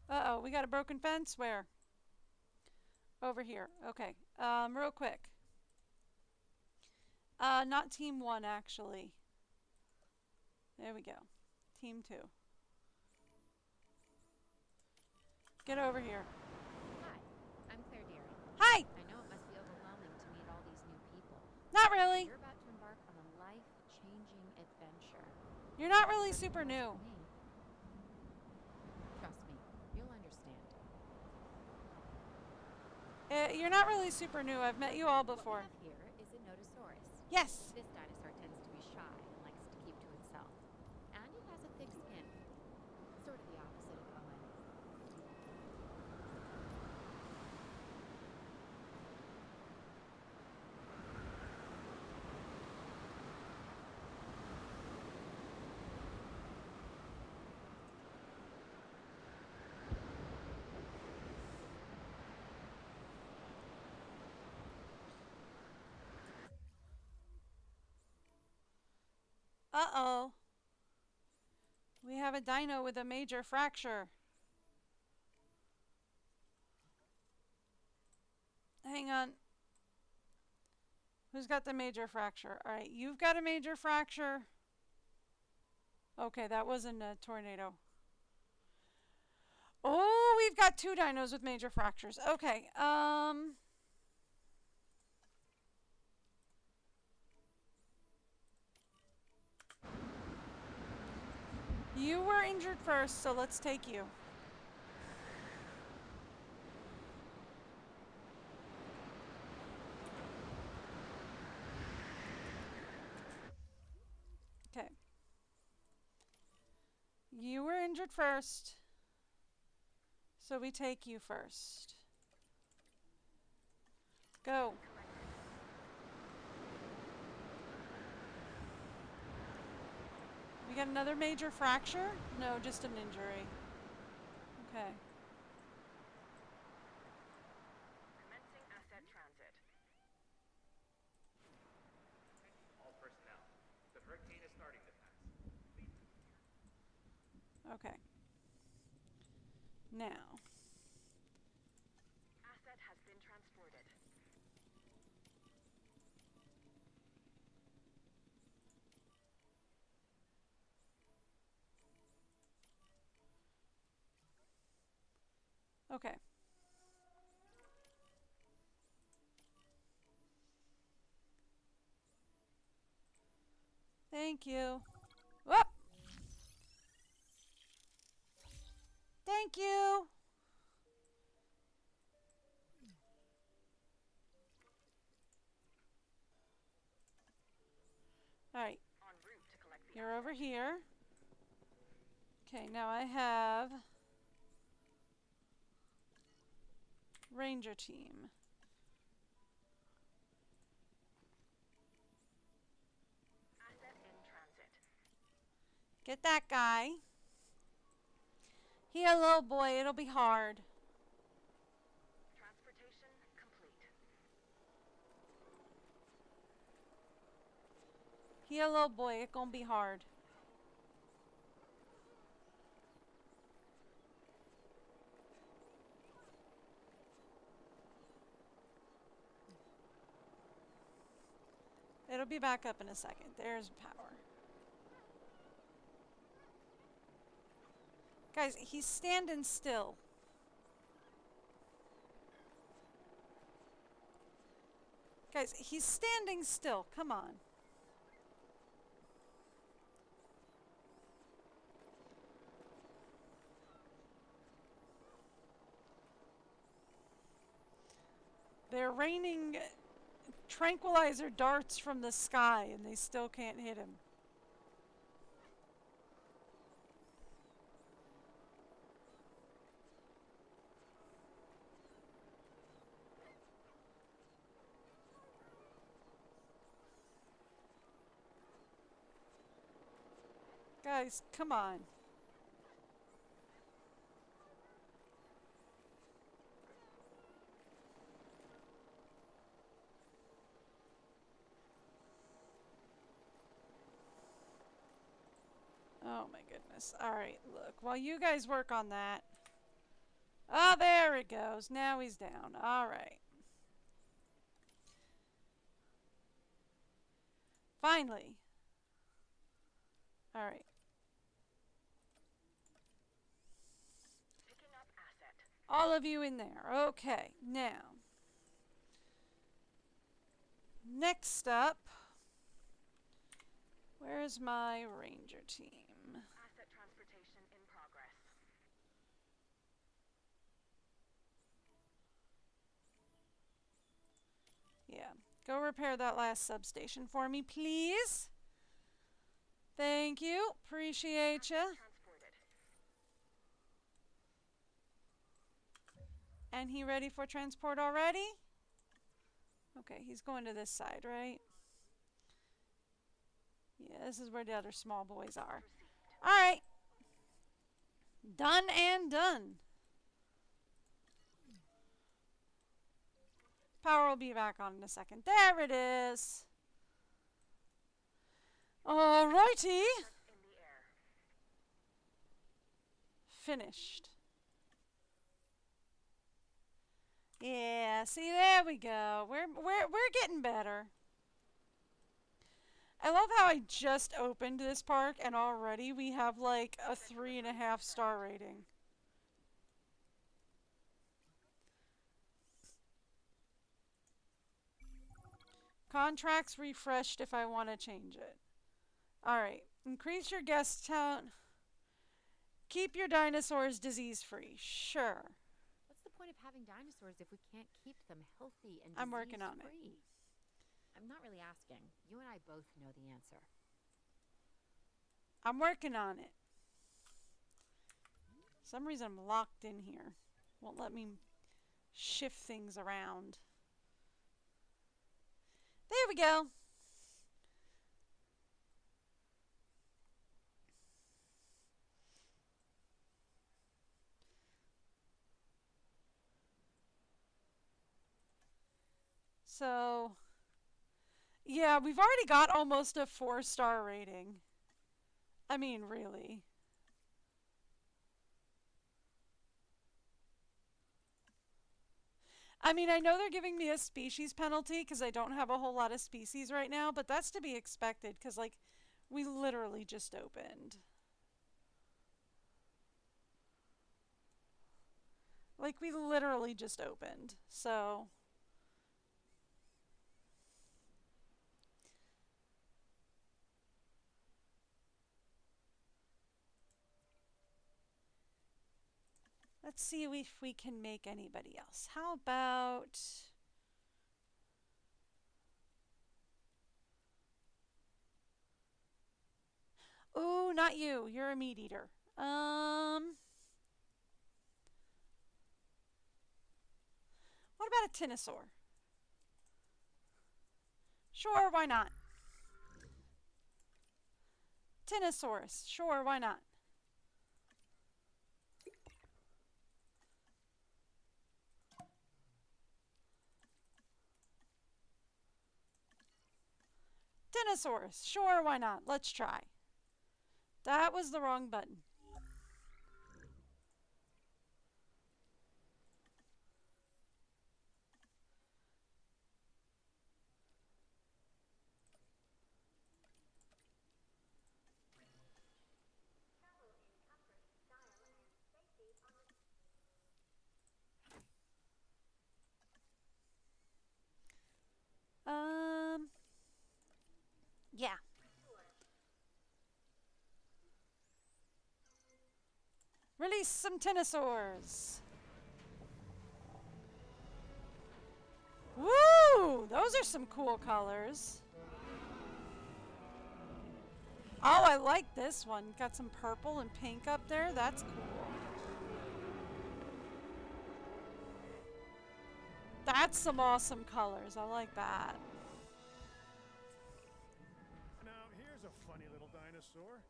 Uh-oh, we got a broken fence? Where? Over here. Okay. Real quick. Not team 1, actually. There we go. Team 2. Get over here. Hi, I'm Claire Deering. Hi! I know it must be overwhelming to meet all these new people. Not really. You're about to embark on a life-changing adventure. You're not really That's super enough new. for me. Trust me, you'll understand. You're not really super new. I've met you all before. What we have here is a Nodosaurus. Yes. This dinosaur tends to be shy and likes to keep to itself. And it has a thick skin. Sort of the opposite of Owen. Uh-oh. We have a dino with a major fracture. Hang on. Who's got the major fracture? Alright, you've got a major fracture. Okay, that wasn't a tornado. Oh, we've got 2 dinos with major fractures. Okay, you were injured first, so let's take you. Okay. You were injured first, So we take you first. Go. We got another major fracture? No, just an injury. Okay. Commencing asset transit. All personnel. The hurricane is starting to pass. Okay. Now. Asset has been transported. Okay. Thank you. Whoop! Thank you. All right. En route to collect the You're over here. Okay, now I have Ranger team. asset in transit. Get that guy. Here, little boy, it'll be hard. Transportation complete. Here, little boy, it's gonna be hard. It'll be back up in a second. There's power. Guys, he's standing still. Guys, he's standing still. Come on. They're raining tranquilizer darts from the sky and they still can't hit him. Guys, come on. Oh my goodness. Alright, look. While you guys work on that. Oh, there it goes. Now he's down. Alright. Finally. Alright. Picking up asset. All of you in there. Okay. Now. Next up. Where's my ranger team? Asset transportation in progress. Yeah. Go repair that last substation for me, please. Thank you. Appreciate you. Transported. And he ready for transport already? Okay, he's going to this side, right? Yeah, this is where the other small boys are. Alright. Done and done. Power will be back on in a second. There it is. Alrighty. In the air. Finished. Yeah, see, there we go. We're getting better. I love how I just opened this park and already we have like a 3.5 star rating. Contracts refreshed if I want to change it. Alright, increase your guest count. Keep your dinosaurs disease free. Sure. What's the point of having dinosaurs if we can't keep them healthy and I'm working on it. disease-free? I'm not really asking. You and I both know the answer. I'm working on it. For some reason I'm locked in here. Won't let me shift things around. There we go. So, yeah, we've already got almost a 4-star rating. I mean, really. I mean, I know they're giving me a species penalty because I don't have a whole lot of species right now, but that's to be expected because, like, we literally just opened. Like, we literally just opened, so... Let's see if we can make anybody else. How about... Ooh, not you. You're a meat eater. What about a tinosaur? Sure, why not? Tinosaurus. Sure, why not? Tinosaurus. Sure, why not? Let's try. That was the wrong button. Yeah. Release some tinosaurs. Woo! Those are some cool colors. Oh, I like this one. Got some purple and pink up there. That's cool. That's some awesome colors. I like that. Now, here's a funny little dinosaur.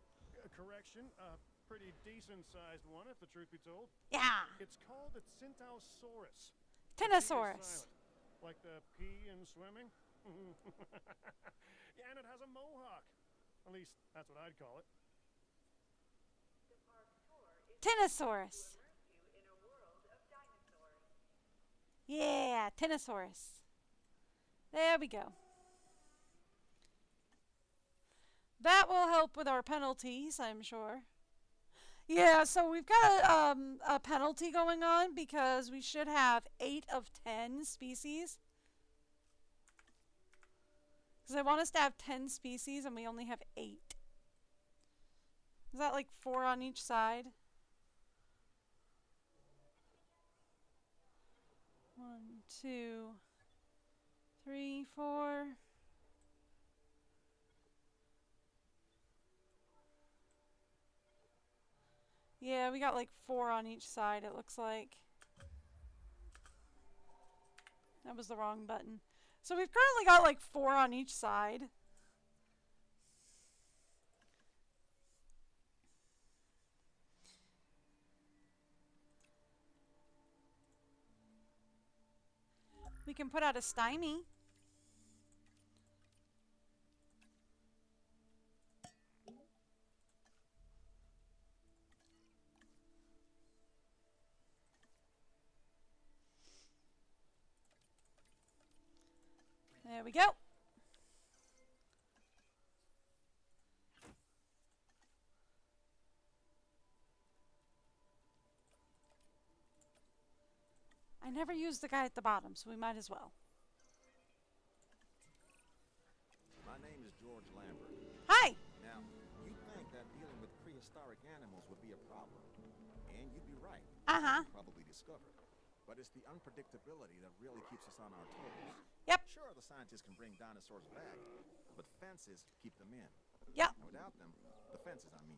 Correction, a pretty decent-sized one, if the truth be told. Yeah. It's called a Centausaurus. Tinosaurus. Like the P in swimming. Yeah, and it has a mohawk. At least, that's what I'd call it. Tinosaurus. Yeah, Tinosaurus. There we go. That will help with our penalties, I'm sure. Yeah, so we've got a penalty going on because we should have 8 of 10 species. Because I want us to have 10 species and we only have 8. Is that like 4 on each side? 1, 2, 3, 4. Yeah, we got like 4 on each side, it looks like. That was the wrong button. So we've currently got like 4 on each side. We can put out a stymie. There we go. I never used the guy at the bottom, so we might as well. My name is George Lambert. Hi! Now, you think that dealing with prehistoric animals would be a problem. And you'd be right. Uh-huh. Probably discovered. But it's the unpredictability that really keeps us on our toes. Yep. Sure, the scientists can bring dinosaurs back, but fences keep them in. Yep. And without them, the fences, I mean,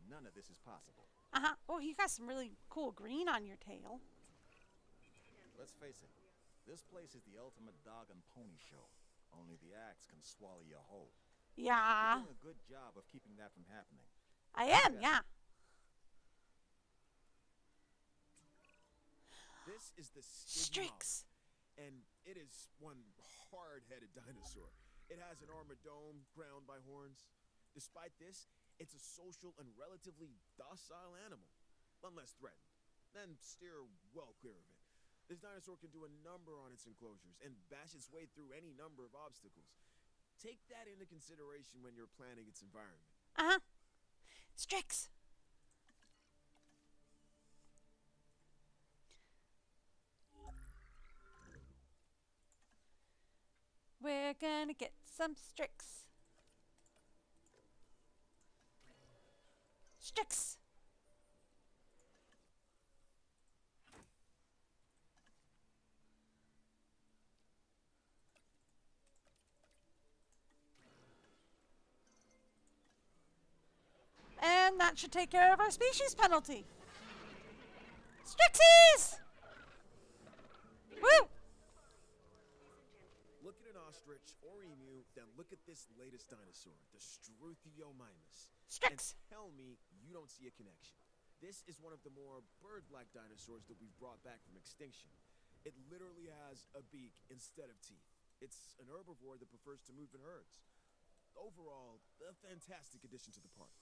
none of this is possible. Uh-huh. Oh, you got some really cool green on your tail. Let's face it, this place is the ultimate dog and pony show. Only the axe can swallow you whole. Yeah. You're doing a good job of keeping that from happening. I am, yeah. This is the Stigmata, Strix. and it is one hard-headed dinosaur. It has an armored dome crowned by horns. Despite this, it's a social and relatively docile animal, unless threatened. Then steer well clear of it. This dinosaur can do a number on its enclosures and bash its way through any number of obstacles. Take that into consideration when you're planning its environment. Uh-huh. Strix. We're gonna get some Strix. Strix. And that should take care of our species penalty. Strixies! Woo! Look at an ostrich or emu, then look at this latest dinosaur, the Struthiomimus. Strix. And tell me you don't see a connection. This is one of the more bird-like dinosaurs that we've brought back from extinction. It literally has a beak instead of teeth. It's an herbivore that prefers to move in herds. Overall, a fantastic addition to the park.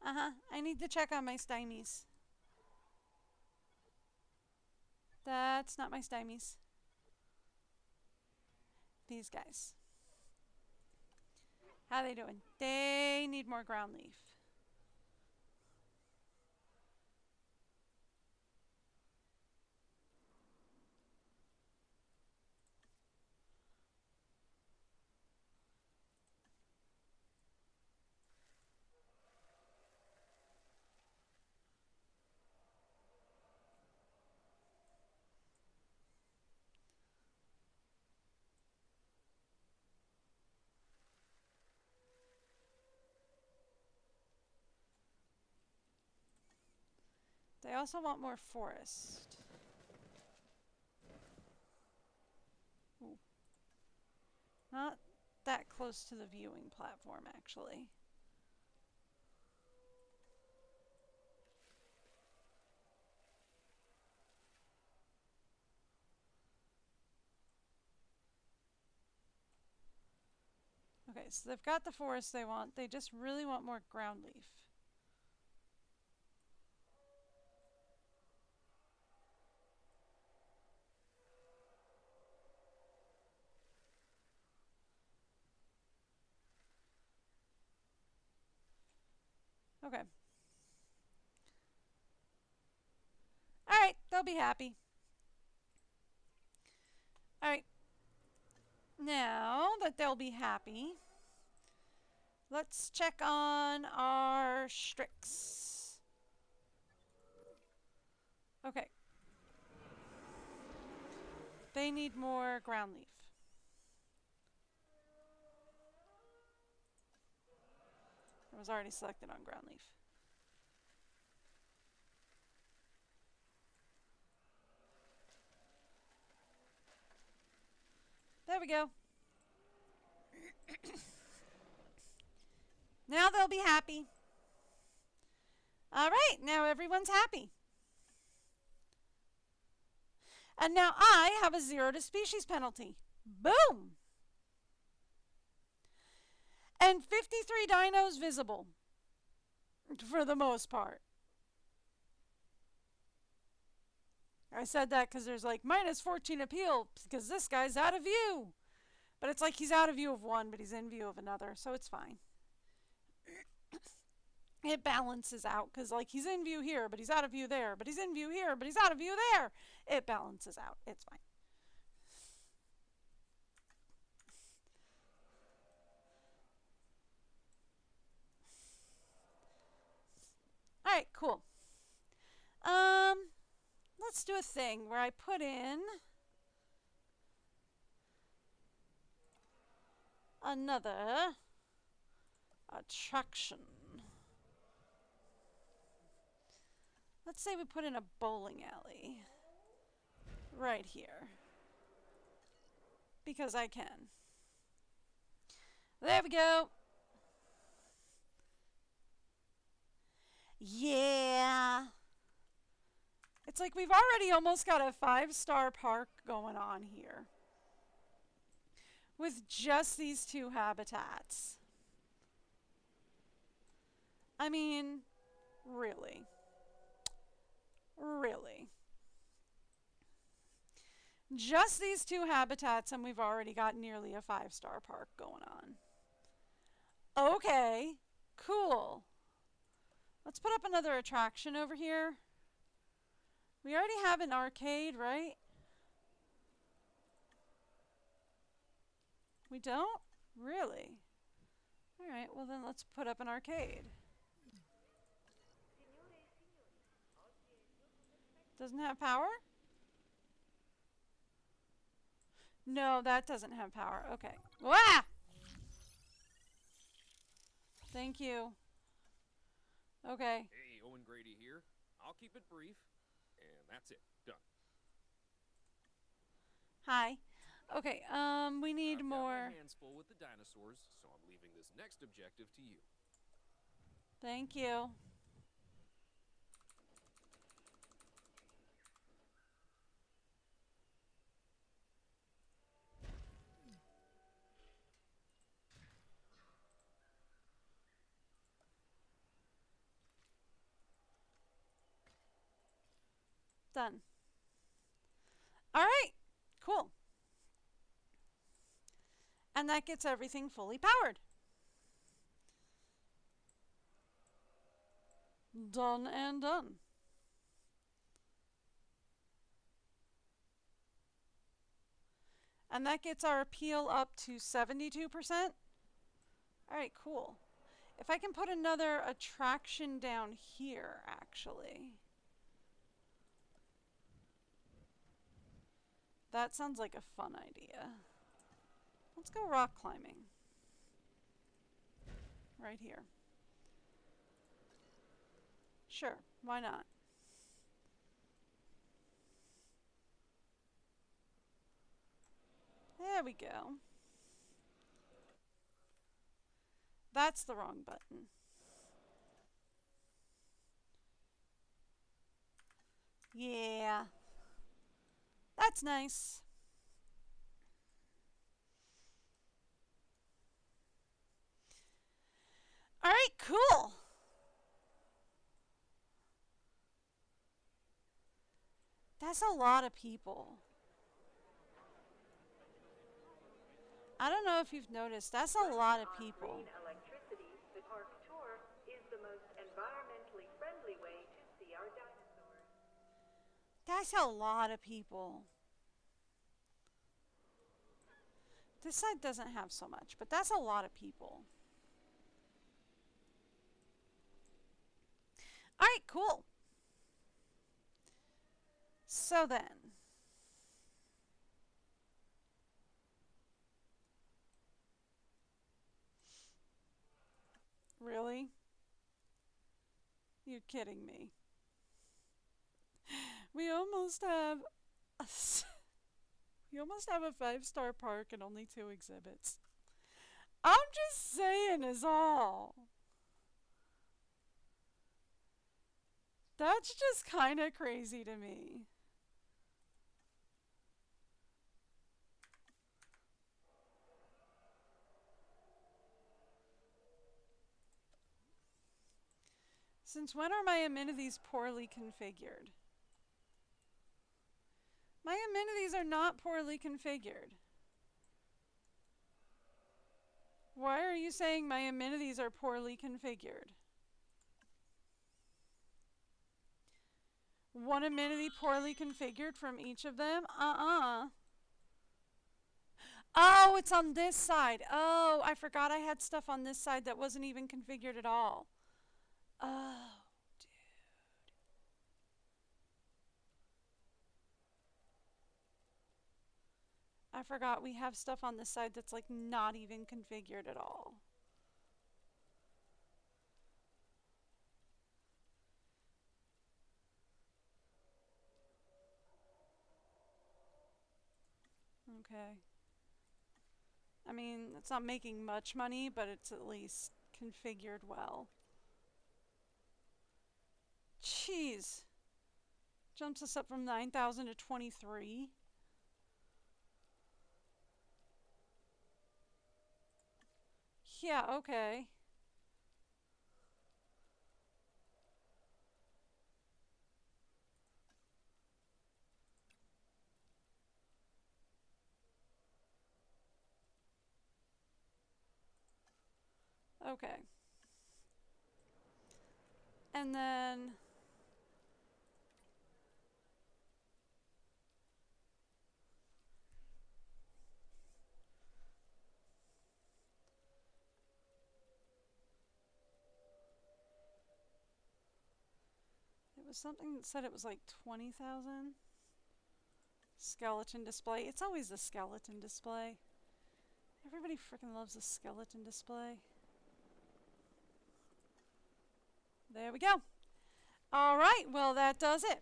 Uh-huh. I need to check on my stymies. That's not my stymies. These guys. How they doing? They need more ground leaf. They also want more forest. Ooh. Not that close to the viewing platform, actually. Okay, so they've got the forest they want. They just really want more ground leaf. Okay. Alright, they'll be happy. Alright. Now that they'll be happy, let's check on our Strix. Okay. They need more ground leaf. I was already selected on ground leaf. There we go. Now they'll be happy. All right, now everyone's happy. And now I have a 0 to species penalty. Boom! And 53 dinos visible. For the most part. I said that because there's like minus 14 appeal because this guy's out of view. But it's like he's out of view of one, but he's in view of another, so it's fine. It balances out because like he's in view here, but he's out of view there, but he's in view here, but he's out of view there. It balances out. It's fine. All right, cool. Let's do a thing where I put in another attraction. Let's say we put in a bowling alley. right here. Because I can. There we go. Yeah. It's like we've already almost got a 5-star park going on here. With just these 2 habitats. I mean, really. Really. Just these 2 habitats and we've already got nearly a 5-star park going on. Okay, cool. Let's put up another attraction over here. We already have an arcade, right? We don't? Really? Alright, well then let's put up an arcade. Doesn't have power? No, that doesn't have power. Okay. Wah! Thank you. Okay. Hey, Owen Grady here. I'll keep it brief. And that's it. Done. Hi. Okay, we need I've more. got my hands full with the dinosaurs, so I'm leaving this next objective to you. Thank you. Done. All right, cool. And that gets everything fully powered. Done and done. And that gets our appeal up to 72%. All right, cool. If I can put another attraction down here, actually. That sounds like a fun idea. Let's go rock climbing. Right here. Sure, why not? There we go. That's the wrong button. Yeah. That's nice. All right, cool. That's a lot of people. I don't know if you've noticed, that's a lot of people. Green electricity, the park tour is the most environmentally friendly way to see our dinosaurs. That's a lot of people. This side doesn't have so much, but that's a lot of people. All right, cool. So then. Really? You're kidding me. We almost have a we almost have a 5-star park and only 2 exhibits. I'm just saying is all. That's just kind of crazy to me. Since when are my amenities poorly configured? My amenities are not poorly configured. Why are you saying my amenities are poorly configured? One amenity poorly configured from each of them? Oh, it's on this side. Oh, I forgot I had stuff on this side that wasn't even configured at all. Oh, dude. I forgot we have stuff on this side that's like not even configured at all. Okay. I mean, it's not making much money, but it's at least configured well. Jeez. Jumps us up from 9,000 to 23. Yeah, okay. Okay. And then it was something that said it was like 20,000. Skeleton display. It's always the skeleton display. Everybody freaking loves a skeleton display. There we go. All right, well, that does it.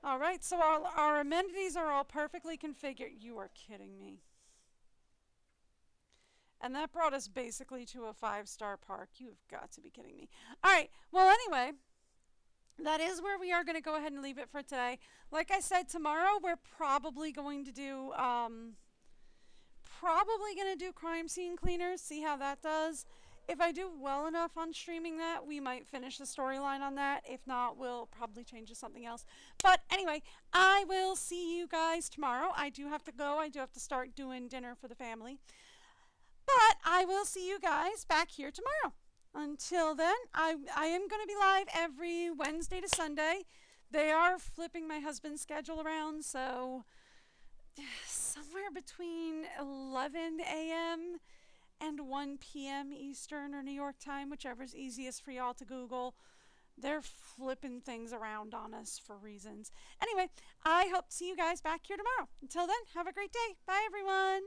All right, so our amenities are all perfectly configured. You are kidding me. And that brought us basically to a 5-star park. You have got to be kidding me. All right, well, anyway, that is where we are going to go ahead and leave it for today. Like I said, tomorrow we're probably going to do crime scene cleaners, see how that does. If I do well enough on streaming that, we might finish the storyline on that. If not, we'll probably change to something else. But anyway, I will see you guys tomorrow. I do have to go. I do have to start doing dinner for the family. But I will see you guys back here tomorrow. Until then, I am going to be live every Wednesday to Sunday. They are flipping my husband's schedule around, so somewhere between 11 a.m. and 1 p.m. Eastern or New York time, whichever's easiest for y'all to Google. They're flipping things around on us for reasons. Anyway, I hope to see you guys back here tomorrow. Until then, have a great day. Bye, everyone.